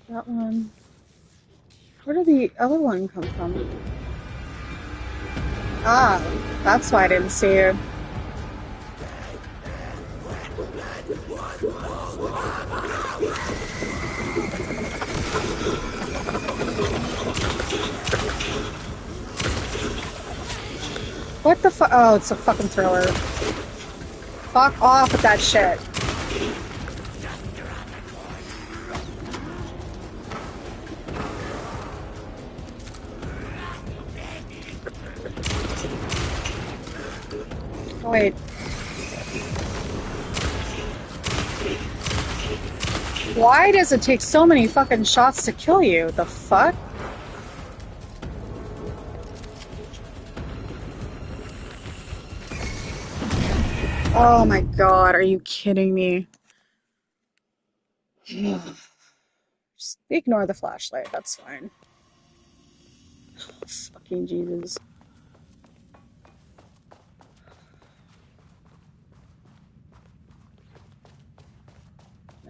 G: That one. Where did the other one come from? Ah, that's why I didn't see you. What the fuck? Oh, it's a fucking thriller. Fuck off with that shit. Oh, wait. Why does it take so many fucking shots to kill you? The fuck? Oh my god, are you kidding me? Just ignore the flashlight, that's fine. Fucking Jesus.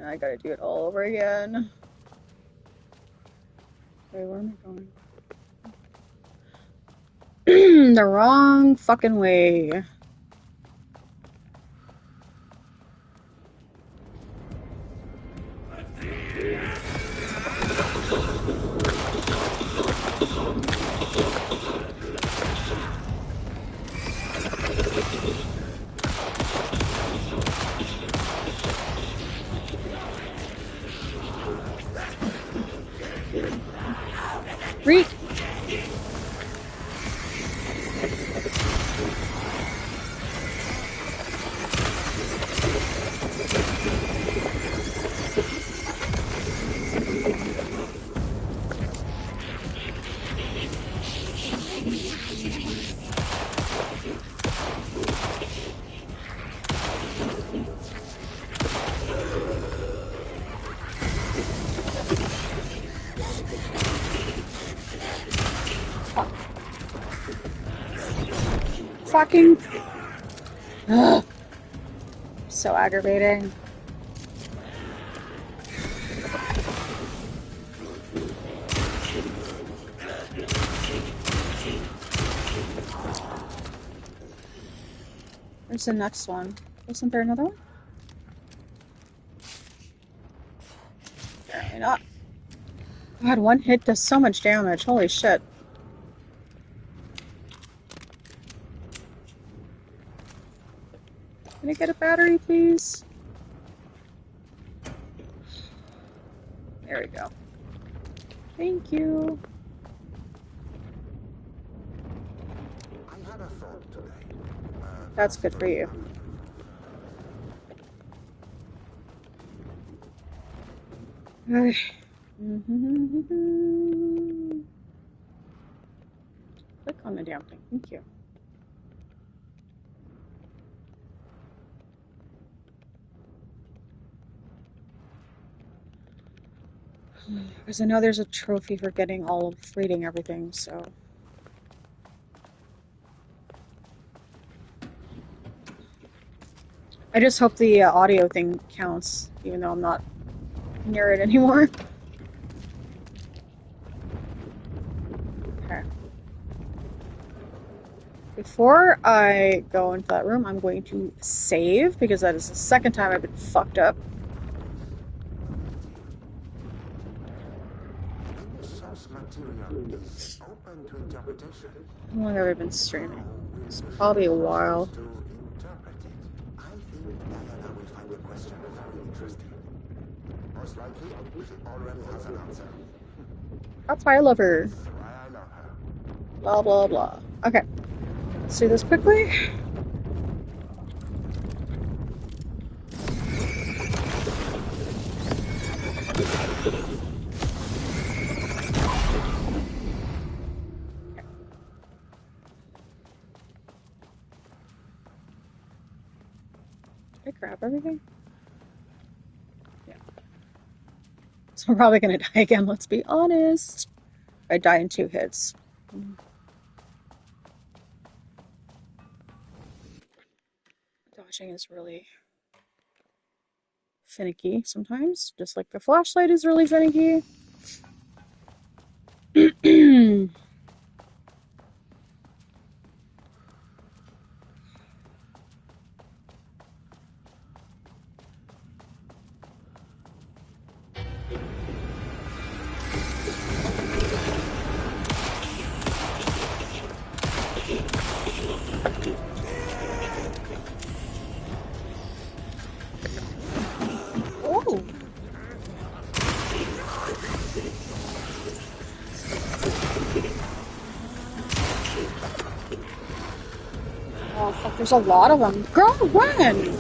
G: I gotta do it all over again. Wait, where am I going? The wrong fucking way. Reek! Fucking... Ugh. So aggravating. Where's the next one? Wasn't there another one? Apparently not. God, one hit does so much damage. Holy shit. Can I get a battery, please? There we go. Thank you.
J: I had a thought today.
G: That's good for you. Click on the damn thing. Thank you. Because I know there's a trophy for getting all of reading everything, so. I just hope the audio thing counts, even though I'm not near it anymore. Okay. Before I go into that room, I'm going to save, because that is the second time I've been fucked up. How long have I been streaming? It's probably a while.
J: Diana will find the question very interesting. Most likely, she already has an answer.
G: That's why I love her.
J: That's why I love her.
G: Blah, blah, blah. Okay. Let's do this quickly. Did I grab everything? Yeah. So I'm probably gonna die again, let's be honest. I die in 2 hits. Dodging is really finicky sometimes, just like the flashlight is really finicky. Oh! Oh, fuck, there's a lot of them. Girl, run!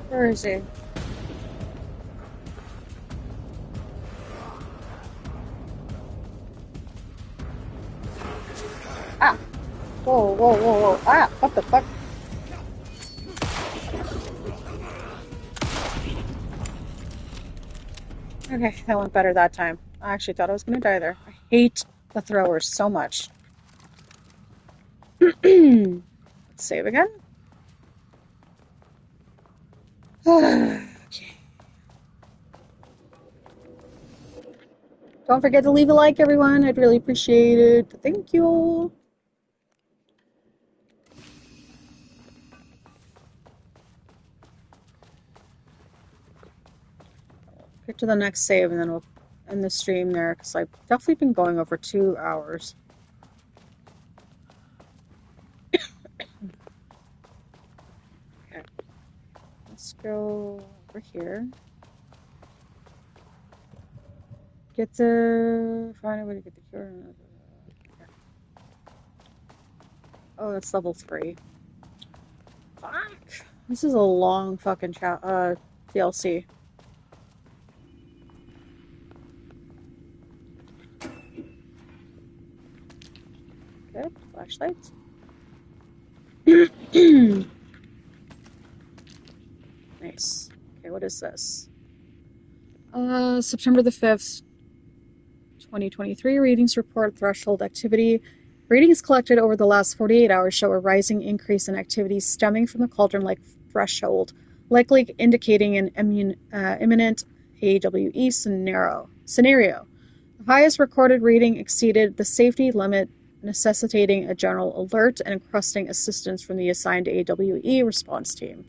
G: Where is he? Ah! Whoa, whoa, whoa, whoa. Ah! What the fuck? Okay, that went better that time. I actually thought I was gonna die there. I hate the throwers so much. Let's save again. Okay. Don't forget to leave a like, everyone. I'd really appreciate it. Thank you. Get to the next save and then we'll end the stream there because I've definitely been going over 2 hours. Okay. Let's go over here. Get the... Find a way to get the cure. Okay. Oh, that's level 3. Fuck! This is a long fucking DLC. Good. Flashlights. Nice. Okay, what is this? September the 5th, 2023. Readings report threshold activity. Readings collected over the last 48 hours show a rising increase in activity stemming from the Cauldron Lake threshold, likely indicating an imminent AWE scenario. The highest recorded reading exceeded the safety limit, necessitating a general alert and requesting assistance from the assigned AWE response team.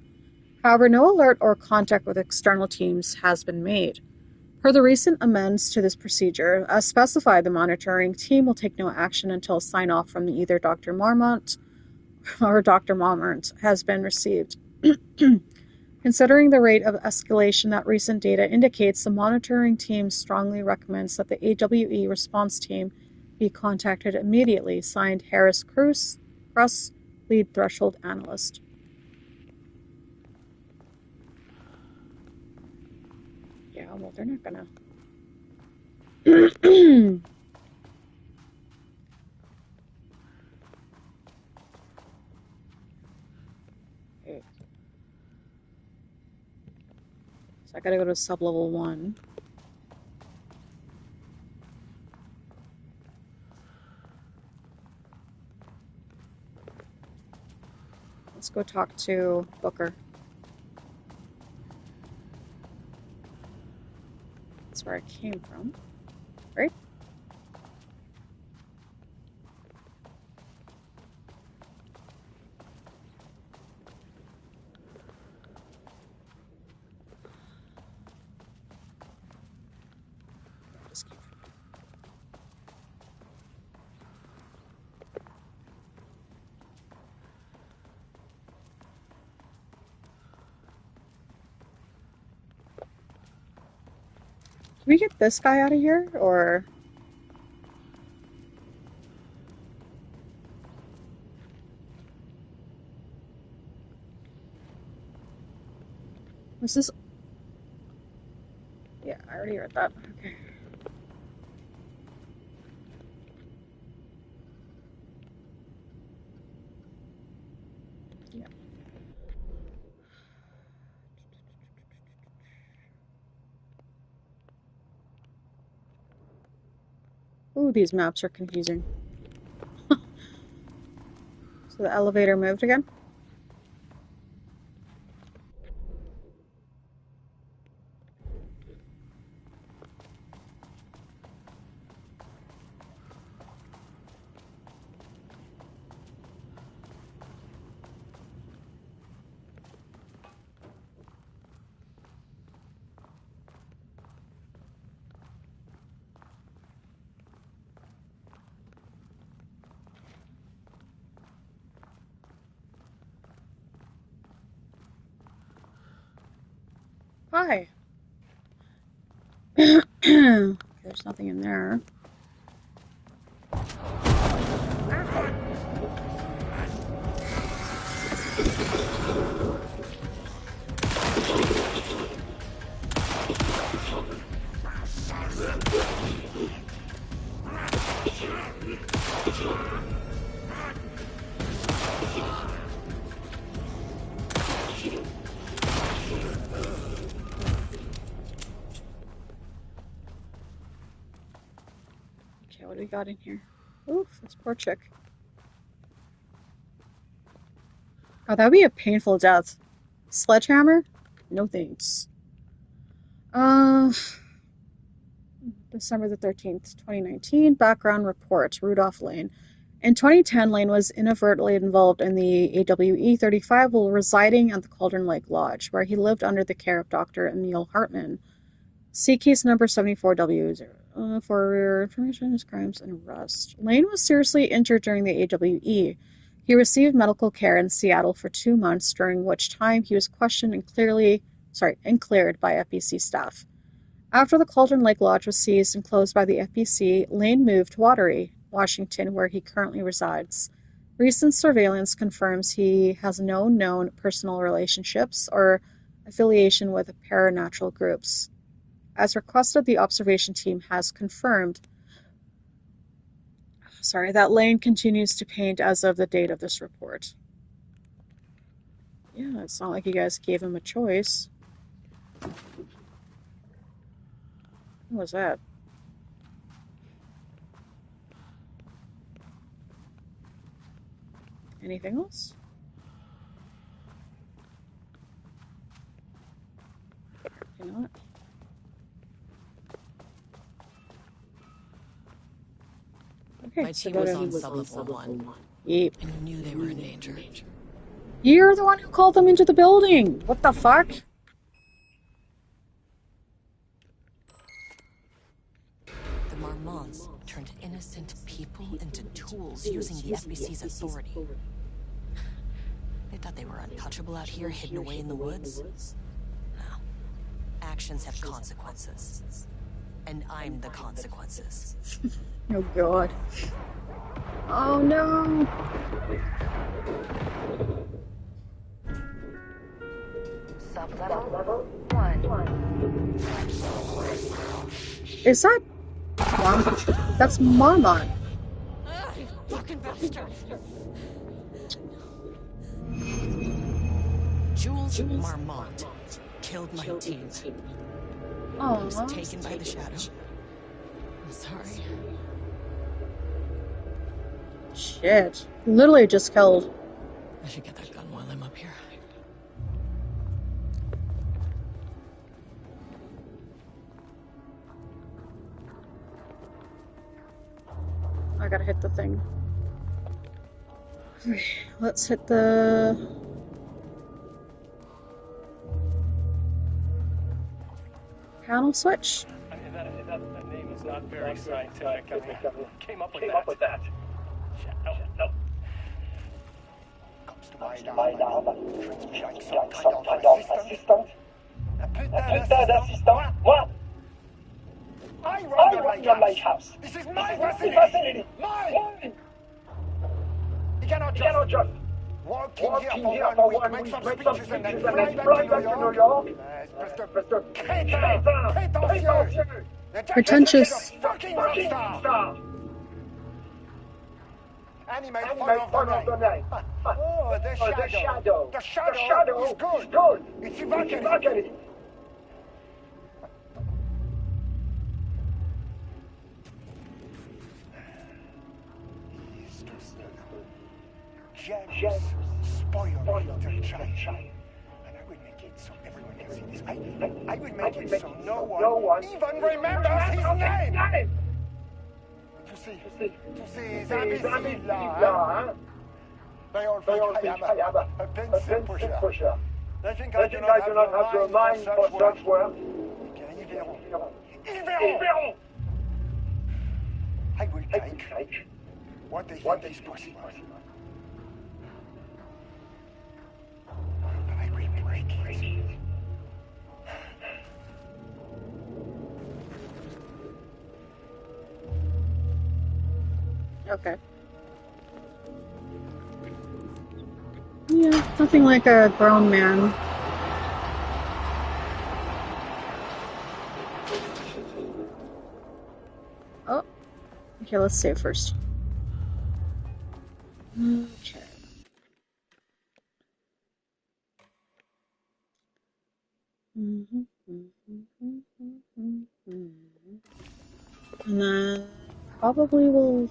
G: However, no alert or contact with external teams has been made. Per the recent amends to this procedure, as specified, the monitoring team will take no action until sign-off from either Dr. Marmont or Dr. Maumert has been received. Considering the rate of escalation that recent data indicates, the monitoring team strongly recommends that the AWE response team be contacted immediately. Signed, Harris Cruz, lead threshold analyst. Yeah, well, they're not gonna... Okay. So I gotta go to sub-level 1. Let's go talk to Booker. That's where I came from, right? Can we get this guy out of here, or... Was this... Yeah, I already read that. Okay. Yeah. Ooh, these maps are confusing. So the elevator moved again? Hi. There's nothing in there. Okay, what do we got in here? Oof, this poor chick. Oh, that would be a painful death. Sledgehammer? No thanks. December the 13th, 2019. Background report. Rudolph Lane. In 2010, Lane was inadvertently involved in the AWE 35 while residing at the Cauldron Lake Lodge, where he lived under the care of Dr. Emil Hartman. See case number 74W for information on his crimes and arrest. Lane was seriously injured during the AWE. He received medical care in Seattle for 2 months, during which time he was questioned and cleared by FBC staff. After the Cauldron Lake Lodge was seized and closed by the FBC, Lane moved to Wateree, Washington, where he currently resides. Recent surveillance confirms he has no known personal relationships or affiliation with paranatural groups. As requested, the observation team has confirmed that Lane continues to paint as of the date of this report. Yeah, it's not like you guys gave him a choice. What was that? Anything else? Probably not. Okay,
B: My team was on sub-level 1.
G: Yep.
B: And knew they were in danger.
G: You're the one who called them into the building! What the fuck?
B: The Marmonts turned innocent people into tools using the FBC's authority. They thought they were untouchable out here, hidden away in the woods. No. Actions have consequences. And I'm the consequences.
G: Oh god. Oh no!
D: Sub-level 1.
G: Is that... That's Marmont.
B: You fucking bastard! Jules Marmont killed my team.
G: Oh,
B: I was taken by the shadow. I'm sorry.
G: Shit. Literally just killed
B: I should get that gun while I'm up here.
G: I gotta hit the thing. Okay, let's hit the... panel switch.
H: That name is not very scientific. I mean, came up with that. Shadow.
C: Comes to mind now, drinks me like some kind of assistant. Un putain d'assistant, moi! I run your Lakehouse. This is my facility. Mine! You cannot just walk in here for 1 week, make some speeches, and then fly back to New York. Espèce de crétin, prétentieux.
G: Pretentious.
C: Fucking rockstar. Animate fun of the night. Oh, the shadow. The shadow is good. It's evacuated. He's just a jealous, spoiled little child. And I will make it so everyone can see this. I will make it so no one even remembers his name. Tu sais, les imbéciles là, hein? They all think I am a pencil pusher. They think I do not have the mind for such work. Ils verront. I will take what they think is possible. But I will break it.
G: Okay. Yeah, nothing like a grown man. Oh. Okay, let's save first. Okay. And then probably we'll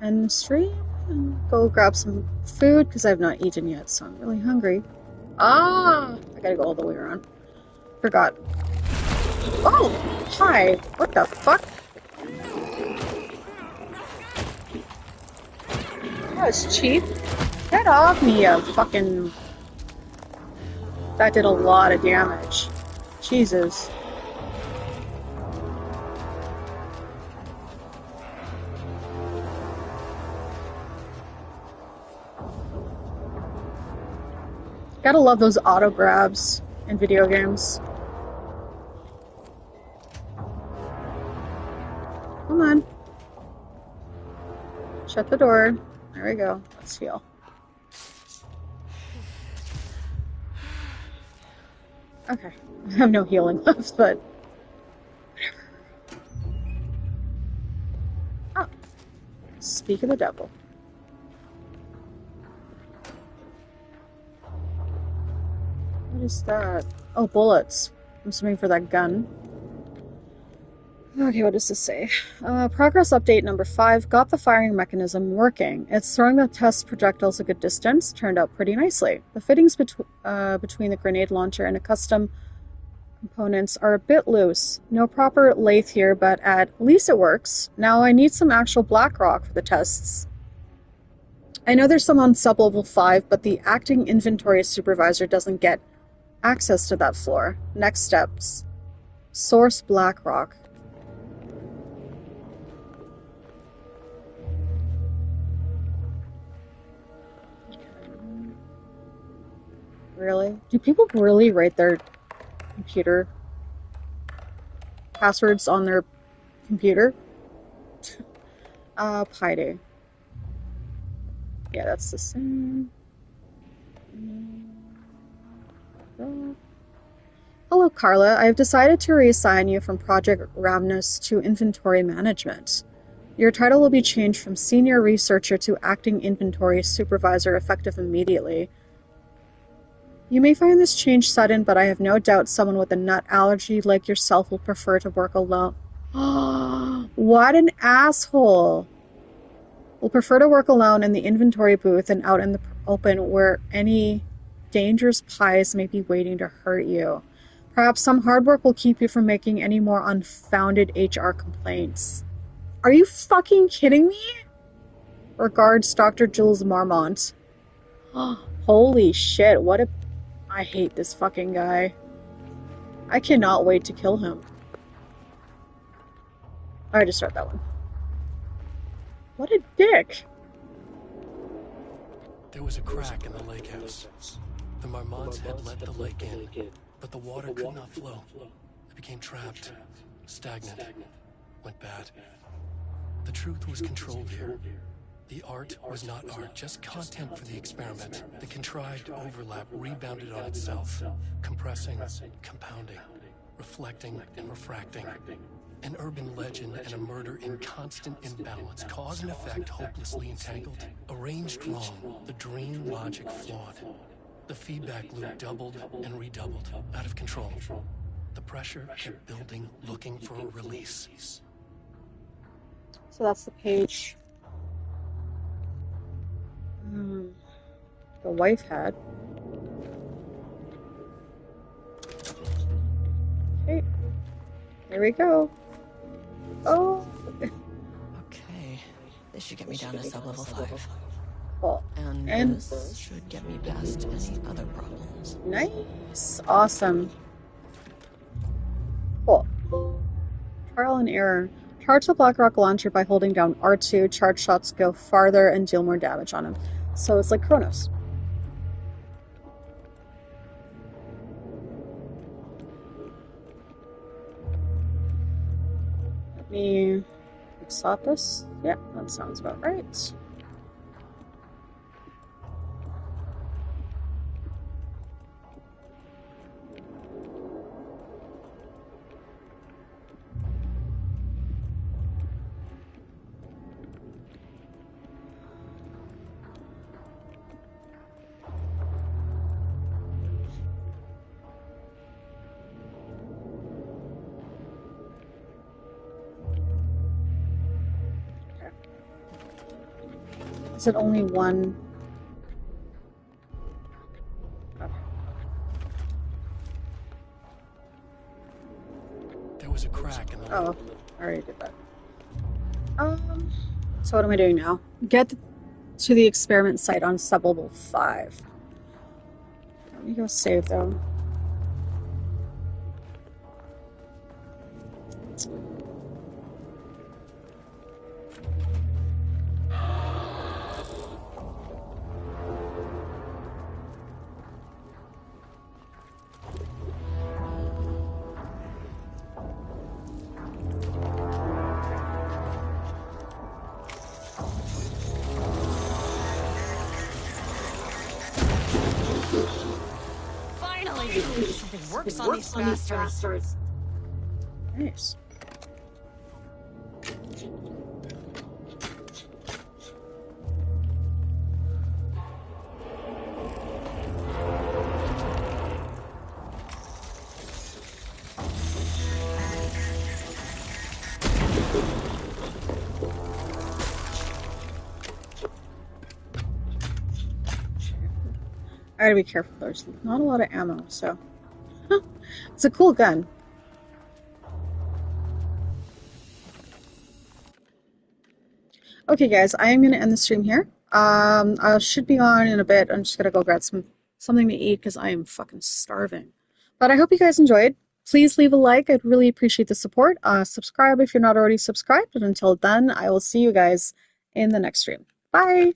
G: end the stream and go grab some food because I've not eaten yet, so I'm really hungry. I gotta go all the way around. Forgot. Oh! Hi! What the fuck? That was cheap. Get off me, you fucking... That did a lot of damage. Jesus. Gotta love those auto grabs in video games. Come on. Shut the door. There we go. Let's heal. Okay. I have no healing left, but... Oh. Speak of the devil. What is that? Oh, bullets. I'm swimming for that gun. Okay, what does this say? Progress update number 5. Got the firing mechanism working. It's throwing the test projectiles a good distance. Turned out pretty nicely. The fittings between the grenade launcher and the custom components are a bit loose. No proper lathe here, but at least it works. Now I need some actual black rock for the tests. I know there's some on sub-level 5, but the acting inventory supervisor doesn't get access to that floor. Next steps. Source black rock. Really? Do people really write their computer passwords on their computer? Payday. Yeah, that's the same. Hello, Carla. I have decided to reassign you from Project Ravnus to Inventory Management. Your title will be changed from Senior Researcher to Acting Inventory Supervisor effective immediately. You may find this change sudden, but I have no doubt someone with a nut allergy like yourself will prefer to work alone. What an asshole! Will prefer to work alone in the inventory booth and out in the open where any dangerous pies may be waiting to hurt you. Perhaps some hard work will keep you from making any more unfounded HR complaints. Are you fucking kidding me? Regards, Dr. Jules Marmont. Holy shit, what a... I hate this fucking guy. I cannot wait to kill him. I just start that one. What a dick.
H: There was a crack in the lake house. The Marmonts had let the lake in, but the water could not flow. It became trapped, stagnant, went bad. The truth was controlled here. The art was not art, just content for the experiment. The contrived overlap rebounded on itself, compressing, compounding, reflecting and refracting. An urban legend and a murder in constant imbalance, cause and effect hopelessly entangled, arranged wrong, the dream logic flawed. The feedback loop doubled and redoubled, out of control. The pressure kept building, looking for a release.
G: So that's the page the wife had. Okay, here we go. Oh.
B: Okay, this should get me down to sub-level 5.
G: Cool.
B: And this should get me past any other problems.
G: Nice. Awesome. Cool. Trial and error. Charge the Black Rock launcher by holding down R2. Charge shots go farther and deal more damage on him. So it's like Kronos. Let me stop this. Yeah, that sounds about right. Is it only one? Okay.
H: There was a crack in the
G: Oh, I already did that. So what am I doing now? Get to the experiment site on sublevel 5. Let me go save though.
B: Something works on these bastards.
G: Nice. I gotta be careful, there's not a lot of ammo, so... It's a cool gun. Okay guys, I am gonna end the stream here. I should be on in a bit. I'm just gonna go grab something to eat because I am fucking starving. But I hope you guys enjoyed. Please leave a like, I'd really appreciate the support. Subscribe if you're not already subscribed, and until then, I will see you guys in the next stream. Bye!